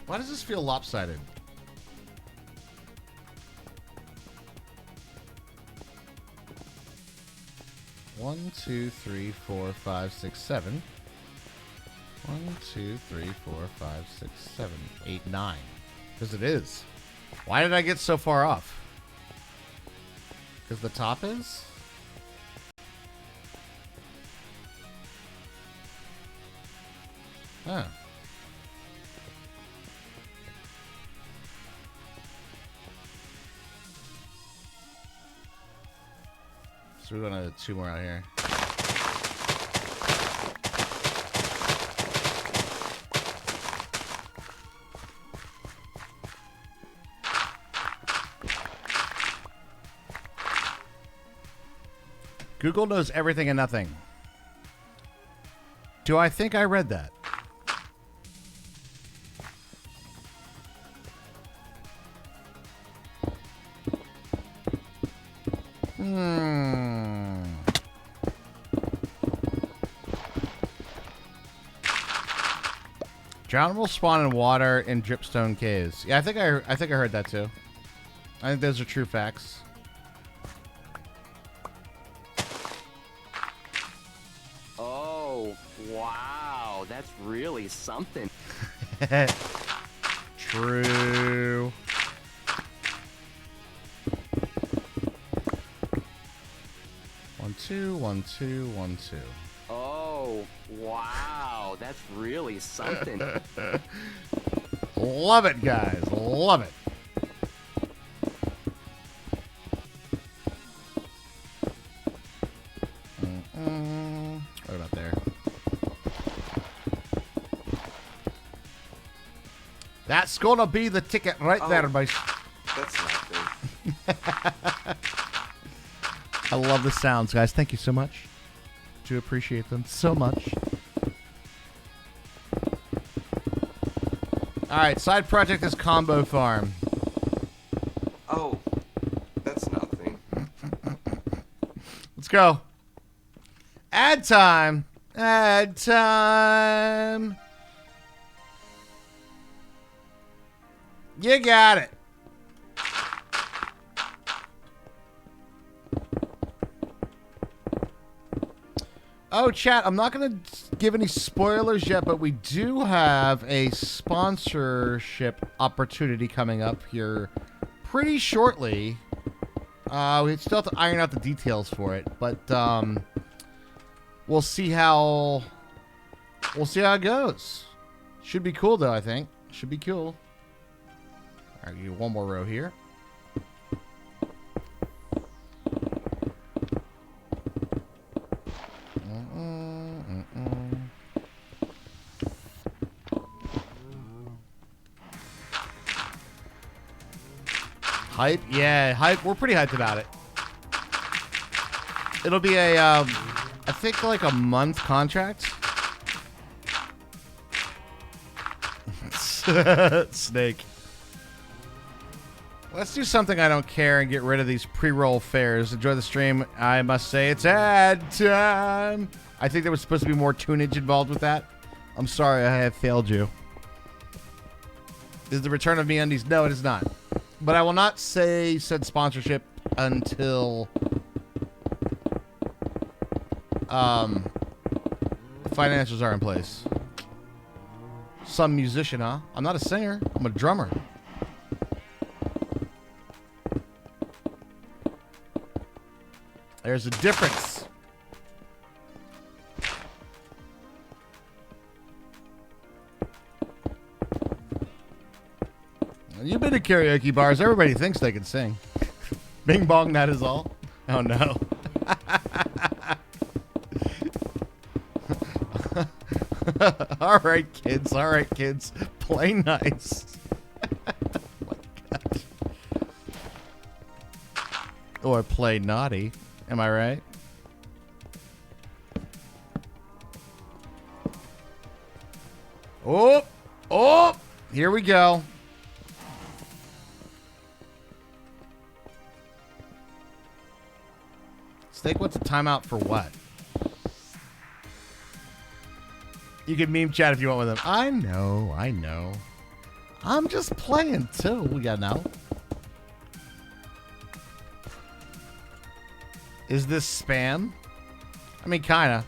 Why does this feel lopsided? One, 2, 3, 4, 5, 6, 7. 1, 2, 3, 4, 5, 6, 7, 8, 9. Because it is. Why did I get so far off? Because the top is? Huh. So we're going to 2 more out here. Google knows everything and nothing. Do I think I read that? Drown will spawn in water in dripstone caves. Yeah, I think I heard that too. I think those are true facts. Oh, wow. That's really something. True. One, two, 1, 2, 1, 2. Oh, wow. That's really something. Love it, guys. Love it. Right about there. That's gonna be the ticket right there, boys. That's nothing. I love the sounds, guys. Thank you so much. Do appreciate them so much. All right, side project is Combo Farm. Oh, that's nothing. Let's go. Ad time. Ad time. You got it. Oh, chat, I'm not going to give any spoilers yet, but we do have a sponsorship opportunity coming up here pretty shortly. We still have to iron out the details for it, but we'll see how it goes. Should be cool, though, I think. Should be cool. All right, give you one more row here. Hype? Yeah, hype. We're pretty hyped about it. It'll be a, I think like a month contract. Snake. Let's do something I don't care and get rid of these pre-roll fares. Enjoy the stream. I must say it's ad time. I think there was supposed to be more tunage involved with that. I'm sorry, I have failed you. Is the return of MeUndies? No, it is not. But I will not say said sponsorship until financials are in place. Some musician, huh? I'm not a singer. I'm a drummer. There's a difference. You've been to karaoke bars. Everybody thinks they can sing. Bing bong, that is all. Oh, no. All right, kids. All right, kids. Play nice. Oh, my gosh. Or play naughty. Am I right? Oh! Oh! Here we go. Steak wants a timeout for what? You can meme chat if you want with him. I know, I know. I'm just playing too, you know. Is this spam? I mean, kinda.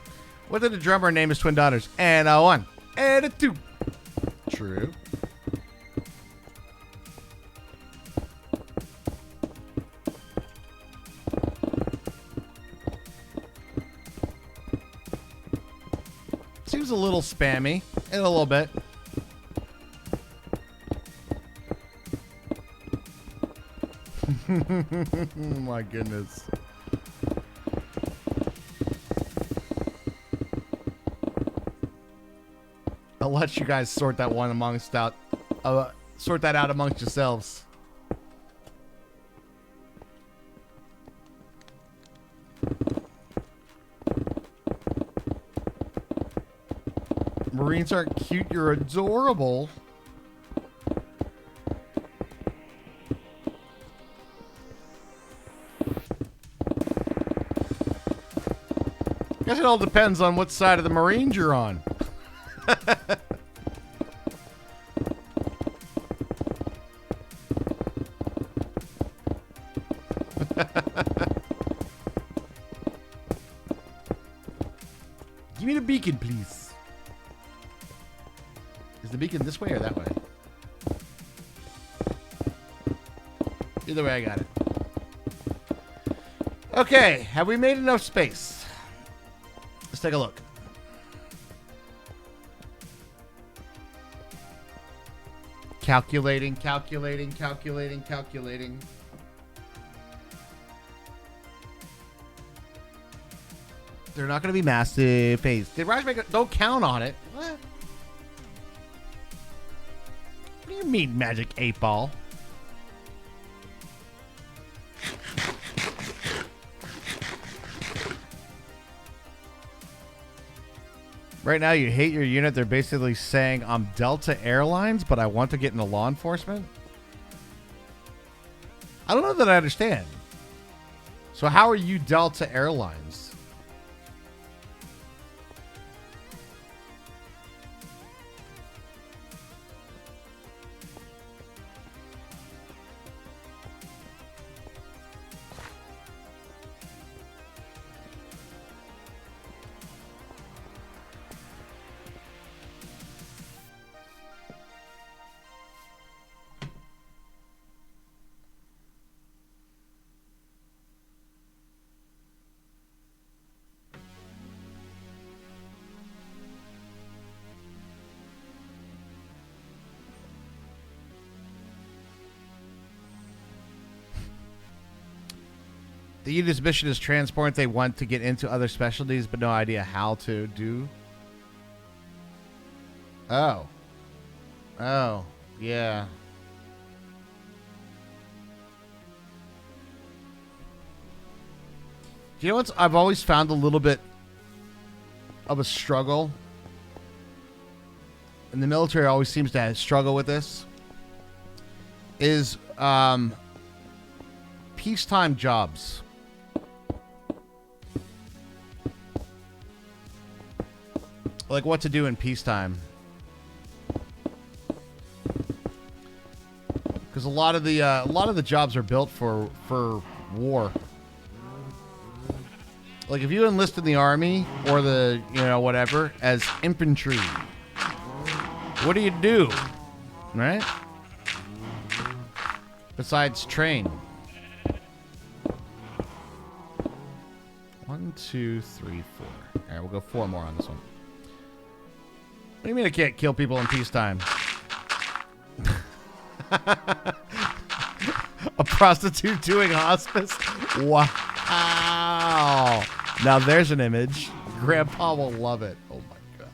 What did a drummer name his twin daughters? And a 1. And a 2. True. Seems a little spammy. In a little bit. My goodness. I'll let you guys sort that one amongst sort that out amongst yourselves. Marines aren't cute, you're adorable. Guess it all depends on what side of the Marines you're on. Give me the beacon, please. Is the beacon this way or that way? Either way, I got it. Okay, have we made enough space? Let's take a look. Calculating. They're not going to be massive phase. Did Raj make it? Don't count on it. What? What do you mean, Magic 8 Ball? Right now, you hate your unit. They're basically saying, I'm Delta Airlines, but I want to get into law enforcement. I don't know that I understand. So how are you Delta Airlines? The unit's mission is transport. They want to get into other specialties, but no idea how to do. Oh. Oh, yeah. Do you know what I've always found a little bit of a struggle? And the military always seems to struggle with this. Is peacetime jobs. Like what to do in peacetime. Because a lot of the jobs are built for war. Like if you enlist in the army or the whatever as infantry, what do? Right? Besides train. 1, 2, 3, 4. All right, we'll go 4 more on this one. What do you mean I can't kill people in peacetime? A prostitute doing hospice? Wow. Now there's an image. Grandpa will love it. Oh my god.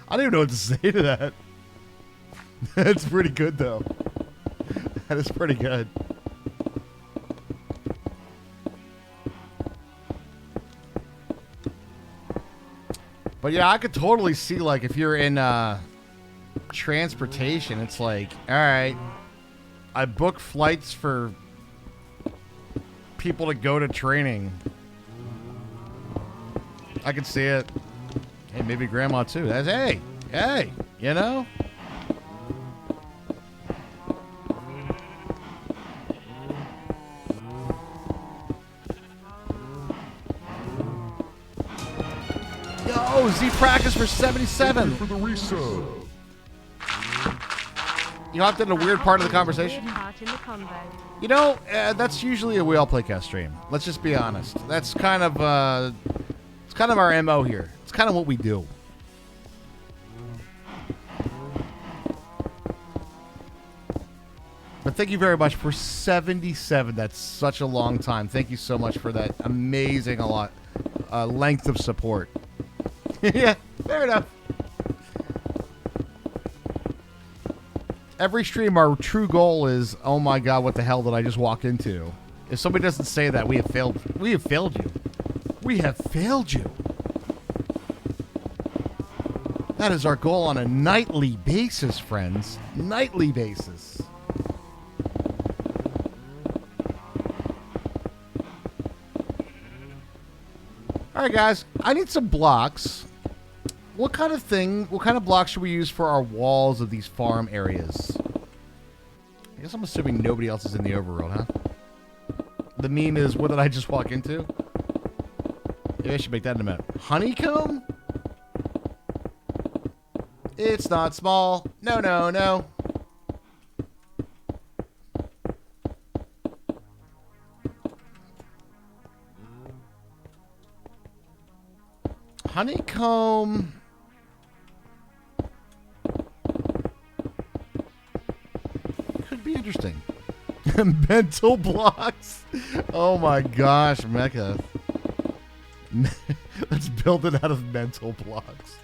I don't even know what to say to that. That's pretty good though. That is pretty good. But yeah, I could totally see, like, if you're in transportation, it's like, all right, I book flights for people to go to training. I could see it. Hey, maybe grandma too. That's, hey, you know? Yo, Z practice for 77. For the resub. You hopped in a weird part of the conversation? You know, that's usually a We All Playcast stream. Let's just be honest. That's kind of, it's kind of our MO here. It's kind of what we do. But thank you very much for 77. That's such a long time. Thank you so much for that amazing length of support. Yeah, fair enough. Every stream, our true goal is, oh my god, what the hell did I just walk into? If somebody doesn't say that, we have failed. We have failed you. We have failed you. That is our goal on a nightly basis, friends. Nightly basis. All right, guys. I need some blocks. What kind of blocks should we use for our walls of these farm areas? I guess I'm assuming nobody else is in the overworld, huh? The meme is, what did I just walk into? Maybe I should make that in a minute. Honeycomb? It's not small. No, no, no. Honeycomb. Could be interesting. Mental blocks. Oh my gosh, Mecha. Let's build it out of mental blocks.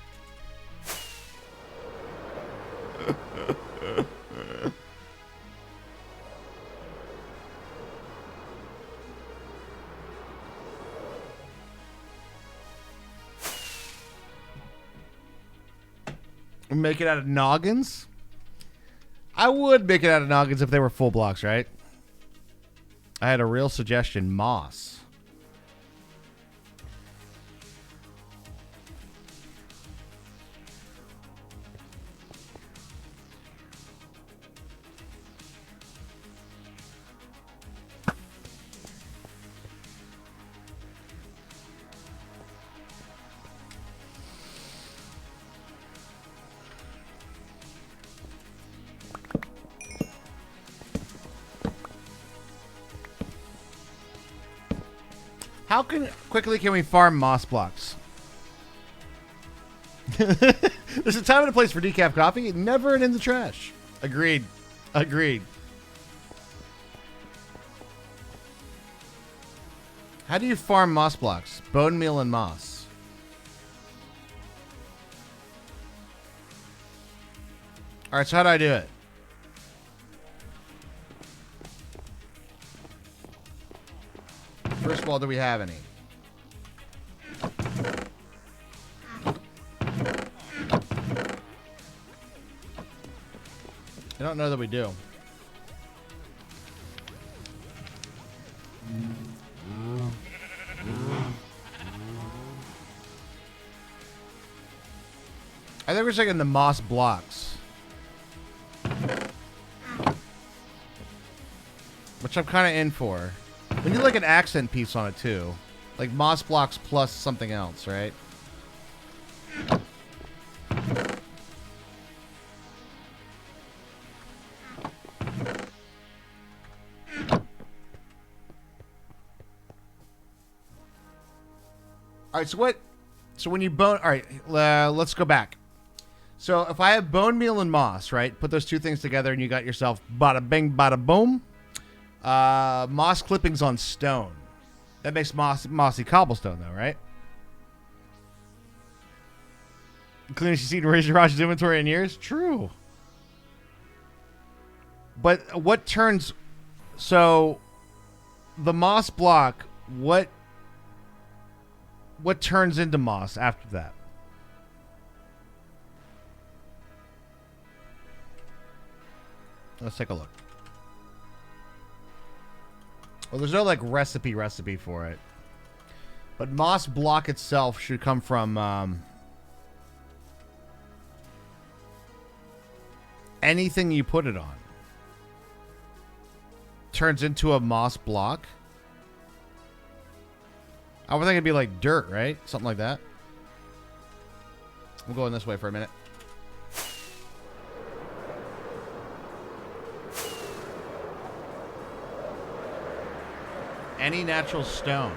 Make it out of noggins? I would make it out of noggins if they were full blocks, right? I had a real suggestion, moss. How quickly can we farm moss blocks? There's a time and a place for decaf coffee, never in the trash. Agreed. Agreed. How do you farm moss blocks? Bone meal and moss. Alright, so how do I do it? First of all, do we have any? I don't know that we do. I think we're taking the moss blocks. Which I'm kind of in for. We need like an accent piece on it too. Like moss blocks plus something else, right? Alright, so what? So when you bone... Alright, let's go back. So if I have bone meal and moss, right? Put those two things together and you got yourself bada bing, bada boom. Moss clippings on stone. That makes mossy cobblestone, though, right? Cleanest you see to raise your Raj's inventory in years? True. But what turns... So, the moss block, what turns into moss after that? Let's take a look. Well, there's no like recipe for it. But moss block itself should come from anything you put it on. Turns into a moss block. I would think it'd be like dirt, right? Something like that. We'll go in this way for a minute. Any natural stone.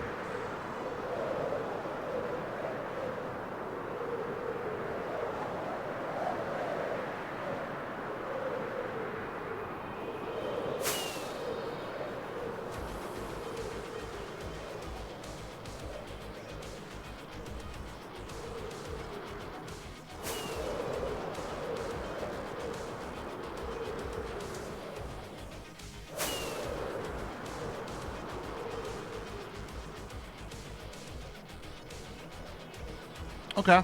Okay.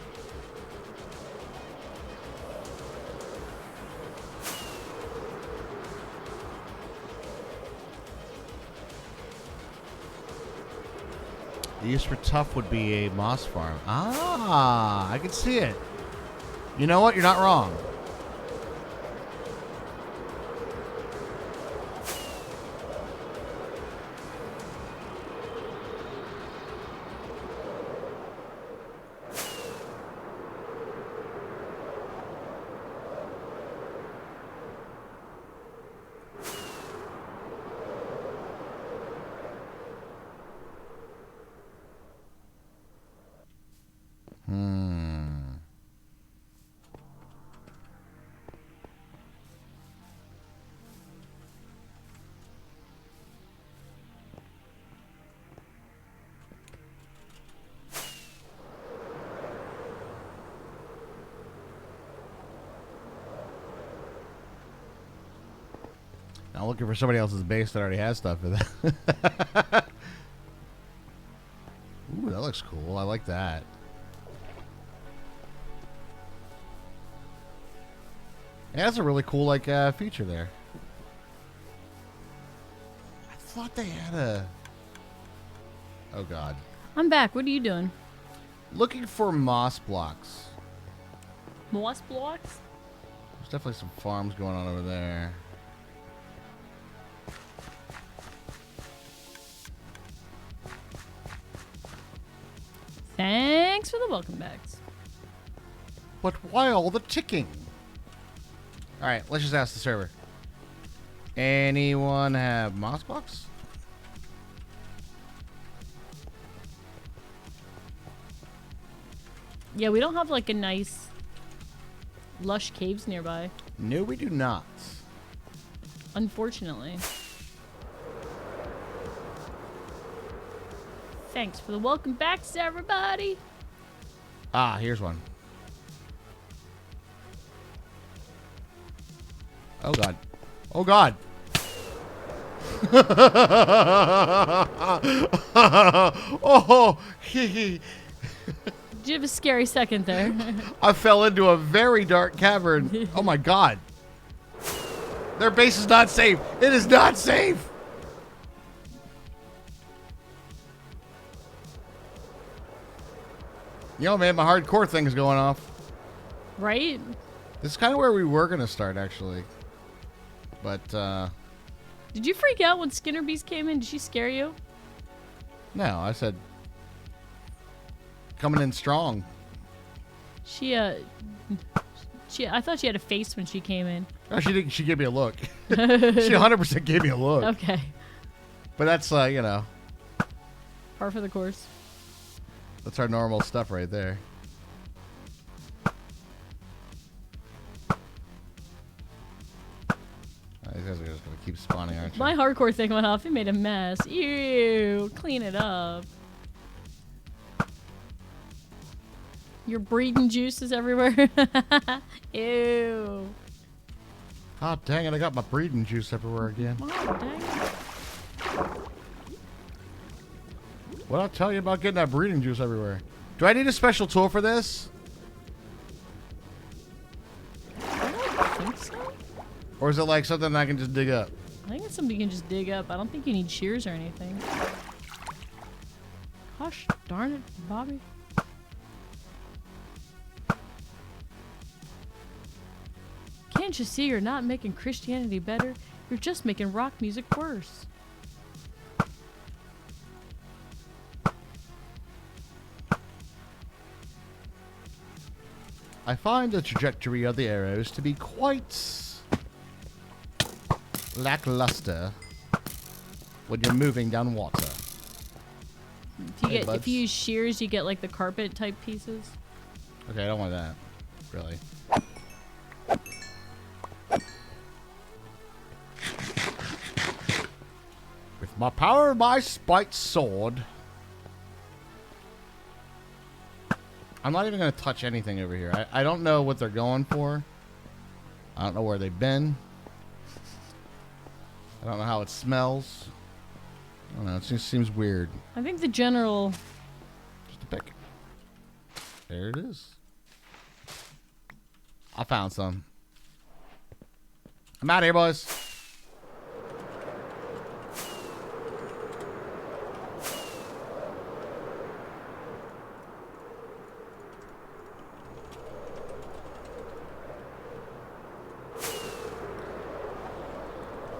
The use for tough would be a moss farm. Ah, I can see it. You know what? You're not wrong. I'm looking for somebody else's base that already has stuff in it. Ooh, that looks cool. I like that. Yeah, that's a really cool like feature there. I thought they had a. Oh God. I'm back. What are you doing? Looking for moss blocks. Moss blocks? There's definitely some farms going on over there. Thanks for the welcome backs. But why all the ticking? All right, let's just ask the server. Anyone have moss blocks? Yeah, we don't have like a nice lush caves nearby. No, we do not. Unfortunately. Thanks for the welcome backs, everybody. Ah, here's one. Oh God. Oh God. Oh, Did you have a scary second there? I fell into a very dark cavern. Oh my God. Their base is not safe. It is not safe. Yo, man, my hardcore thing is going off. Right? This is kind of where we were going to start, actually. But, Did you freak out when Skinner Beast came in? Did she scare you? no, I said coming in strong. I thought she had a face when she came in. Oh, she didn't. She gave me a look. She 100% gave me a look. Okay. But that's, you know, Par for the course. that's our normal stuff right there. These guys are just going to keep spawning, aren't you? My hardcore thing went off. It made a mess. Ew. Clean it up. Your breeding juice is everywhere. Ew. Oh, dang it. I got my breeding juice everywhere again. Oh, dang it. What I'll tell you about getting that breeding juice everywhere. Do I need a special tool for this? I don't think so. Or is it like something I can just dig up? I think it's something you can just dig up. I don't think you need shears or anything. Gosh darn it, Bobby. Can't you see you're not making Christianity better? You're just making rock music worse. I find the trajectory of the arrows to be quite lackluster when you're moving down water. If you use shears, you get like the carpet type pieces. Okay, I don't want that. Really. With my power of my spiked sword. I'm not even going to touch anything over here. I don't know what they're going for. I don't know where they've been. I don't know how it smells. I don't know. It just seems weird. I think the general... Just a pick. There it is. I found some. I'm out of here, boys.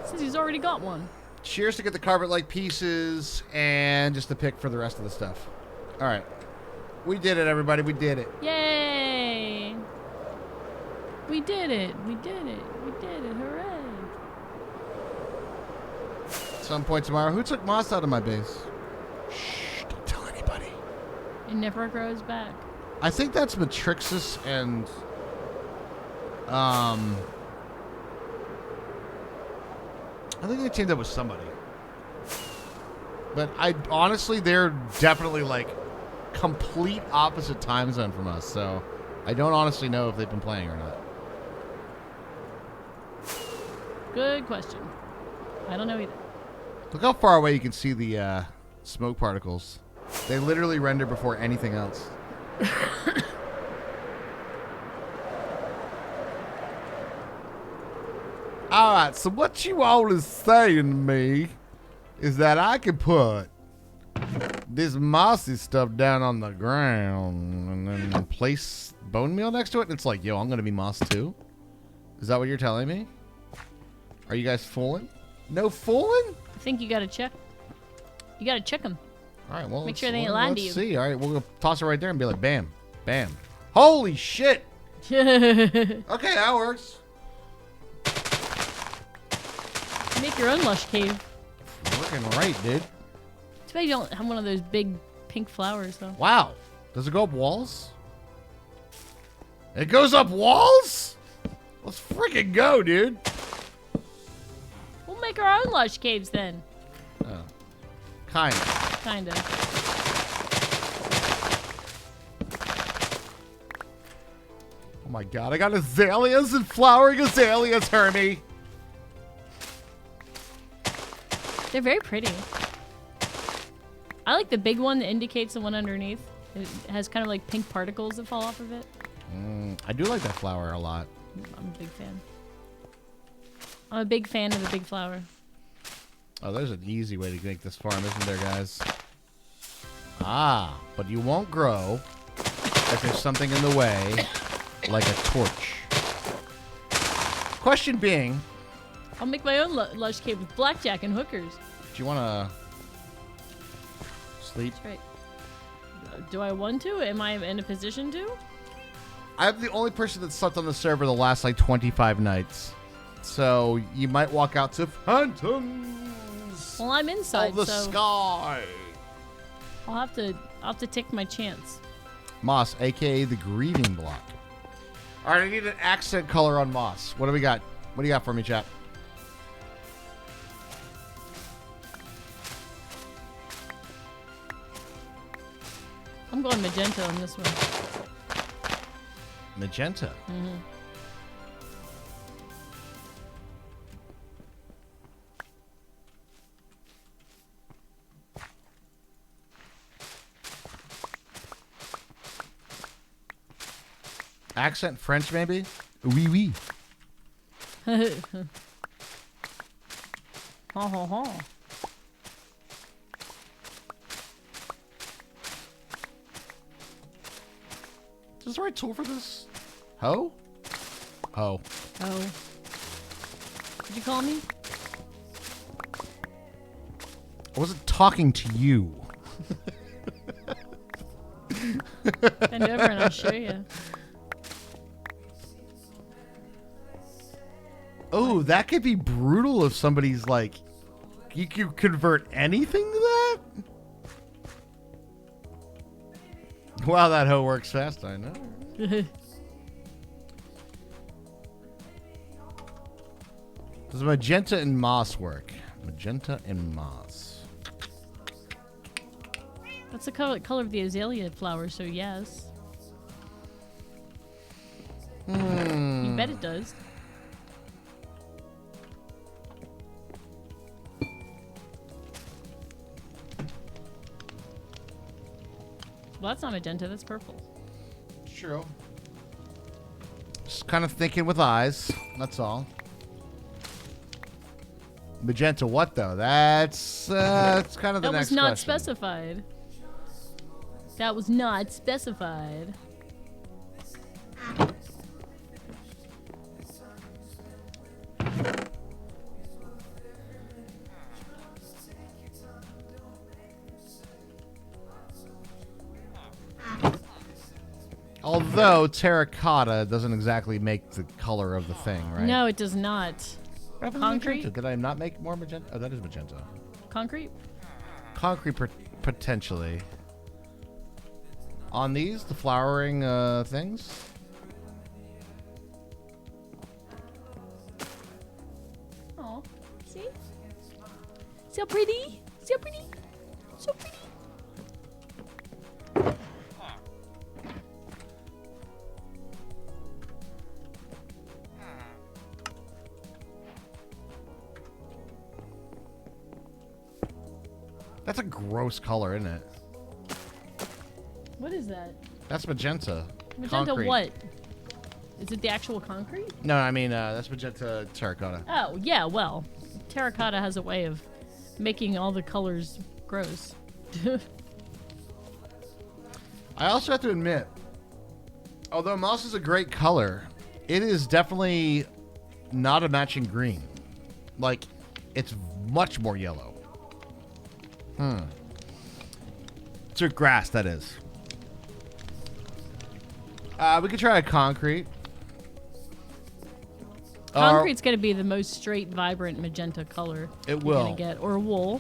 Since he's already got one. Cheers to get the carpet-like pieces and just a pick for the rest of the stuff. All right. We did it, everybody. We did it. Yay! We did it. We did it. We did it. Hooray! At some point tomorrow, who took moss out of my base? Shh, don't tell anybody. It never grows back. I think that's Matrixus and I think they teamed up with somebody. But I honestly, they're definitely like complete opposite time zone from us. So I don't honestly know if they've been playing or not. Good question. I don't know either. Look how far away you can see the smoke particles. They literally render before anything else. Alright, so what you all is saying to me is that I could put this mossy stuff down on the ground and then place bone meal next to it, and it's like, yo, I'm gonna be moss too? Is that what you're telling me? Are you guys fooling? No fooling? I think you gotta check. You gotta check them. All right, well, Make sure they ain't lying to you. Let's see. All right, we're gonna toss it right there and be like, bam, bam. Holy shit! Okay, that works. Make your own lush cave. Working right, dude. Too bad you don't have one of those big pink flowers, though. Wow. Does it go up walls? It goes up walls? Let's freaking go, dude. We'll make our own lush caves then. Oh. Kind of. Kinda. Oh my god, I got azaleas and flowering azaleas, Hermie. They're very pretty. I like the big one that indicates the one underneath. It has kind of like pink particles that fall off of it. I do like that flower a lot. I'm a big fan. I'm a big fan of the big flower. Oh, there's an easy way to make this farm, isn't there, guys? Ah, but you won't grow if there's something in the way, like a torch. Question being, I'll make my own lush cave with blackjack and hookers. do you want to sleep? That's right. Do I want to? Am I in a position to? I'm the only person that slept on the server the last, like, 25 nights. So, you might walk out to phantoms. Well, I'm inside, of the so sky. I'll have to take my chance. Moss, a.k.a. the grieving block. All right, I need an accent color on moss. What do we got? What do you got for me, chap? I'm going magenta on this one. Magenta. Mm-hmm. Accent French, maybe? Oui, oui. Ha ha ha. Is this the right tool for this? Ho? Oh. Oh. Did you call me? I wasn't talking to you. Bend over and I'll show you. Oh, that could be brutal if somebody's like, you could convert anything to that? Wow, that hoe works fast, I know. Does magenta and moss work? Magenta and moss. That's the color of the azalea flower, so yes. You bet it does. Well, that's not magenta, that's purple. True. Just kind of thinking with eyes. That's all. Magenta what, though? That's kind of the That next was not question. specified. That was not specified. Although terracotta doesn't exactly make the color of the thing, right? No, it does not. What happened to Concrete? magenta? Did I not make more magenta? Oh, that is magenta. Concrete? Concrete potentially. On these, the flowering things. Oh, see? See how pretty? See how pretty? So pretty. That's a gross color, isn't it? What is that? That's magenta. Magenta Concrete. what? Is it the actual concrete? No, I mean, that's magenta terracotta. Oh, yeah, well, terracotta has a way of making all the colors gross. I also have to admit, although moss is a great color, it is definitely not a matching green. Like, it's much more yellow. It's a grass, that is. We could try a concrete. Concrete's gonna be the most straight, vibrant magenta color. It you're will. gonna get, or wool.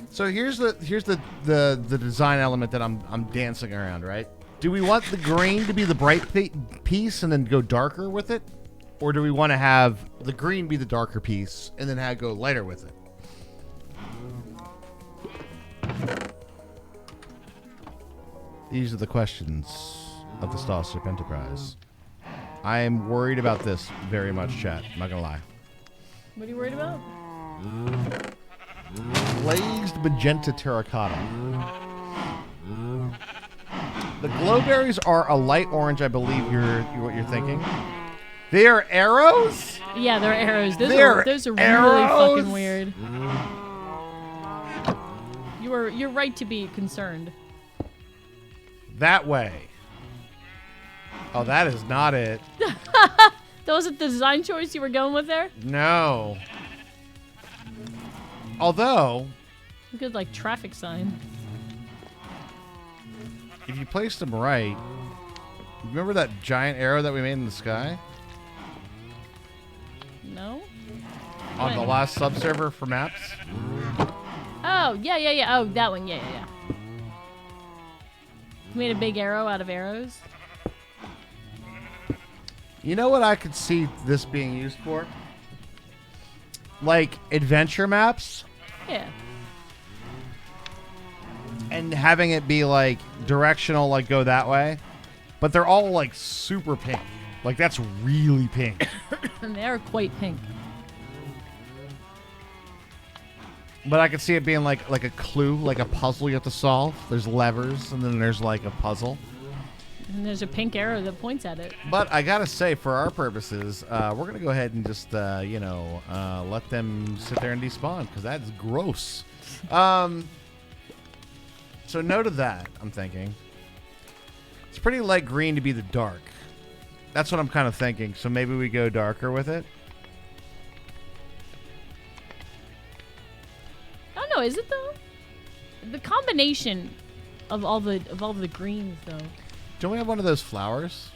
So here's the design element that I'm dancing around, right? Do we want the green to be the bright piece and then go darker with it? Or do we want to have the green be the darker piece and then go lighter with it? These are the questions of the Starship Enterprise. I am worried about this very much, chat. I'm not gonna lie. What are you worried about? Glazed magenta terracotta. The glowberries are a light orange, I believe what you're thinking. They are arrows? Yeah, they're arrows. Those They're are arrows? really fucking weird. You're right to be concerned. That way. Oh, that is not it. That wasn't the design choice you were going with there? No. Although, Good, like, traffic sign. if you placed them right, remember that giant arrow that we made in the sky? No? On the When? last subserver for maps? Oh, yeah. Oh, that one. Yeah. You made a big arrow out of arrows? You know what I could see this being used for? Like adventure maps Yeah. and having it be like directional, like go that way. But they're all like super pink. Like that's really pink. And they're quite pink. But I could see it being like a clue, like a puzzle you have to solve. There's levers and then there's like a puzzle. And there's a pink arrow that points at it. But I gotta say, for our purposes, we're gonna go ahead and just, let them sit there and despawn because that's gross. So no to that. I'm thinking it's pretty light green to be the dark. That's what I'm kind of thinking. So maybe we go darker with it. I don't know, is it though? The combination of all the greens though. Don't we have one of those flowers?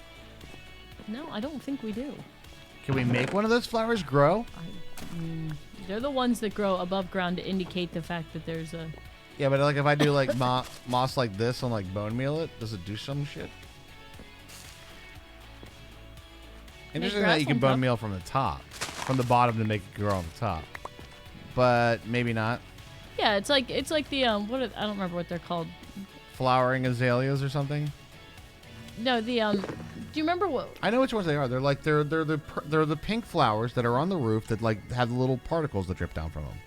No, I don't think we do. Can we make one of those flowers grow? They're the ones that grow above ground to indicate the fact that there's a... Yeah, but like if I do like moss like this and like bone meal it, does it do some shit? Interesting that you can bone meal from the top, from the bottom to make it grow on the top, but maybe not. Yeah, it's like the I don't remember what they're called. Flowering azaleas or something. No, the do you remember what? I know which ones they are. They're like they're the pink flowers that are on the roof that like have the little particles that drip down from them.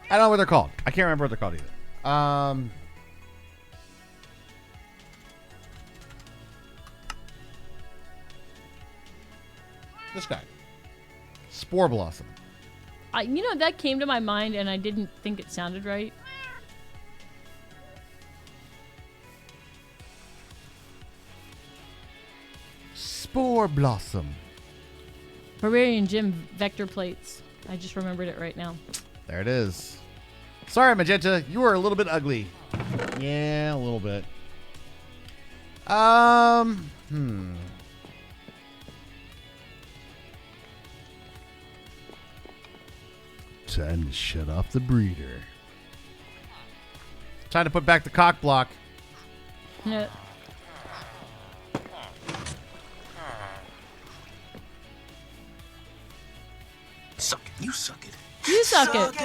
I don't know what they're called. I can't remember what they're called either. This guy. Spore blossom. That came to my mind and I didn't think it sounded right. Spore blossom. Barbarian Gym vector plates. I just remembered it right now. There it is. Sorry, Magenta. You were a little bit ugly. Yeah, a little bit. Time to shut off the breeder. Time to put back the cock block. Yeah. Suck it. You suck it. You suck it.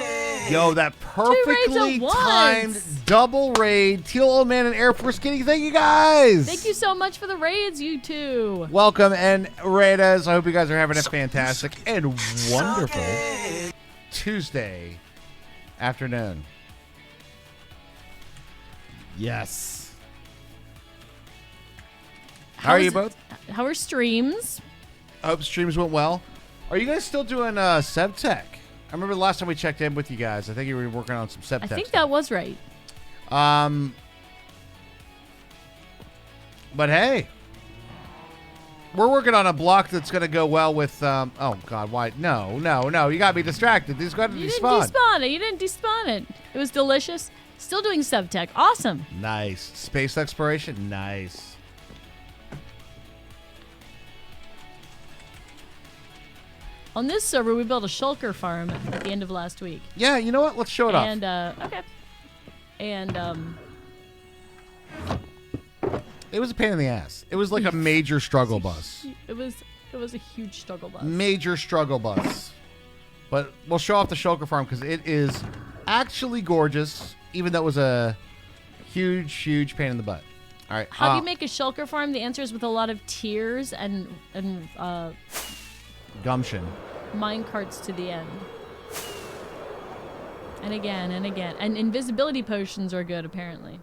Yo, that perfectly at once. timed double raid. Teal Old Man and Air Force Kitty. Thank you guys. Thank you so much for the raids, you two. Welcome and raiders. I hope you guys are having a fantastic and wonderful Tuesday afternoon. Yes. How are you both? How are streams? I hope streams went well. Are you guys still doing SevTech? I remember the last time we checked in with you guys. I think you were working on some SevTech. I think that was right. But hey, we're working on a block that's going to go well with. Oh God, why? No, you got me distracted. These got to You despawn. didn't despawn it. You didn't despawn it. It was delicious. Still doing SevTech. Awesome. Nice space exploration. Nice. On this server, we built a shulker farm at the end of last week. Yeah, you know what? Let's show it off. And okay. And It was a pain in the ass. It was like a major struggle bus. it was a huge struggle bus. Major struggle bus. But we'll show off the shulker farm because it is actually gorgeous, even though it was a huge pain in the butt. All right. How do you make a shulker farm? The answer is with a lot of tears and gumption. mine carts to the end. And again and again. And invisibility potions are good, apparently.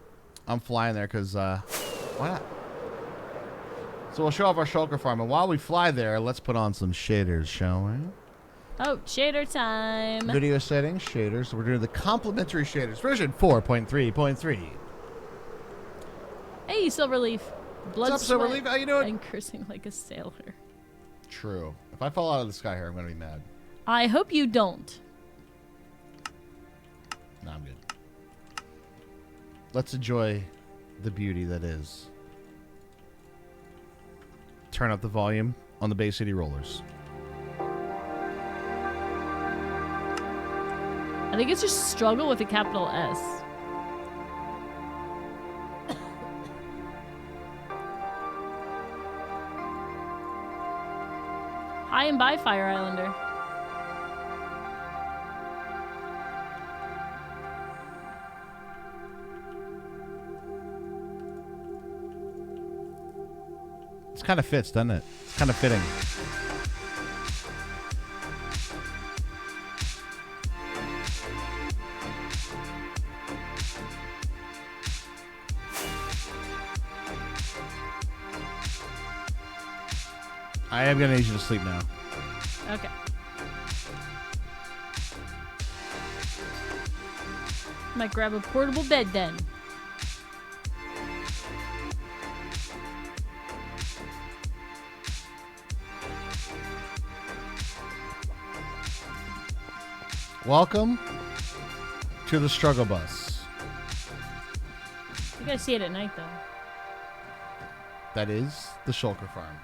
I'm flying there because, why not? So we'll show off our shulker farm. And while we fly there, let's put on some shaders, shall we? Oh, shader time. Video settings, shaders. We're doing the complimentary shaders, version 4.3.3. Hey, Silverleaf. Blood, What's up, sweat, Silverleaf? How you doing? and cursing like a sailor. True. If I fall out of the sky here, I'm going to be mad. I hope you don't. No, I'm good. Let's enjoy the beauty that is. Turn up the volume on the Bay City Rollers. I think it's just struggle with a capital S. Hi and bye, Fire Islander. This kind of fits, doesn't it? It's kind of fitting. I am going to need you to sleep now. Okay. Might grab a portable bed then. Welcome to the struggle bus. You gotta see it at night, though. That is the shulker farm.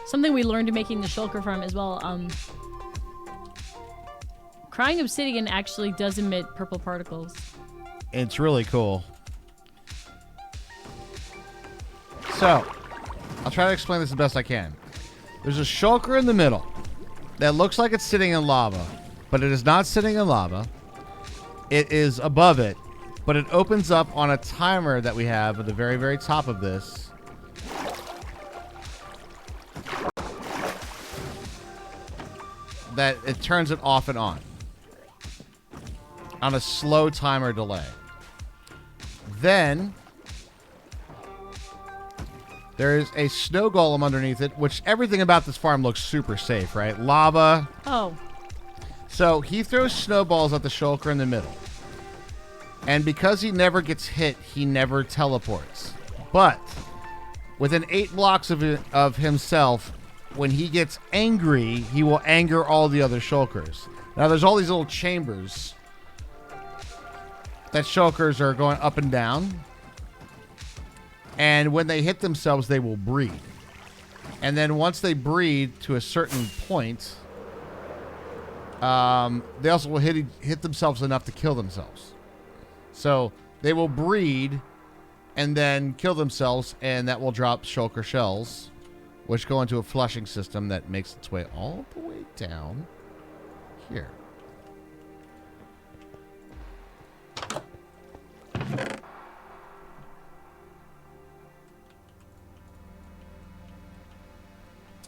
Something we learned in making the shulker farm as well. Crying obsidian actually does emit purple particles. It's really cool. So, I'll try to explain this the best I can. There's a shulker in the middle that looks like it's sitting in lava, but it is not sitting in lava. It is above it, but it opens up on a timer that we have at the very, very top of this. That it turns it off and on a slow timer delay. Then there is a snow golem underneath it, which everything about this farm looks super safe, right? Lava. Oh. So he throws snowballs at the shulker in the middle. And because he never gets hit, he never teleports. But within 8 blocks of himself, when he gets angry, he will anger all the other shulkers. Now, there's all these little chambers that shulkers are going up and down. And when they hit themselves, they will breed. And then once they breed to a certain point, they also will hit themselves enough to kill themselves. So they will breed and then kill themselves, and that will drop shulker shells, which go into a flushing system that makes its way all the way down here.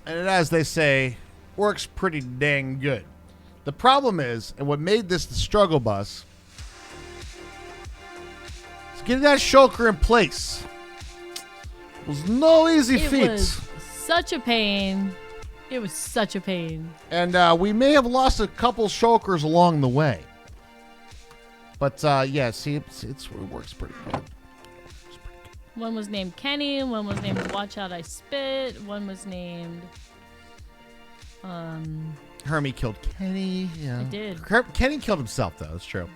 And it, as they say, works pretty dang good. The problem is, and what made this the struggle bus, is getting that shulker in place. It was no easy feat. It was such a pain. It was such a pain. And we may have lost a couple shulkers along the way. But yeah, see, it works pretty good. One was named Kenny, one was named Watch Out I Spit, one was named Hermie killed Kenny. Yeah. I did. Kenny killed himself though, that's true.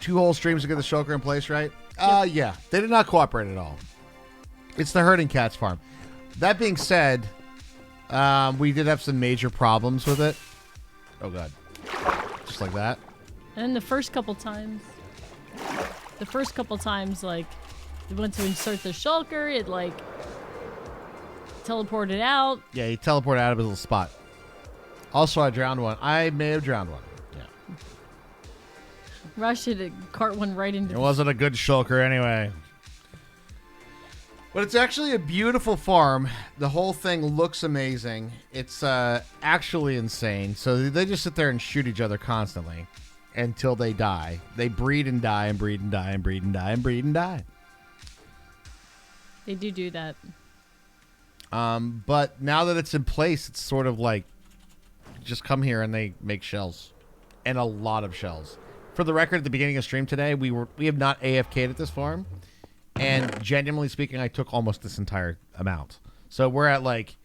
2 whole streams to get the shulker in place, right? Yeah. They did not cooperate at all. It's the herding cats farm. That being said, we did have some major problems with it. Oh god. Just like that. And then the first couple times, like, it went to insert the shulker, it, like, teleported out. Yeah, he teleported out of his little spot. Also, I drowned one. I may have drowned one. Yeah. Rush it, cart one right into It wasn't a good shulker anyway. But it's actually a beautiful farm. The whole thing looks amazing. It's actually insane. So they just sit there and shoot each other constantly until they die. They breed and die and breed and die and breed and die and breed and die. They do that. But now that it's in place, it's sort of like just come here and they make shells. And a lot of shells. For the record, at the beginning of stream today, we have not AFK'd at this farm. And genuinely speaking, I took almost this entire amount. So we're at like,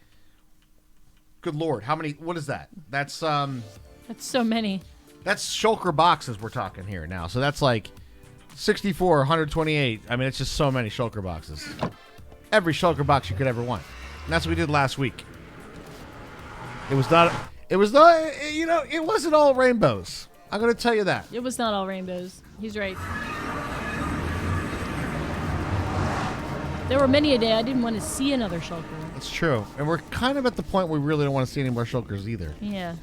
good lord, how many? What is that? That's so many. That's shulker boxes we're talking here now. So that's like 64, 128. I mean, it's just so many shulker boxes. Every shulker box you could ever want. And that's what we did last week. It was not, you know, it wasn't all rainbows. I'm going to tell you that. It was not all rainbows. He's right. There were many a day I didn't want to see another shulker. It's true. And we're kind of at the point where we really don't want to see any more shulkers either. Yeah.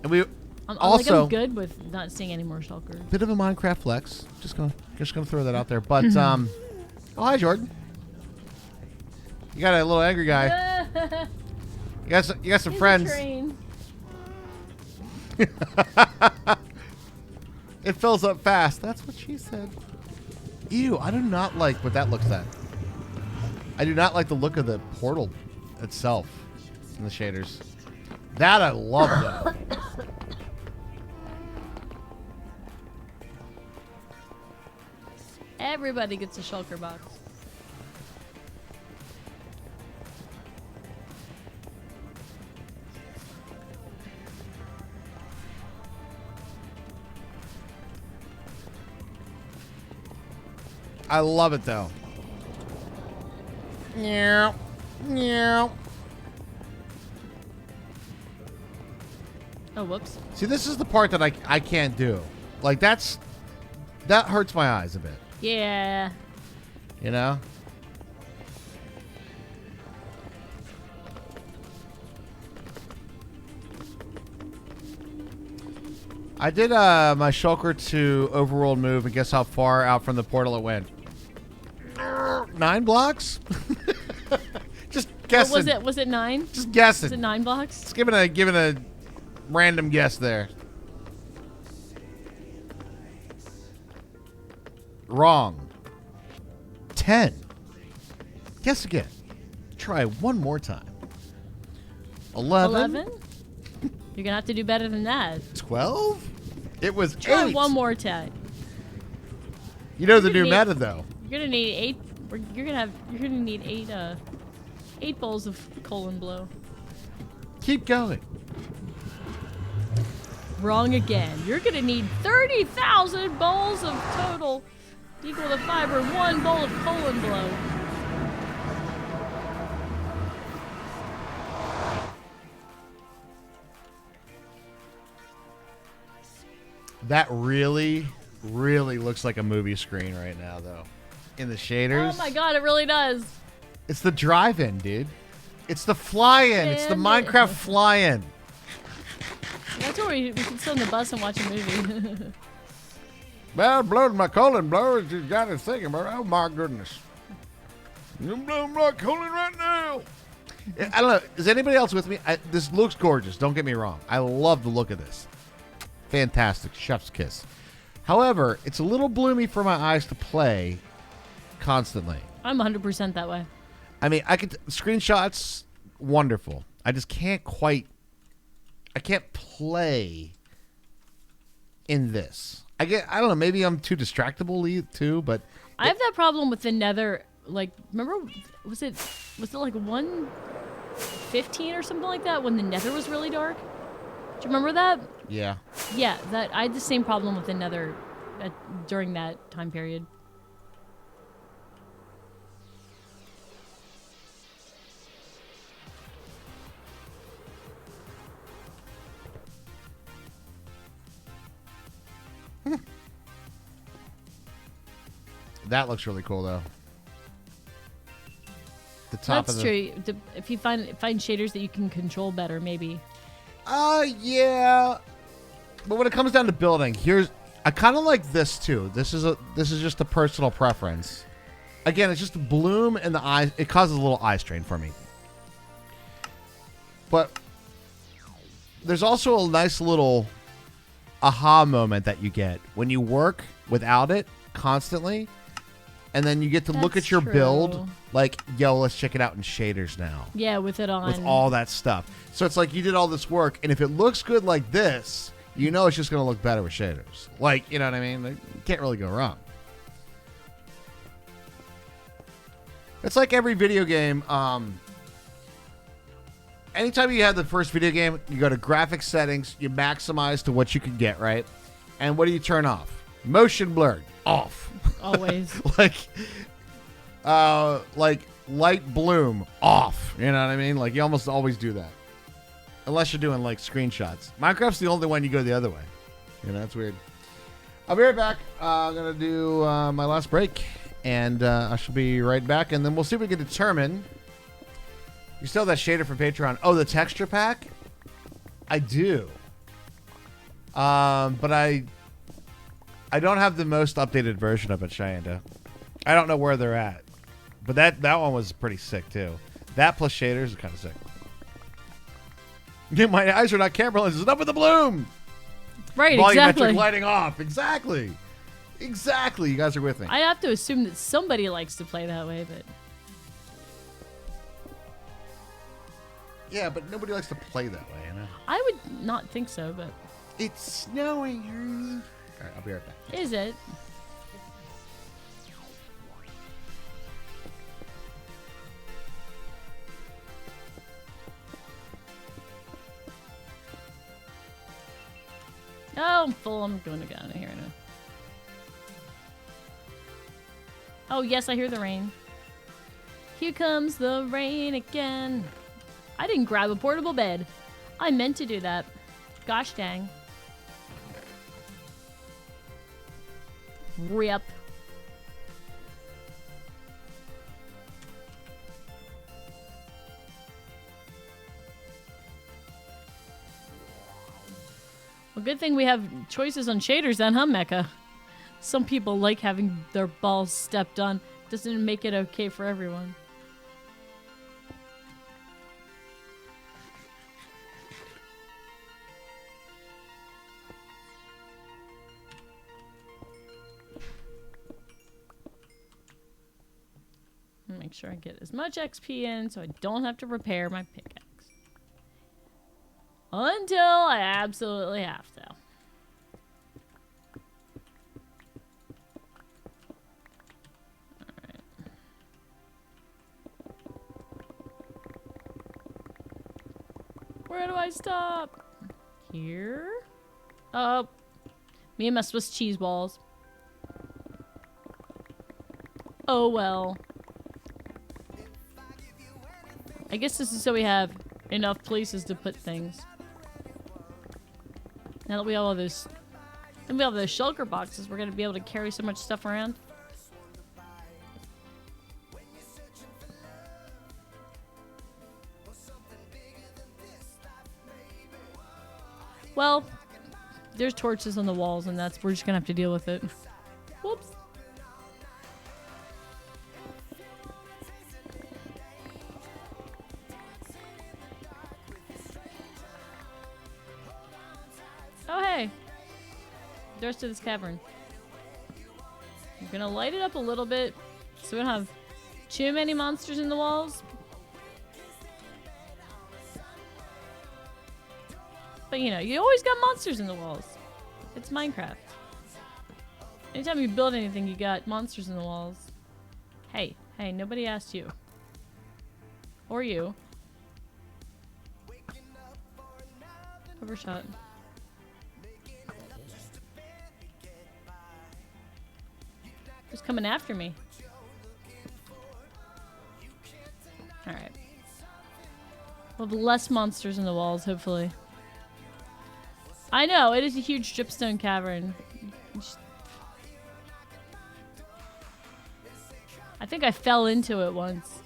And we I'm also... I'm good with not seeing any more shulkers. Bit of a Minecraft flex. Just gonna throw that out there. But, oh, hi, Jordan. You got a little angry guy. You got some He's friends. A train. It fills up fast. That's what she said. Ew, I do not like what that looks at. I do not like the look of the portal itself in the shaders. That I love though. Everybody gets a shulker box. I love it though. Yeah. Yeah. Oh, whoops. See, this is the part that I can't do. Like that hurts my eyes a bit. Yeah. You know? I did my shulker to overworld move, and guess how far out from the portal it went? 9 blocks? Just guessing. Was it 9? Just guessing. Was it 9 blocks? Just giving a random guess there. Wrong. 10. Guess again. Try one more time. 11. 11? You're gonna have to do better than that. 12? It was Try 8. one more time. You know the new meta though. You're gonna need 8. You're gonna need 8 bowls of colon blow. Keep going. Wrong again. You're gonna need 30,000 bowls of total equal to fiber 1 bowl of colon blow. That really really looks like a movie screen right now, though. In the shaders. Oh my god, it really does. It's the drive-in, dude. It's the fly-in. It's the Minecraft fly-in. That's where we can sit on the bus and watch a movie. Well, blowing my colon blower. You got it thinking about. Oh my goodness. I'm blowing my colon right now. I don't know. Is anybody else with me? This looks gorgeous. Don't get me wrong. I love the look of this. Fantastic. Chef's kiss. However, it's a little bloomy for my eyes to play constantly. I'm 100% that way. I mean, I could screenshots, wonderful. I just can't quite. I can't play in this. I don't know. Maybe I'm too distractible too, but I have that problem with the Nether. Like, remember, was it like 1:15 or something like that when the Nether was really dark? Do you remember that? yeah. Yeah, that I had the same problem with the Nether during that time period. That looks really cool, though. The top That's of the... true. If you find shaders that you can control better, maybe. Yeah. But when it comes down to building, I kind of like this too. This is just a personal preference. Again, it's just a bloom in the eye. It causes a little eye strain for me. But there's also a nice little aha moment that you get when you work without it constantly, and then you get to look That's at your true. build like, yo, let's check it out in shaders now. Yeah, with it on. With all that stuff. So it's like you did all this work, and if it looks good like this, you know it's just going to look better with shaders. Like, you know what I mean? Like, you can't really go wrong. It's like every video game. Anytime you have the first video game, you go to graphics settings, you maximize to what you can get, right? And what do you turn off? Motion blurred. Off. Always. like light bloom. Off. You know what I mean? Like, you almost always do that. Unless you're doing, like, screenshots. Minecraft's the only one you go the other way. You know, that's weird. I'll be right back. I'm going to do my last break. And I shall be right back. And then we'll see if we can determine... You still have that shader from Patreon. Oh, the texture pack? I do. But I don't have the most updated version of it, Cheyenne. I don't know where they're at. But that one was pretty sick, too. That plus shaders is kind of sick. My eyes are not camera lenses. Enough with the bloom! Right, Volumetric exactly. lighting off. Exactly. Exactly. You guys are with me. I have to assume that somebody likes to play that way, but... Yeah, but nobody likes to play that way, you know? I would not think so, but... It's snowing, Ernie. All right, I'll be right back. Is it? Oh, I'm full. I'm going to get out of here now. Oh, yes, I hear the rain. Here comes the rain again. I didn't grab a portable bed. I meant to do that. Gosh dang. Rip. Well, good thing we have choices on shaders then, huh, Mecca? Some people like having their balls stepped on. Doesn't make it okay for everyone. Make sure I get as much XP in so I don't have to repair my pickaxe. Until I absolutely have to. Alright. Where do I stop? Here? Oh. Me and my Swiss cheese balls. Oh well. I guess this is so we have enough places to put things. Now that we have all those And we have those shulker boxes. We're gonna be able to carry so much stuff around. Well, there's torches on the walls, and we're just gonna have to deal with it. Whoops. Oh, hey. The rest of this cavern. I'm gonna light it up a little bit so we don't have too many monsters in the walls. But you know, you always got monsters in the walls. It's Minecraft. Anytime you build anything, you got monsters in the walls. Hey, nobody asked you. Or you. Overshot. Who's coming after me? Alright. We'll have less monsters in the walls, hopefully. I know, it is a huge dripstone cavern. I think I fell into it once.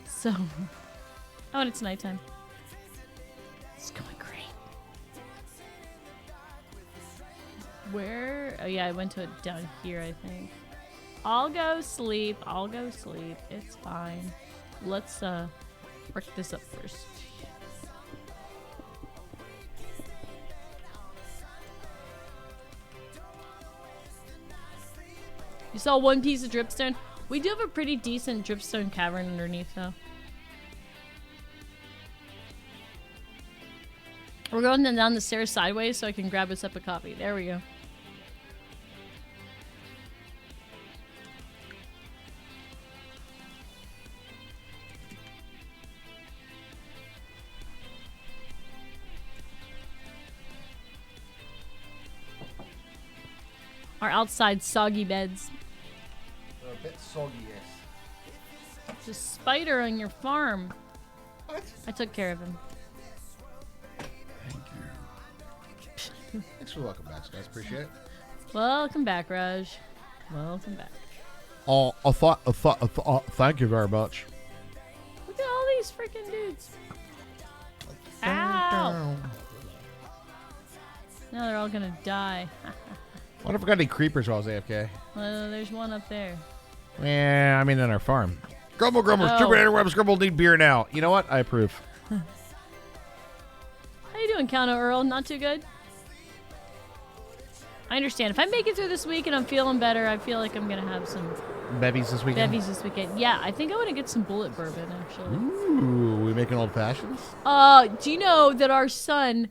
So. Oh, and it's nighttime. It's going great. Where? Oh, yeah, I went to it down here, I think. I'll go sleep. It's fine. Let's, work this up first. You saw one piece of dripstone? We do have a pretty decent dripstone cavern underneath, though. We're going down the stairs sideways so I can grab us up a coffee. There we go. Our outside soggy beds. They're a bit soggy, yes. There's a spider on your farm. What? I took care of him. Thank you. Thanks for welcome back, guys. Appreciate it. Welcome back, Raj. Welcome back. Thank you very much. Look at all these freaking dudes. Ow! Now they're all gonna die. Wonder if we got any creepers while I was AFK. Well, there's one up there. Yeah, I mean in our farm. Grumble, Oh. stupid interwebs, grumble, need beer now. You know what? I approve. How you doing, Count Earl? Not too good? I understand. If I make it through this week and I'm feeling better, I feel like I'm going to have some Bevies this weekend? bevies this weekend. Yeah, I think I want to get some bullet bourbon, actually. Ooh, we making old fashions? Do you know that our son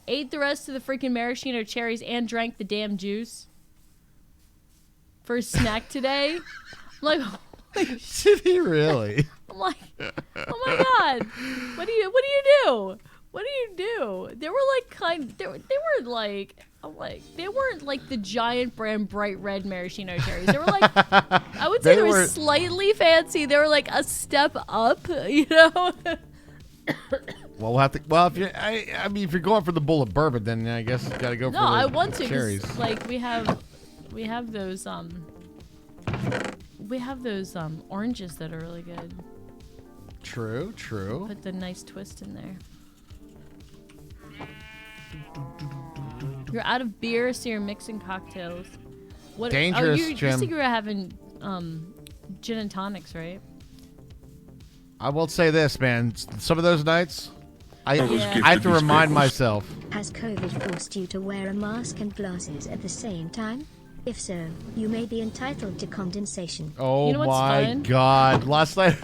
ate the rest of the freaking maraschino cherries and drank the damn juice for his snack today? I'm like, did he really? I'm like, oh my god, what do you do? What do you do? They were like they were like, I'm like, they weren't like the giant brand bright red maraschino cherries. They were like, I would say they were slightly fancy. They were like a step up, you know. Well, we'll have to. Well, if you, I mean, if you're going for the bullet bourbon, then I guess you got to go for No, the I want to. cherries. 'Cause, like we have those oranges that are really good. True. Put the nice twist in there. You're out of beer, so you're mixing cocktails. What? Dangerous, you Jim. said you were having gin and tonics, right? I will say this, man. Some of those nights, I Yeah. have to remind myself. Has COVID forced you to wear a mask and glasses at the same time? If so, you may be entitled to condensation. Oh You know what's my fun? God! Last night.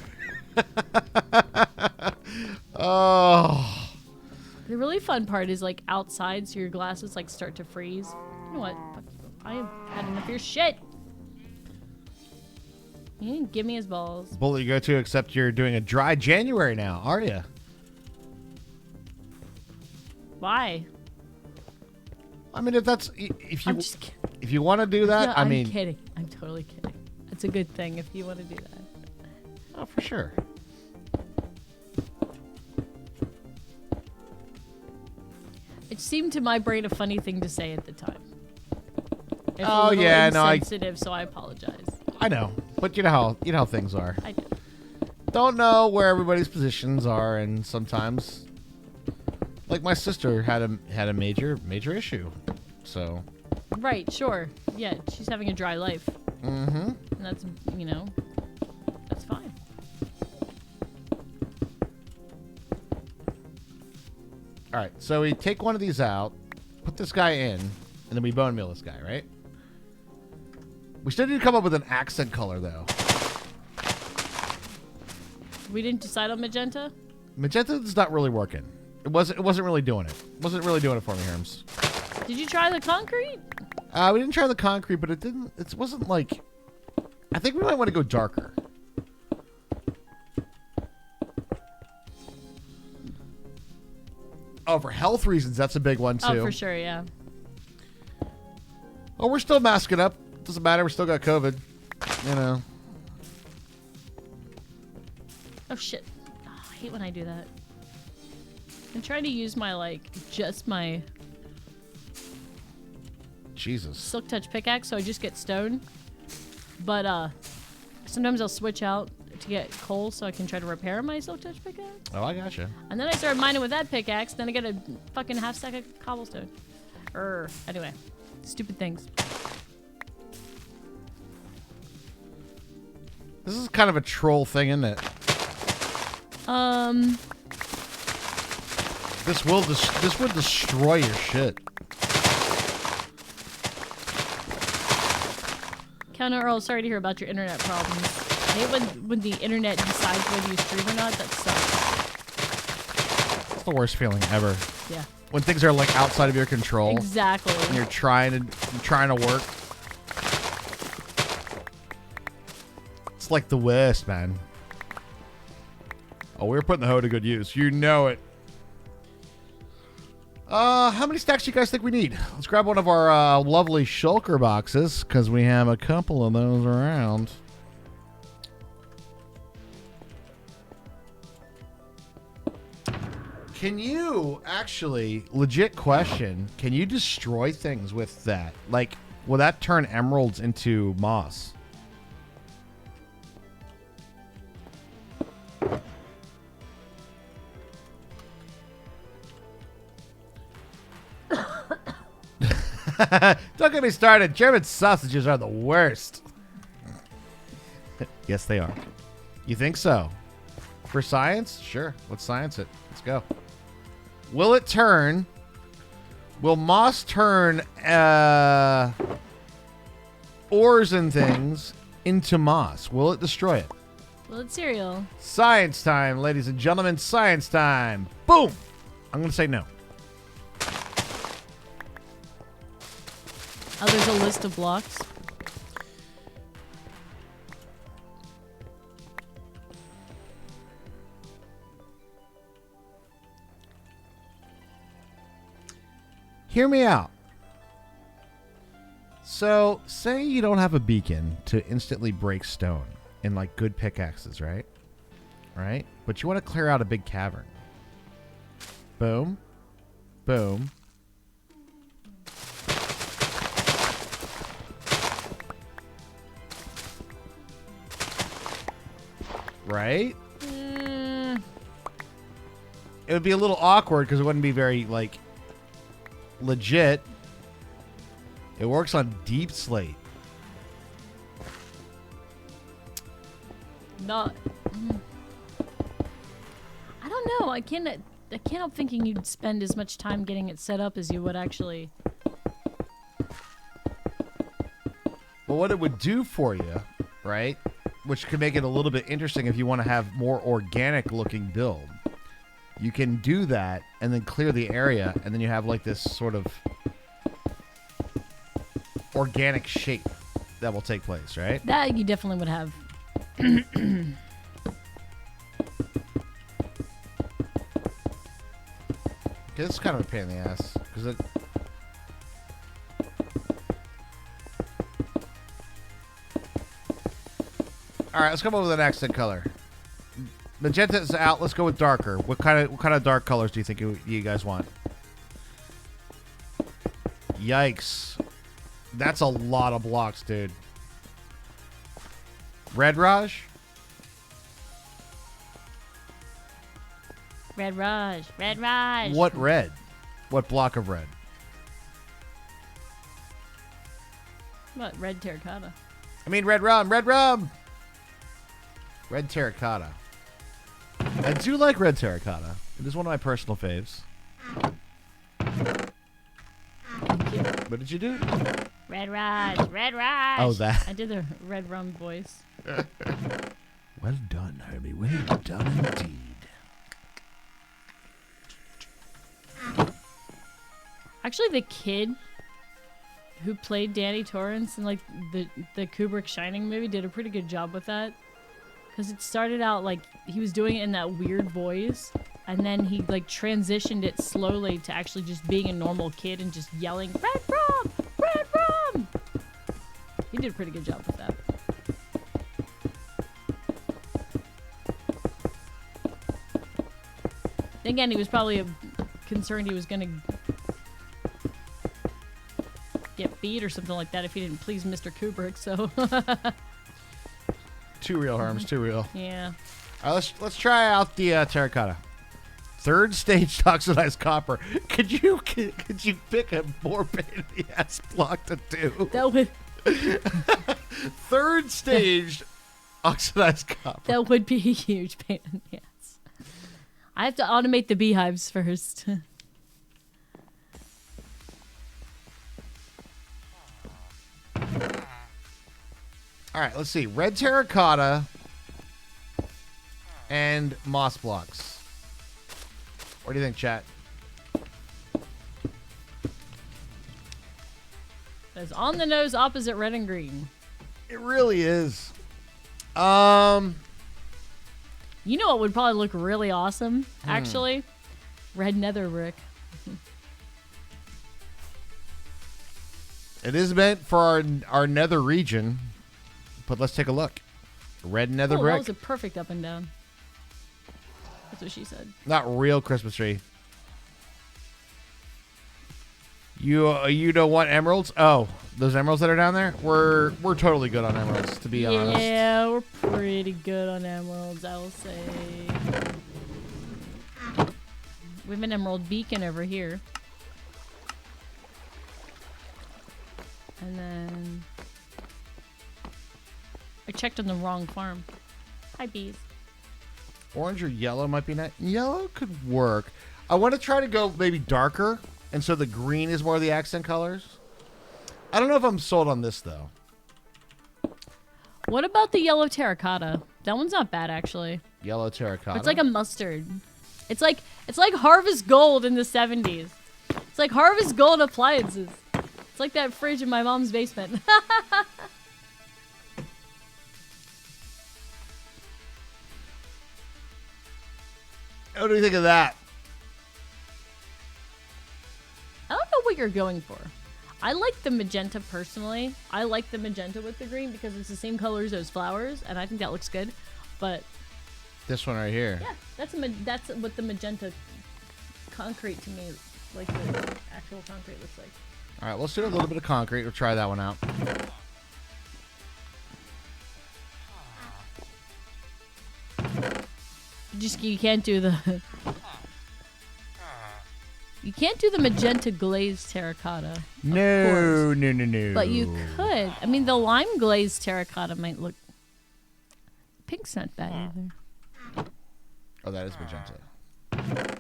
Oh. The really fun part is like outside, so your glasses like start to freeze. You know what? Fuck you. I have had enough of your shit. You didn't give me his balls. Bullet you go to, except you're doing a dry January now, are you? Why? I mean, if I'm just kidding. if you want to do that, No, I I'm mean, kidding. I'm totally kidding. It's a good thing if you want to do that. oh, for sure. It seemed to my brain a funny thing to say at the time. It's Oh, a little yeah, no, insensitive, so I apologize. I know, but you know how things are. I do. Don't know where everybody's positions are, and sometimes, like my sister had a major issue, so. Right, sure. Yeah, she's having a dry life. Mm-hmm. And that's, that's fine. All right, so we take one of these out, put this guy in, and then we bone meal this guy, right? We still need to come up with an accent color, though. We didn't decide on magenta? Magenta's not really working. It wasn't really doing it. It wasn't really doing it for me, Herms. Did you try the concrete? We didn't try the concrete, but it wasn't like... I think we might want to go darker. Oh, for health reasons, that's a big one, too. Oh, for sure, yeah. Oh, we're still masking up. Doesn't matter. We still got COVID. You know. Oh, shit. Oh, I hate when I do that. I'm trying to use my, just my Jesus. Silk Touch pickaxe, so I just get stone. But, sometimes I'll switch out to get coal so I can try to repair my Silk Touch pickaxe. Oh, I gotcha. And then I started mining with that pickaxe, then I get a fucking half stack of cobblestone. Anyway. Stupid things. This is kind of a troll thing, isn't it? This would destroy your shit. Counter Earl, sorry to hear about your internet problems. I hate when the internet decides whether you stream or not. That sucks. It's the worst feeling ever. Yeah. When things are like outside of your control. Exactly. And you're trying to work. It's like the worst, man. Oh, we're putting the hoe to good use. You know it. How many stacks do you guys think we need? Let's grab one of our lovely shulker boxes, because we have a couple of those around. Can you actually, legit question, can you destroy things with that? Like, will that turn emeralds into moss? Don't get me started. German sausages are the worst. Yes, they are. You think so? For science? Sure. Let's science it. Let's go. Will it turn? Will moss turn ores and things into moss? Will it destroy it? Well, it's cereal. Science time, ladies and gentlemen. Science time. Boom. I'm going to say no. Oh, there's a list of blocks. Hear me out. So, say you don't have a beacon to instantly break stone in like good pickaxes, right? Right? But you want to clear out a big cavern. Boom. Boom. Right? It would be a little awkward because it wouldn't be very, like, legit. It works on deep slate. Not. I don't know. I can't help thinking you'd spend as much time getting it set up as you would actually. Well, what it would do for you, right? Which could make it a little bit interesting if you want to have more organic looking build. You can do that and then clear the area, and then you have like this sort of organic shape that will take place, right? That you definitely would have. Okay, this is kind of a pain in the ass because it. All right, let's come up with an accent color. Magenta is out. Let's go with darker. What kind of dark colors do you think you guys want? Yikes! That's a lot of blocks, dude. Red Raj? Red Raj. Red Raj. What red? What block of red? What? Red terracotta. I mean red rum. Red rum. Red terracotta. I do like red terracotta. It is one of my personal faves. What did you do? Red Raj. Red Raj. Oh, that. I did the red rum voice. Well done, Herbie. Well done indeed. Actually, the kid who played Danny Torrance in like the Kubrick Shining movie did a pretty good job with that. Because it started out like he was doing it in that weird voice, and then he like transitioned it slowly to actually just being a normal kid and just yelling, "Red rum! Red rum!" He did a pretty good job with that. Again, he was probably concerned he was gonna get beat or something like that if he didn't please Mr. Kubrick, so Too real, Herms. Too real. yeah. All right, let's try out the terracotta. Third stage oxidized copper. Could you pick a more pain in the ass block to do? That would Third stage oxidized copper. that would be a huge pain in the ass. I have to automate the beehives first. All right, let's see. Red terracotta and moss blocks. What do you think, chat? That's on the nose opposite red and green. It really is. You know what would probably look really awesome, actually? Red nether brick. It is meant for our nether region, but let's take a look. Red nether Oh, brick. that was a perfect up and down. That's what she said. Not real Christmas tree. You don't want emeralds? Oh, those emeralds that are down there? We're totally good on emeralds, to be honest. Yeah, we're pretty good on emeralds, I will say. We have an emerald beacon over here. And then I checked on the wrong farm. Hi, bees. Orange or yellow might be nice. Yellow could work. I want to try to go maybe darker, and so the green is more of the accent colors. I don't know if I'm sold on this, though. What about the yellow terracotta? That one's not bad, actually. Yellow terracotta. It's like a mustard. It's like Harvest Gold in the 70s. It's like Harvest Gold appliances. It's like that fridge in my mom's basement. What do you think of that? I don't know what you're going for. I like the magenta personally. I like the magenta with the green because it's the same colors as flowers, and I think that looks good. But This one right here. yeah, that's what the magenta concrete to me, like the actual concrete looks like. All right, let's do a little bit of concrete. We'll try that one out. You can't do the you can't do the magenta glazed terracotta. No. But you could. I mean, the lime glazed terracotta might look. Pink's not bad either. Oh, that is magenta.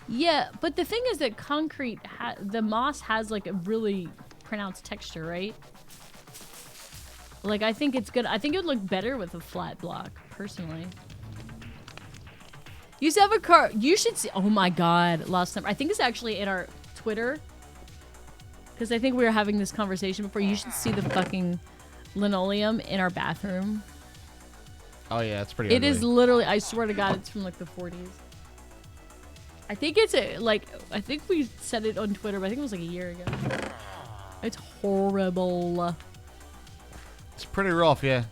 Yeah, but the thing is that concrete, the moss has like a really pronounced texture, right? Like, I think it's good. I think it would look better with a flat block, personally. You used to have a car. You should see. Oh my God, last time. I think it's actually in our Twitter. Because I think we were having this conversation before. You should see the fucking linoleum in our bathroom. Oh yeah, it's pretty. It ugly. is literally. I swear to God, it's from like the 40s. I think it's I think we said it on Twitter, but I think it was like a year ago. It's horrible. It's pretty rough, yeah.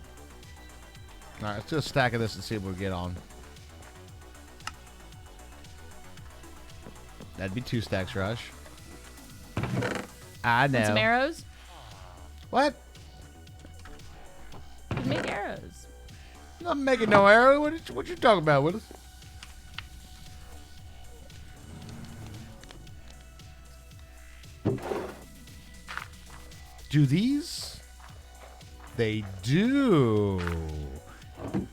All right, let's do a stack of this and see what we get on. That'd be 2 stacks, Rush. I know. And some arrows. What? You can make arrows. I'm not making no arrow. What you talking about, Willis? Do these? They do.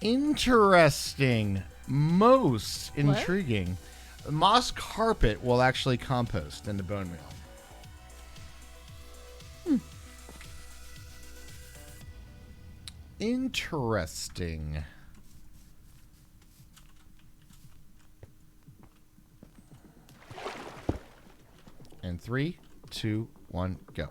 Interesting. Most intriguing. Moss carpet will actually compost in the bone meal. Interesting. And 3, 2, 1, go.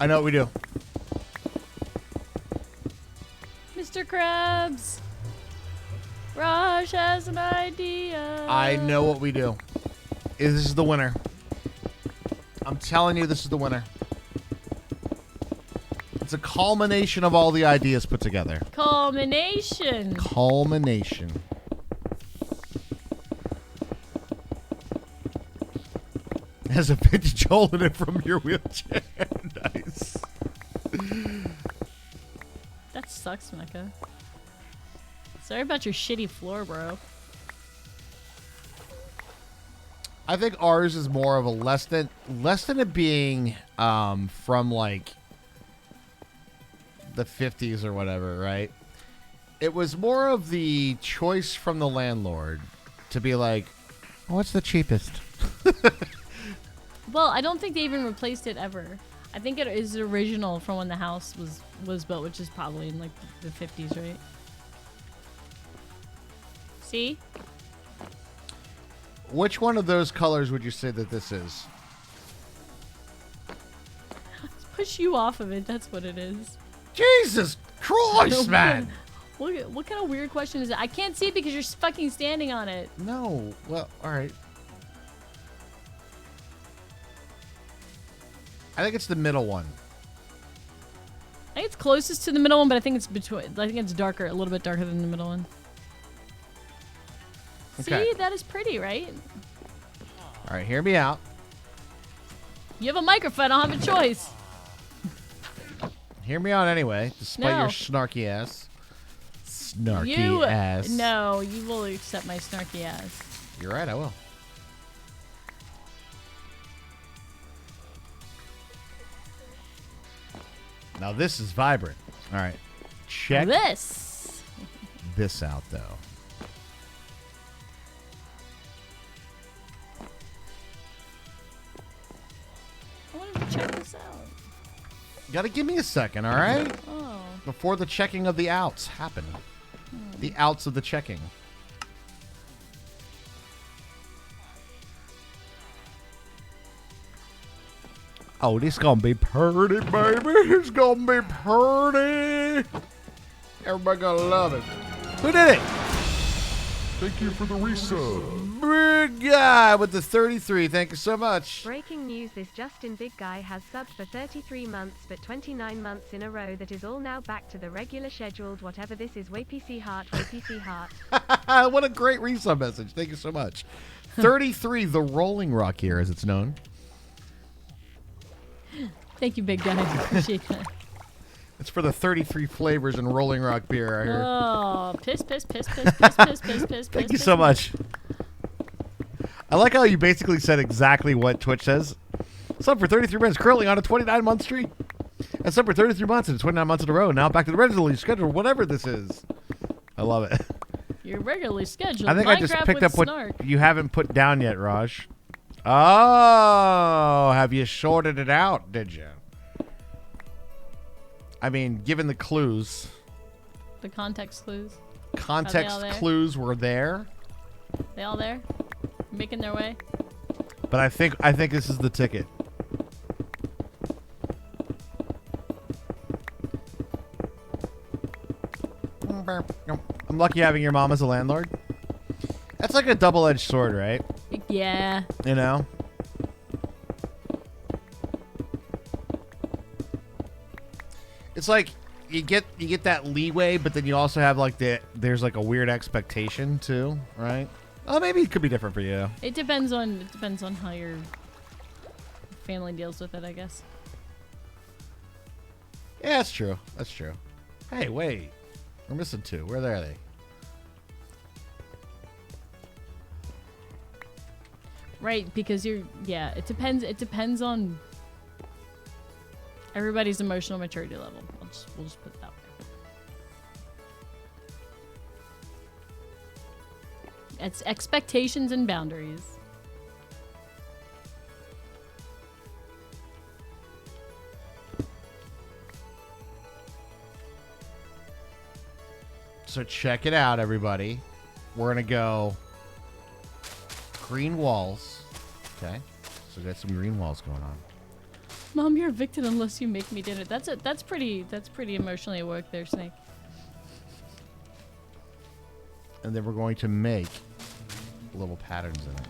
I know what we do. Mr. Krabs. Raj has an idea. I know what we do. This is the winner. I'm telling you, this is the winner. It's a culmination of all the ideas put together. Culmination. Culmination. Has a vintage hole in it from your wheelchair. Nice. That sucks, Mecca. Sorry about your shitty floor, bro. I think ours is more of a less than it being from like the 50s or whatever, right? It was more of the choice from the landlord to be like, what's the cheapest? Well, I don't think they even replaced it ever. I think it is original from when the house was built, which is probably in like the 50s, right? See? Which one of those colors would you say that this is? Let's push you off of it. That's what it is. Jesus Christ, man! What kind of weird question is it? I can't see it because you're fucking standing on it. No. Well, all right. I think it's the middle one. I think it's closest to the middle one, but I think it's between. I think it's darker, a little bit darker than the middle one. Okay. See, that is pretty, right? All right, hear me out. You have a microphone. I don't have a choice. Hear me out anyway, despite No. your snarky ass. Snarky ass. No, you will accept my snarky ass. You're right, I will. Now this is vibrant. All right. Check this out, though. I want to check this out. You gotta give me a second, all right? Oh. Before the checking of the outs happen. The outs of the checking. Oh, this gonna be pretty, baby. It's gonna be pretty. Everybody gonna love it. Who did it? Thank you for the resub. Big guy with the 33. Thank you so much. Breaking news, this Justin Big Guy has subbed for 33 months but 29 months in a row. That is all now back to the regular scheduled whatever this is. WPC Heart, WPC Heart. What a great resub message. Thank you so much. 33, the Rolling Rock here, as it's known. Thank you, big guy. I appreciate that. It's for the 33 flavors in Rolling Rock beer, I hear. Oh, piss, piss, piss, piss, piss, piss, piss, piss. Thank you so much. I like how you basically said exactly what Twitch says. Sub for 33 minutes, currently on a 29-month streak. And sub for 33 months and 29 months in a row. Now back to the regularly scheduled, whatever this is. I love it. You're regularly scheduled. I think Minecraft I just picked with up what snark. you haven't put down yet, Raj. Oh, have you sorted it out, did you? I mean, given the clues. The context clues. Context clues were there. They all there? Making their way? But I think this is the ticket. I'm I'm lucky having your mom as a landlord. That's like a double-edged sword, right? Yeah. You know? It's like you get that leeway, but then you also have like there's like a weird expectation too, right? Oh, maybe it could be different for you. It depends on how your family deals with it, I guess. Yeah, that's true. That's true. Hey, wait. We're missing 2. Where are they? Right, because it depends on everybody's emotional maturity level. We'll just put it that way. It's expectations and boundaries. So check it out, everybody. We're gonna go green walls. Okay, so we got some green walls going on. Mom, you're evicted unless you make me dinner. That's pretty emotionally woke there, Snake. And then we're going to make little patterns in it.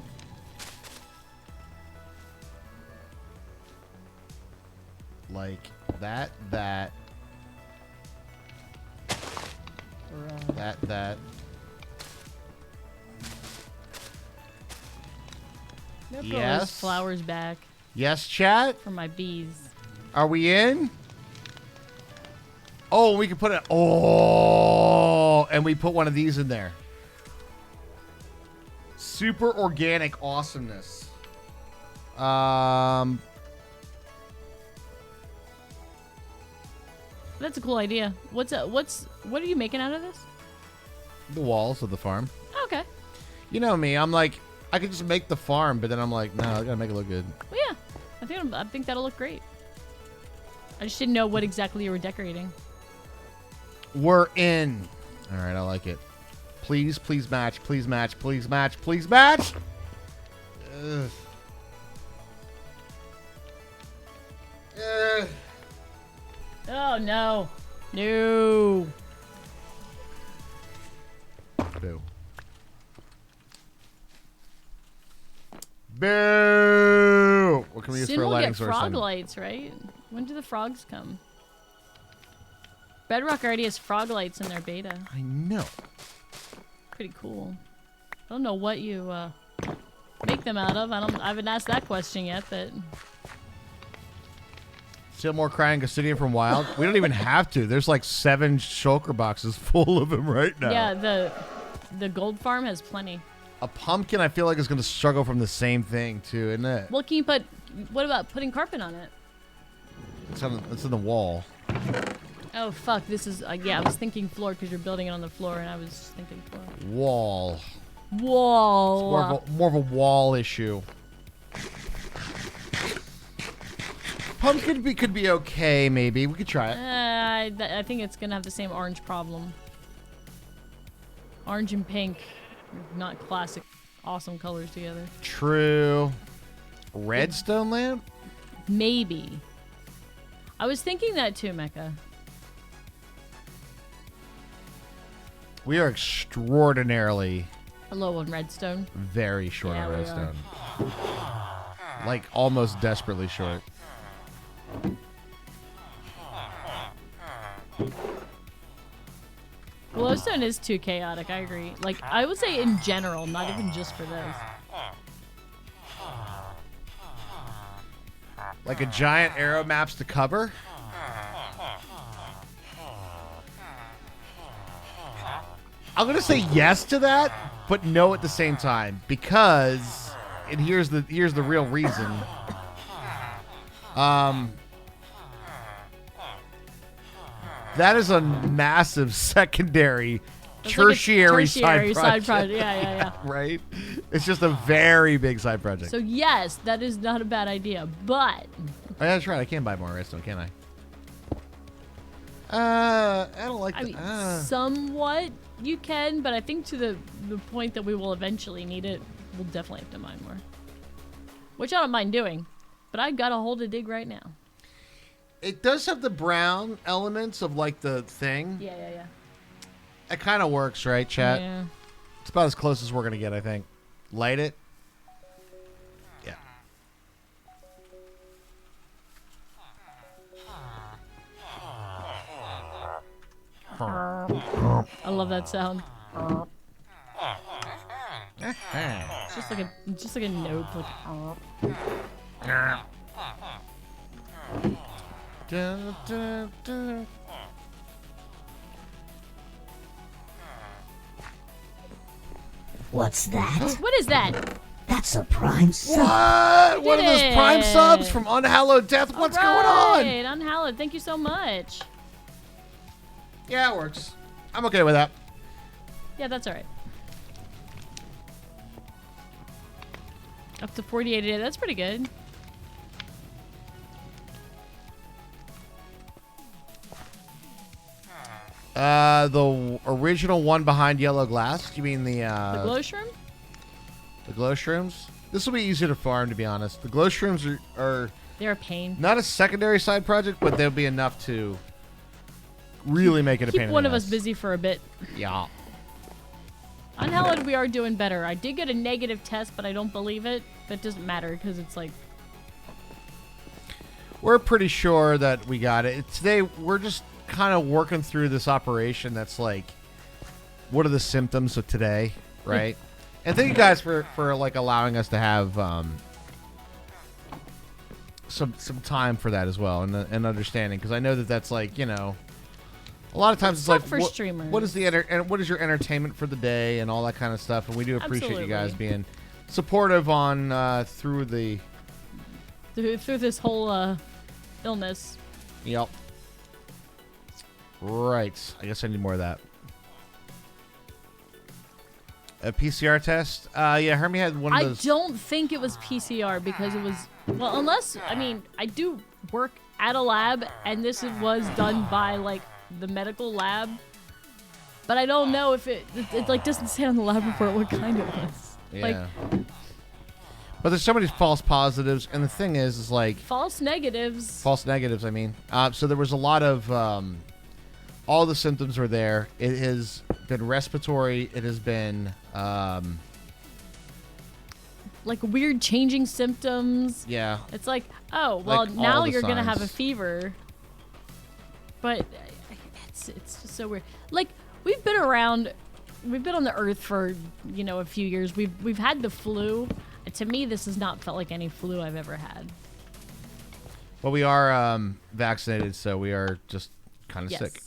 Like that. That. Yes. Flowers back. Yes, chat. For my bees. Are we in? Oh, we can put it. Oh, and we put one of these in there. Super organic awesomeness. That's a cool idea. What are you making out of this? The walls of the farm. Okay. You know me. I'm like, I could just make the farm, but then I'm like, no, I gotta make it look good. Well, yeah. I think that'll look great. I just didn't know what exactly you were decorating. We're in. All right, I like it. Please match. Please match. Please match. Please match. Ugh. Ugh. Oh no. No. Boo. Boo! What can we use Soon for a we'll lighting get source? frog lights, right? When do the frogs come? Bedrock already has frog lights in their beta. I know. Pretty cool. I don't know what you make them out of. I haven't asked that question yet, but Still more crying Obsidian from Wild? We don't even have to. There's like 7 shulker boxes full of them right now. yeah, the gold farm has plenty. A pumpkin, I feel like, is going to struggle from the same thing, too, isn't it? Well, what about putting carpet on it? It's in the wall. Oh, fuck. This is, yeah, I was thinking floor because you're building it on the floor, and I was thinking floor. Wall. Wall. It's more of a wall issue. Pumpkin could be okay, maybe. We could try it. I think it's going to have the same orange problem. Orange and pink. Not classic, awesome colors together. True. Redstone lamp? Maybe. I was thinking that too, Mecca. We are extraordinarily Low on redstone. very short Yeah, on we redstone. Like almost desperately short. Glowstone is too chaotic, I agree. Like, I would say in general, not even just for this. Like a giant arrow maps to cover? I'm gonna say yes to that, but no at the same time, because, and here's the real reason. That is a massive secondary, tertiary side project. Yeah. Right? It's just a very big side project. So yes, that is not a bad idea, but That's right. I can buy more redstone, can I? I don't like I mean, somewhat you can, but I think to the point that we will eventually need it, we'll definitely have to mine more. Which I don't mind doing, but I got a hole to dig right now. It does have the brown elements of like the thing. Yeah. It kind of works, right, chat? Yeah. It's about as close as we're going to get, I think. Light it. Yeah. I love that sound. It's just like a note. Like, Dun, dun, dun. What's that? what is that? That's a prime sub. What? One of those did prime it. subs from Unhallowed Death. What's going on? Alright, Unhallowed, thank you so much. Yeah, it works. I'm okay with that. Yeah, that's alright. Up to 48 a day, that's pretty good. The original one behind Yellow Glass. You mean the The glow shroom? The glow shrooms? This will be easier to farm, to be honest. The glow shrooms are They're a pain. not a secondary side project, but they'll be enough to really make it a pain Keep in one the of us ass. busy for a bit. Yeah. Unhallowed, we are doing better. I did get a negative test, but I don't believe it. That doesn't matter because it's like We're pretty sure that we got it. Today, we're just kind of working through this operation that's like, what are the symptoms of today, right? And thank you guys for like allowing us to have some time for that as well and understanding, because I know that that's like, you know, a lot of times it's tough like for what, streamers. what is the and what is your entertainment for the day and all that kind of stuff, and we do appreciate you guys Absolutely. being supportive on through through this whole illness. Yep. Right. I guess I need more of that. A PCR test? Yeah, Hermie had one of I those. don't think it was PCR because it was, well, unless, I mean, I do work at a lab and this was done by like the medical lab, but I don't know if it like doesn't say on the lab report what kind it was. Yeah. Like But there's so many false positives, and the thing is like false negatives. false negatives. I mean, so there was a lot of all the symptoms were there. It has been respiratory. It has been Like weird changing symptoms. yeah. It's like, oh, well, Like all now the you're going to have a signs. fever. But it's just so weird. Like, we've been around, we've been on the earth for, you know, a few years. We've had the flu. To me, this has not felt like any flu I've ever had. But we are vaccinated, so we are just kind of Yes. sick.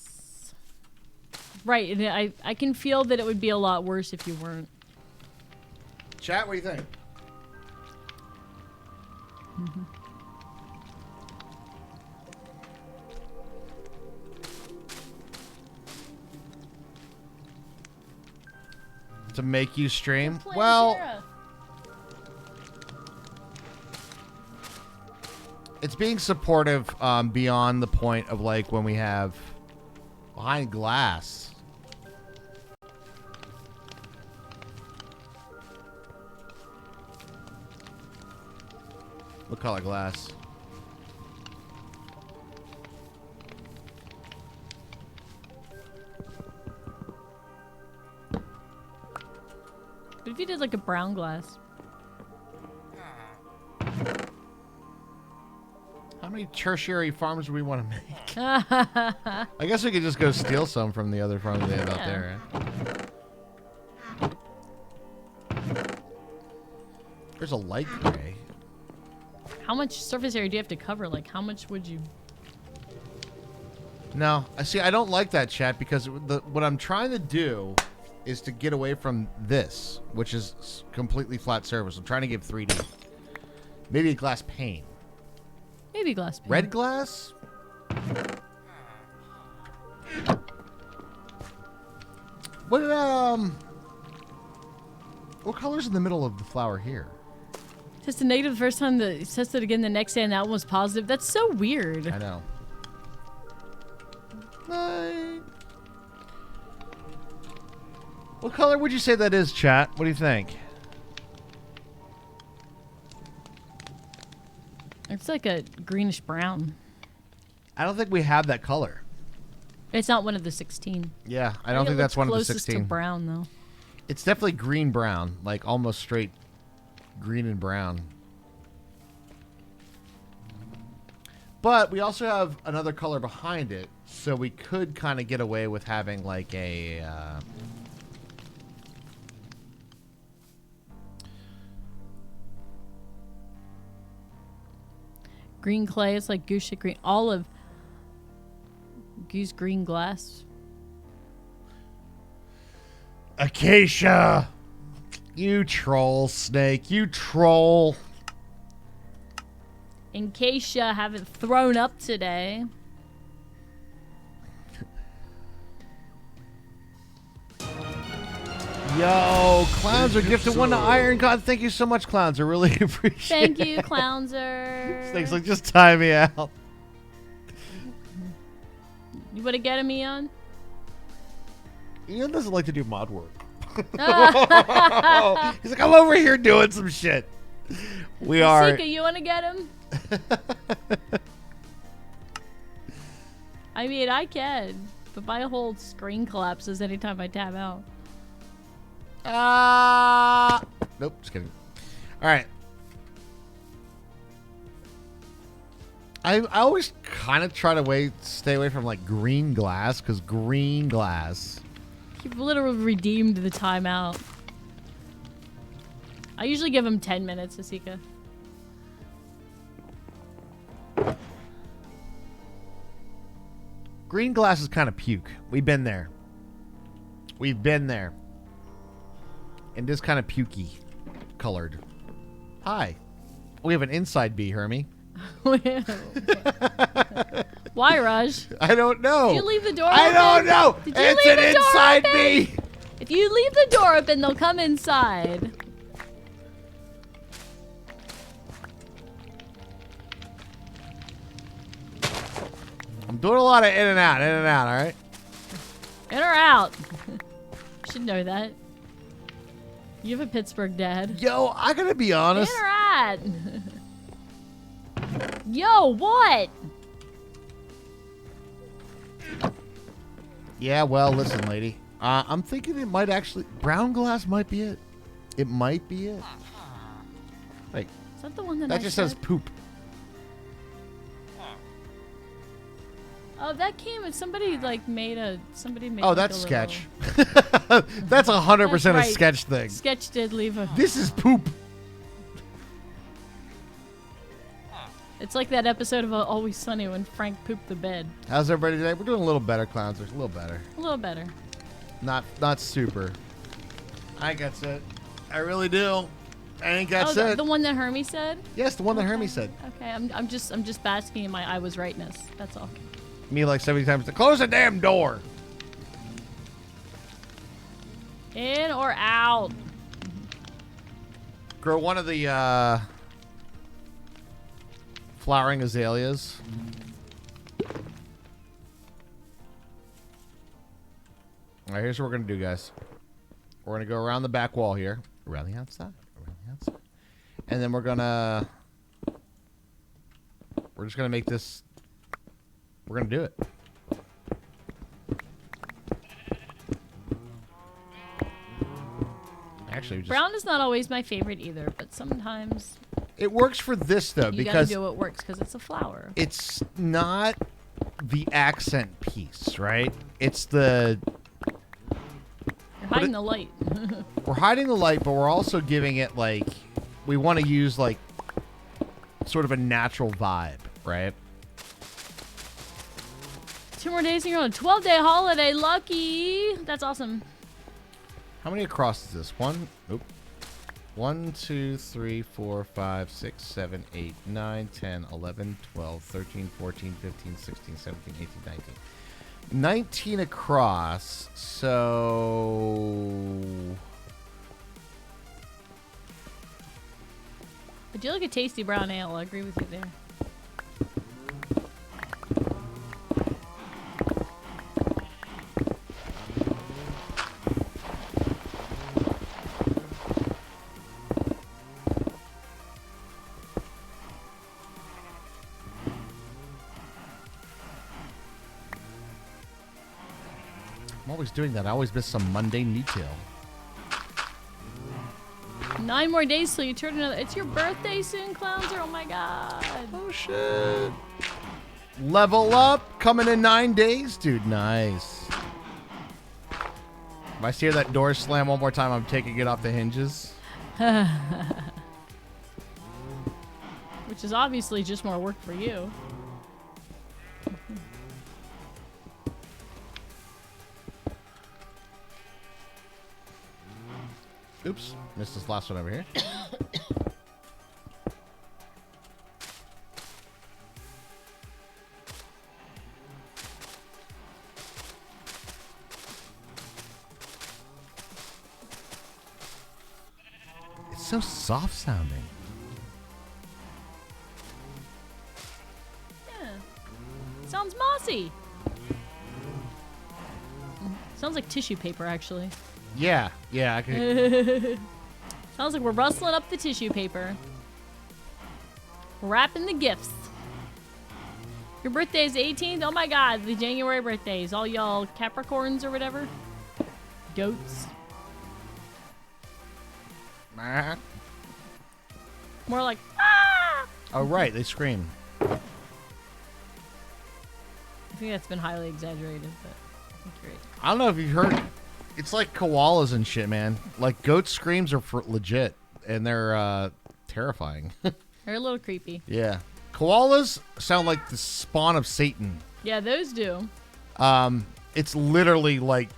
Right, and I can feel that it would be a lot worse if you weren't. Chat, what do you think? To make you stream? Well, it's being supportive beyond the point of like when we have behind glass. What color glass? But if you did like a brown glass. How many tertiary farms do we want to make? I guess we could just go steal some from the other farms they have out there. Right? There's a light gray. How much surface area do you have to cover? Like, how much would you... No, I see. I don't like that, chat, because what I'm trying to do is to get away from this, which is completely flat surface. I'm trying to give 3D. Maybe a glass pane. Maybe glass pane. Red glass? What color's in the middle of the flower here? Tested negative the first time, tested again the next day, and that one was positive. That's so weird. I know. What color would you say that is, chat? What do you think? It's like a greenish brown. I don't think we have that color. It's not one of the 16. Yeah, I don't think that's one of the Closest 16. to brown though. It's definitely green brown, like almost straight green and brown. But we also have another color behind it, so we could kind of get away with having like a Green clay. It's like goose shit green. Olive. Goose green glass. Acacia. You troll, Snake. You troll. In case you haven't thrown up today. Yo, Clowns are gifted one to Iron God. Thank you so much, Clowns. I really appreciate it. Thank you, Clownser. Snake's like, just tie me out. You want to get him, Eon? Ian doesn't like to do mod work. He's like, I'm over here doing some shit. We are. Sika, you want to get him? I mean, I can, but my whole screen collapses anytime I tab out. Nope, just kidding. All right. I always kind of try to stay away from like green glass, because green glass. You've literally redeemed the timeout. I usually give him 10 minutes, Asika. Green glass is kind of puke. We've been there. We've been there. And this kind of pukey colored. Hi. We have an inside bee, Hermie. Why, Raj? I don't know. Did you leave the door I open? don't know. Did you It's leave an the door inside open? bee. If you leave the door open, they'll come inside. I'm doing a lot of in and out, all right? In or out? Should know that. You have a Pittsburgh dad. Yo, I gotta be honest. In or out? Yo, what? Yeah, well, listen, lady. I'm thinking it might actually... Brown glass might be it. It might be it. Like, Is that the one that that I just said? says poop. Oh, that came if somebody like made a Oh, like, that's a sketch. little- That's 100% That's a right. sketch thing. Sketch did leave a. This is poop. It's like that episode of Always Sunny when Frank pooped the bed. How's everybody today? We're doing a little better, Clowns. A little better. A little better. Not super. I think that's it. I really do. I think that's oh, it. the one that Hermie said. Yes, the one that Hermie said. Okay, I'm just basking in my I was rightness. That's all. Me like 70 times to close the damn door. In or out? Grow one of the flowering azaleas. All right, here's what we're gonna do, guys. We're gonna go around the back wall here, around the outside, and then we're just gonna make this. We're gonna do it. Actually, we just, Brown is not always my favorite either, but sometimes it works for this though you gotta because do what works because it's a flower. it's not the accent piece, right? It's the You're hiding the light. we're hiding the light, but we're also giving it like we want to use like sort of a natural vibe, right? 2 more days and you're on a 12-day holiday. Lucky. That's awesome. How many across is this? 1, 2, 3, 4, 5, 6, 7, 8, 9, 10, 11, 12, 13, 14, 15, 16, 17, 18, 19. 19 across, so... I do like a tasty brown ale. I agree with you there. I'm always doing that. I always miss some mundane detail. 9 more days till you turn another. It's your birthday soon, Clownser. Oh my god. Oh shit. Level up coming in 9 days, dude. Nice. If I hear that door slam one more time, I'm taking it off the hinges. Which is obviously just more work for you. Oops, missed this last one over here. It's so soft sounding. Yeah. Sounds mossy. Sounds like tissue paper, actually. Yeah, I can. Sounds like we're rustling up the tissue paper. Wrapping the gifts. Your birthday is the 18th? Oh my god, the January birthdays. All y'all Capricorns or whatever. Goats. More like, ah! Oh, right, they scream. I think that's been highly exaggerated, but I think you're right. I don't know if you've heard. It's like koalas and shit, man. Like, goat screams are for legit, and they're terrifying. They're a little creepy. Yeah. Koalas sound like the spawn of Satan. Yeah, those do. It's literally like,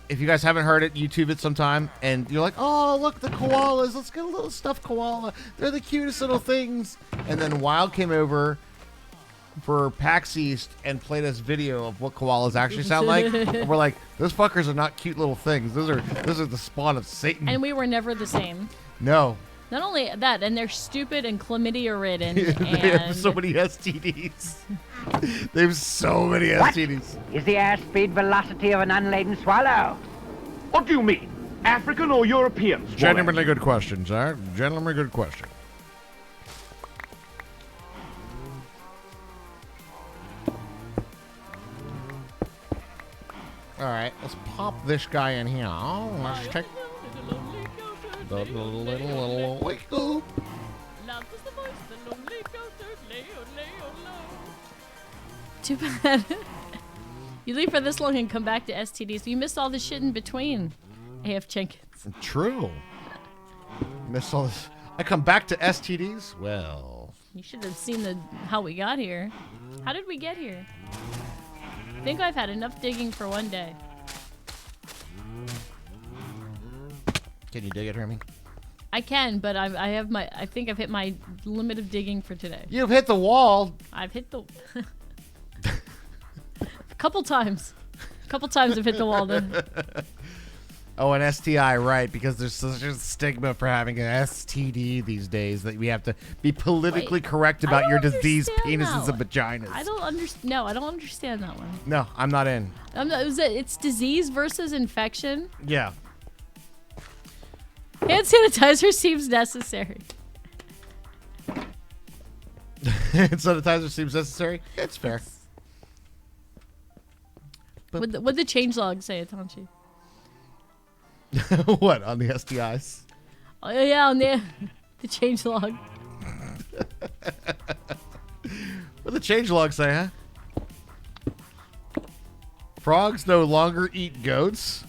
if you guys haven't heard it, YouTube it sometime, and you're like, oh, look, the koalas. Let's get a little stuffed koala. They're the cutest little things. And then Wild came over for PAX East and played us video of what koalas actually sound like. And we're like, those fuckers are not cute little things. Those are the spawn of Satan. And we were never the same. No. Not only that, and they're stupid and chlamydia ridden. They have so many STDs. They have so many STDs. Is the airspeed velocity of an unladen swallow? What do you mean? African or European? Genuinely good question, sir. Genuinely good question. All right, let's pop this guy in here. Let's take the little wiggle. Too bad. You leave for this long and come back to STDs. You missed all the shit in between. AF Jenkins. True. Miss all this. I come back to STDs? Well. You should have seen how we got here. How did we get here? I think I've had enough digging for one day. Can you dig it, Hermie? I can, but I think I've hit my limit of digging for today. You've hit the wall. I've hit the a couple times. I've hit the wall then. Oh, an STI, right? Because there's such a stigma for having an STD these days that we have to be politically correct about your diseased penises and vaginas. I don't understand. No, I don't understand that one. No, I'm not in. It's disease versus infection. Yeah. Hand sanitizer seems necessary. Hand sanitizer seems necessary? It's fair. Would the changelog say it, Tonchi? What, on the STIs? Oh, yeah, on the changelog. What the changelog say, huh? Frogs no longer eat goats?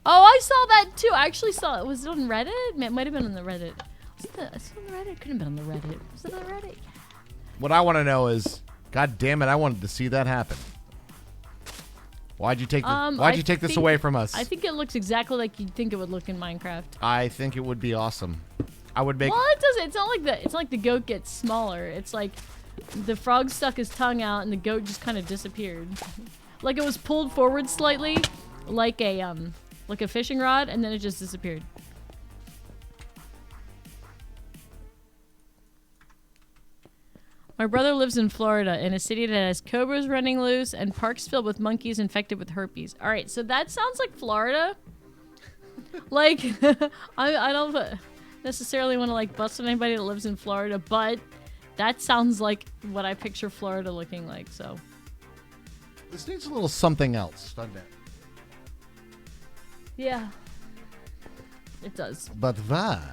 Oh, I saw that too. I actually saw it. Was it on Reddit? It might have been on the Reddit. Was it on the Reddit? It couldn't have been on the Reddit. Was it on the Reddit? What I want to know is, God damn it, I wanted to see that happen. Why'd you take this away from us? I think it looks exactly like you'd think it would look in Minecraft. I think it would be awesome. I would make. Well, it doesn't. It's not like the goat gets smaller. It's like the frog stuck his tongue out and the goat just kind of disappeared. Like it was pulled forward slightly, like a fishing rod, and then it just disappeared. My brother lives in Florida, in a city that has cobras running loose and parks filled with monkeys infected with herpes. All right, so that sounds like Florida. Like, I don't necessarily want to like bust on anybody that lives in Florida, but that sounds like what I picture Florida looking like. So this needs a little something else, doesn't it? Yeah. It does. But what?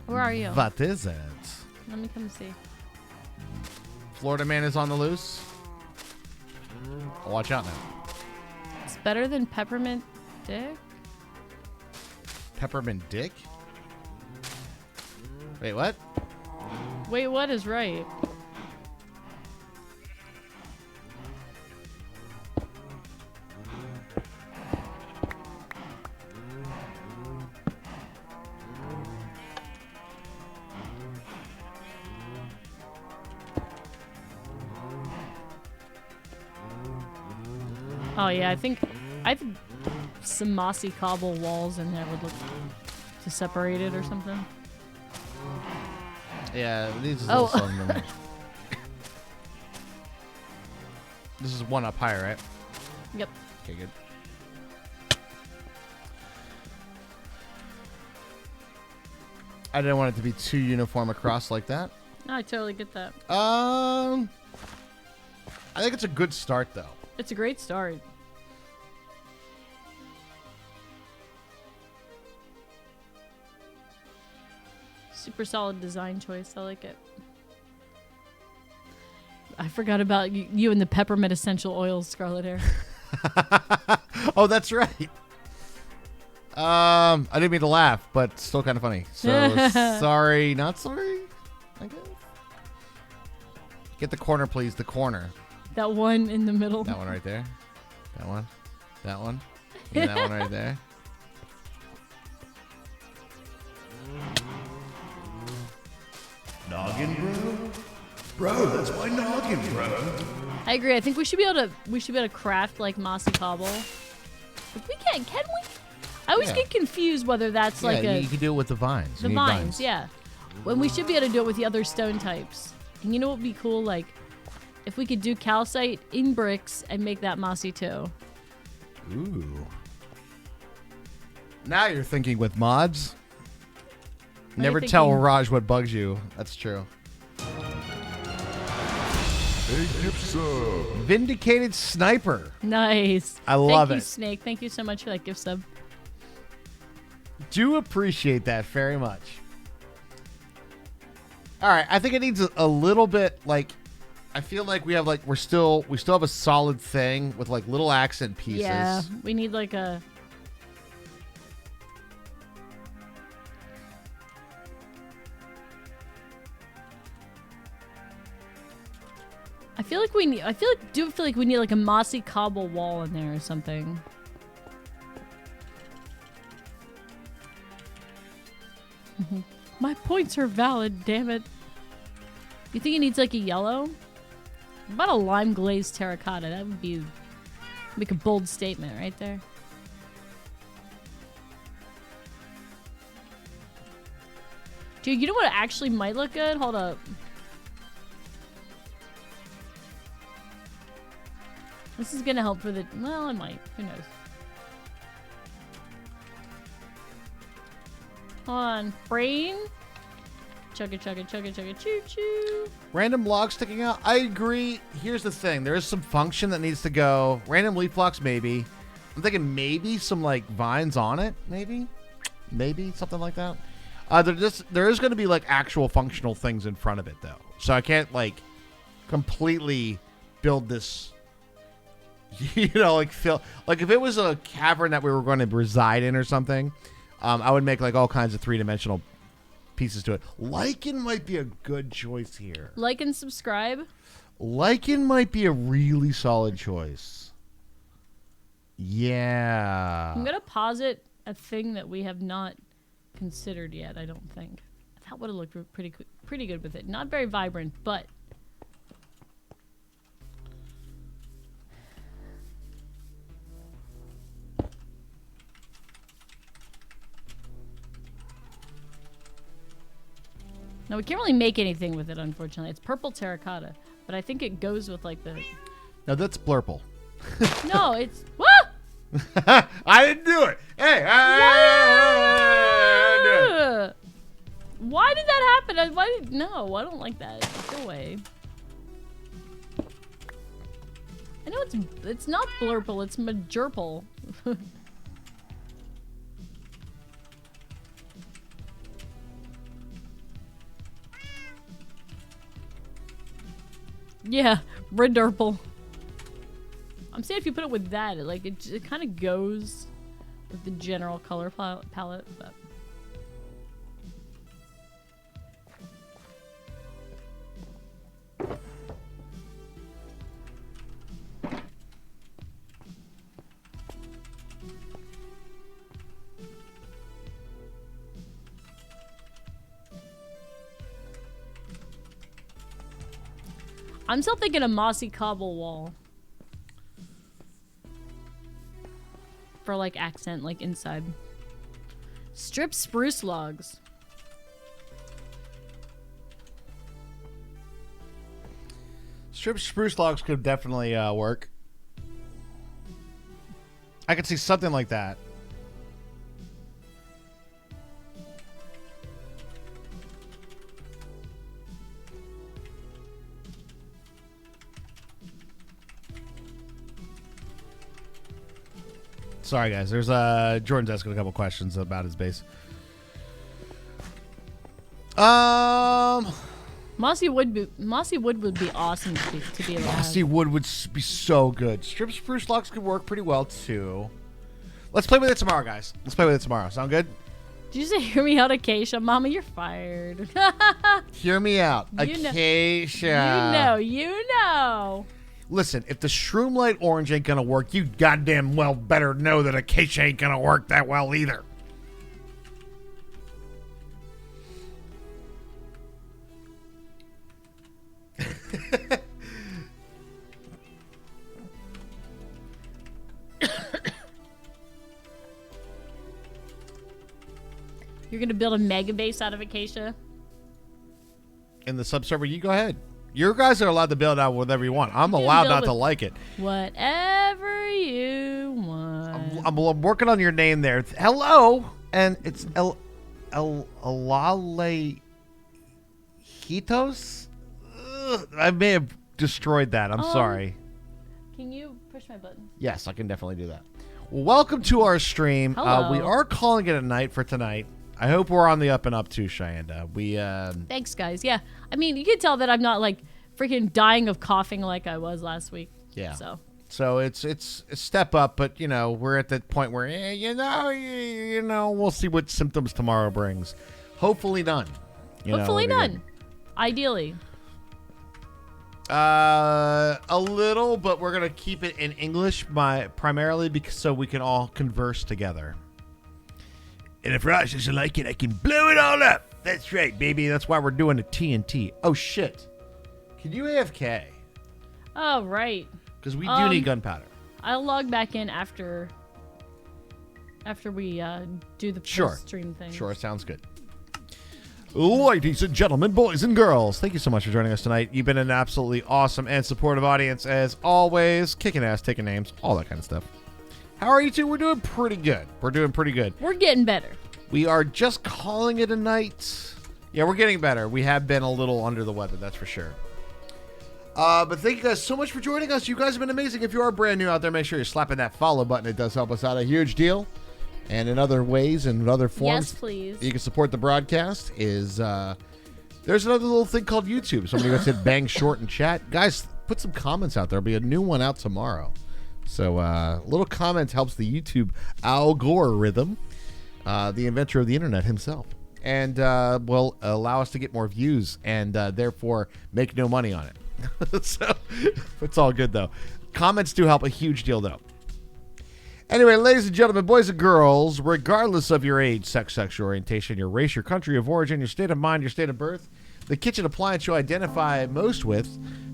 Where are you? What is it? Let me come see. Florida man is on the loose. Watch out now. It's better than peppermint dick? Peppermint dick? Wait, what? Wait, what is right? Oh yeah, I think some mossy cobble walls in there would look to separate it or something. Yeah, these is Oh. something. This is one up higher, right? Yep. Okay, good. I didn't want it to be too uniform across like that. No, I totally get that. I think it's a good start, though. It's a great start. Super solid design choice. I like it. I forgot about you and the peppermint essential oils, Scarlet Hair. Oh, that's right. I didn't mean to laugh, but still kind of funny. So sorry, not sorry. I guess. Get the corner, please. The corner. That one in the middle. That one right there. That one. That one. And that one right there. Noggin, bro? Bro, that's my noggin, bro. I agree. I think we should be able to craft like mossy cobble. If we can we? I always Yeah. get confused whether that's like you can do it with the vines. the You need vines, yeah. When we should be able to do it with the other stone types. And you know what would be cool? Like, if we could do calcite in bricks and make that mossy too. Ooh. Now you're thinking with mods. Are you Never tell thinking- Raj what bugs you. That's true. Hey, gift sub. Vindicated Sniper. Nice. I love Thank you, it. Snake. Thank you so much for that gift sub. Do appreciate that very much. All right, I think it needs a little bit like. I feel like we still have a solid thing with like little accent pieces. Yeah, we need like a. I feel like we need like a mossy cobble wall in there or something. My points are valid, damn it. You think it needs like a yellow? What about a lime glazed terracotta? That would be make a bold statement right there. Dude, you know what actually might look good? Hold up. This is gonna help for the. Well, it might. Who knows? Hold on. Brain? Chugga, chugga, chugga, chugga, choo choo. Random logs sticking out. I agree. Here's the thing. There is some function that needs to go. Random leaf blocks, maybe. I'm thinking maybe some like vines on it. Maybe something like that. There is going to be like actual functional things in front of it though. So I can't like completely build this. You know, like feel like if it was a cavern that we were going to reside in or something, I would make like all kinds of 3-dimensional pieces to it. Lichen might be a good choice here. Like and subscribe. Lichen might be a really solid choice. Yeah. I'm gonna posit a thing that we have not considered yet. I don't think that would have looked pretty good with it. Not very vibrant, but no, we can't really make anything with it. Unfortunately, it's purple terracotta, but I think it goes with like the. No, that's blurple. No, it's what? I didn't do it. Hey, Why did that happen? No, I don't like that. Go away. I know it's not blurple, it's majurple. Yeah, red purple. I'm saying if you put it with that, it kind of goes with the general color palette, but. I'm still thinking a mossy cobble wall. For like accent, like inside. Strip spruce logs. Strip spruce logs could definitely work. I could see something like that. Sorry, guys. There's Jordan's asking a couple questions about his base. Mossy wood would be awesome to be able to Mossy have. wood would be so good. Strip spruce logs could work pretty well too. Let's play with it tomorrow, guys. Let's play with it tomorrow. Sound good? Did you say hear me out, Acacia? Mama, you're fired. Hear me out, Acacia. You know. Listen, if the Shroomlight Orange ain't gonna work, you goddamn well better know that Acacia ain't gonna work that well either. You're gonna build a mega base out of Acacia? In the subserver, you go ahead. You guys are allowed to build out whatever you want. I'm You can allowed build not to with like it. Whatever you want. I'm working on your name there. Hello, and it's Alale Hitos. I may have destroyed that. I'm sorry. Can you push my button? Yes, I can definitely do that. Well, welcome to our stream. Hello. We are calling it a night for tonight. I hope we're on the up and up too, Cheyenne. We Thanks, guys. Yeah, I mean, you can tell that I'm not like freaking dying of coughing like I was last week. Yeah. So it's a step up, but you know we're at that point where you know we'll see what symptoms tomorrow brings. Hopefully none. Hopefully none. Ideally. A little, but we're gonna keep it in English, primarily because so we can all converse together. And if Ross doesn't like it, I can blow it all up. That's right, baby. That's why we're doing the TNT. Oh shit! Can you AFK? Oh right. Because we do need gunpowder. I'll log back in after we do the post-stream thing. Sure, sounds good. Ladies and gentlemen, boys and girls, thank you so much for joining us tonight. You've been an absolutely awesome and supportive audience as always. Kicking ass, taking names, all that kind of stuff. How are you two? We're doing pretty good. We're getting better. We are just calling it a night. Yeah, we're getting better. We have been a little under the weather, that's for sure. But thank you guys so much for joining us. You guys have been amazing. If you are brand new out there, make sure you're slapping that follow button. It does help us out a huge deal. And in other ways and in other forms, yes, please. You can support the broadcast. There's another little thing called YouTube. Somebody go hit bang short and chat. Guys, put some comments out there. There'll be a new one out tomorrow. So little comments helps the YouTube algorithm, the inventor of the internet himself, and will allow us to get more views and therefore make no money on it. So it's all good though. Comments do help a huge deal though. Anyway, ladies and gentlemen, boys and girls, regardless of your age, sex, sexual orientation, your race, your country of origin, your state of mind, your state of birth, the kitchen appliance you identify most with,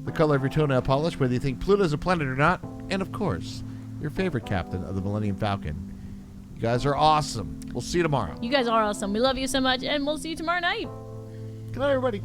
the color of your toenail polish, whether you think Pluto's a planet or not, and of course, your favorite captain of the Millennium Falcon. You guys are awesome. We'll see you tomorrow. You guys are awesome. We love you so much, and we'll see you tomorrow night. Good night, everybody.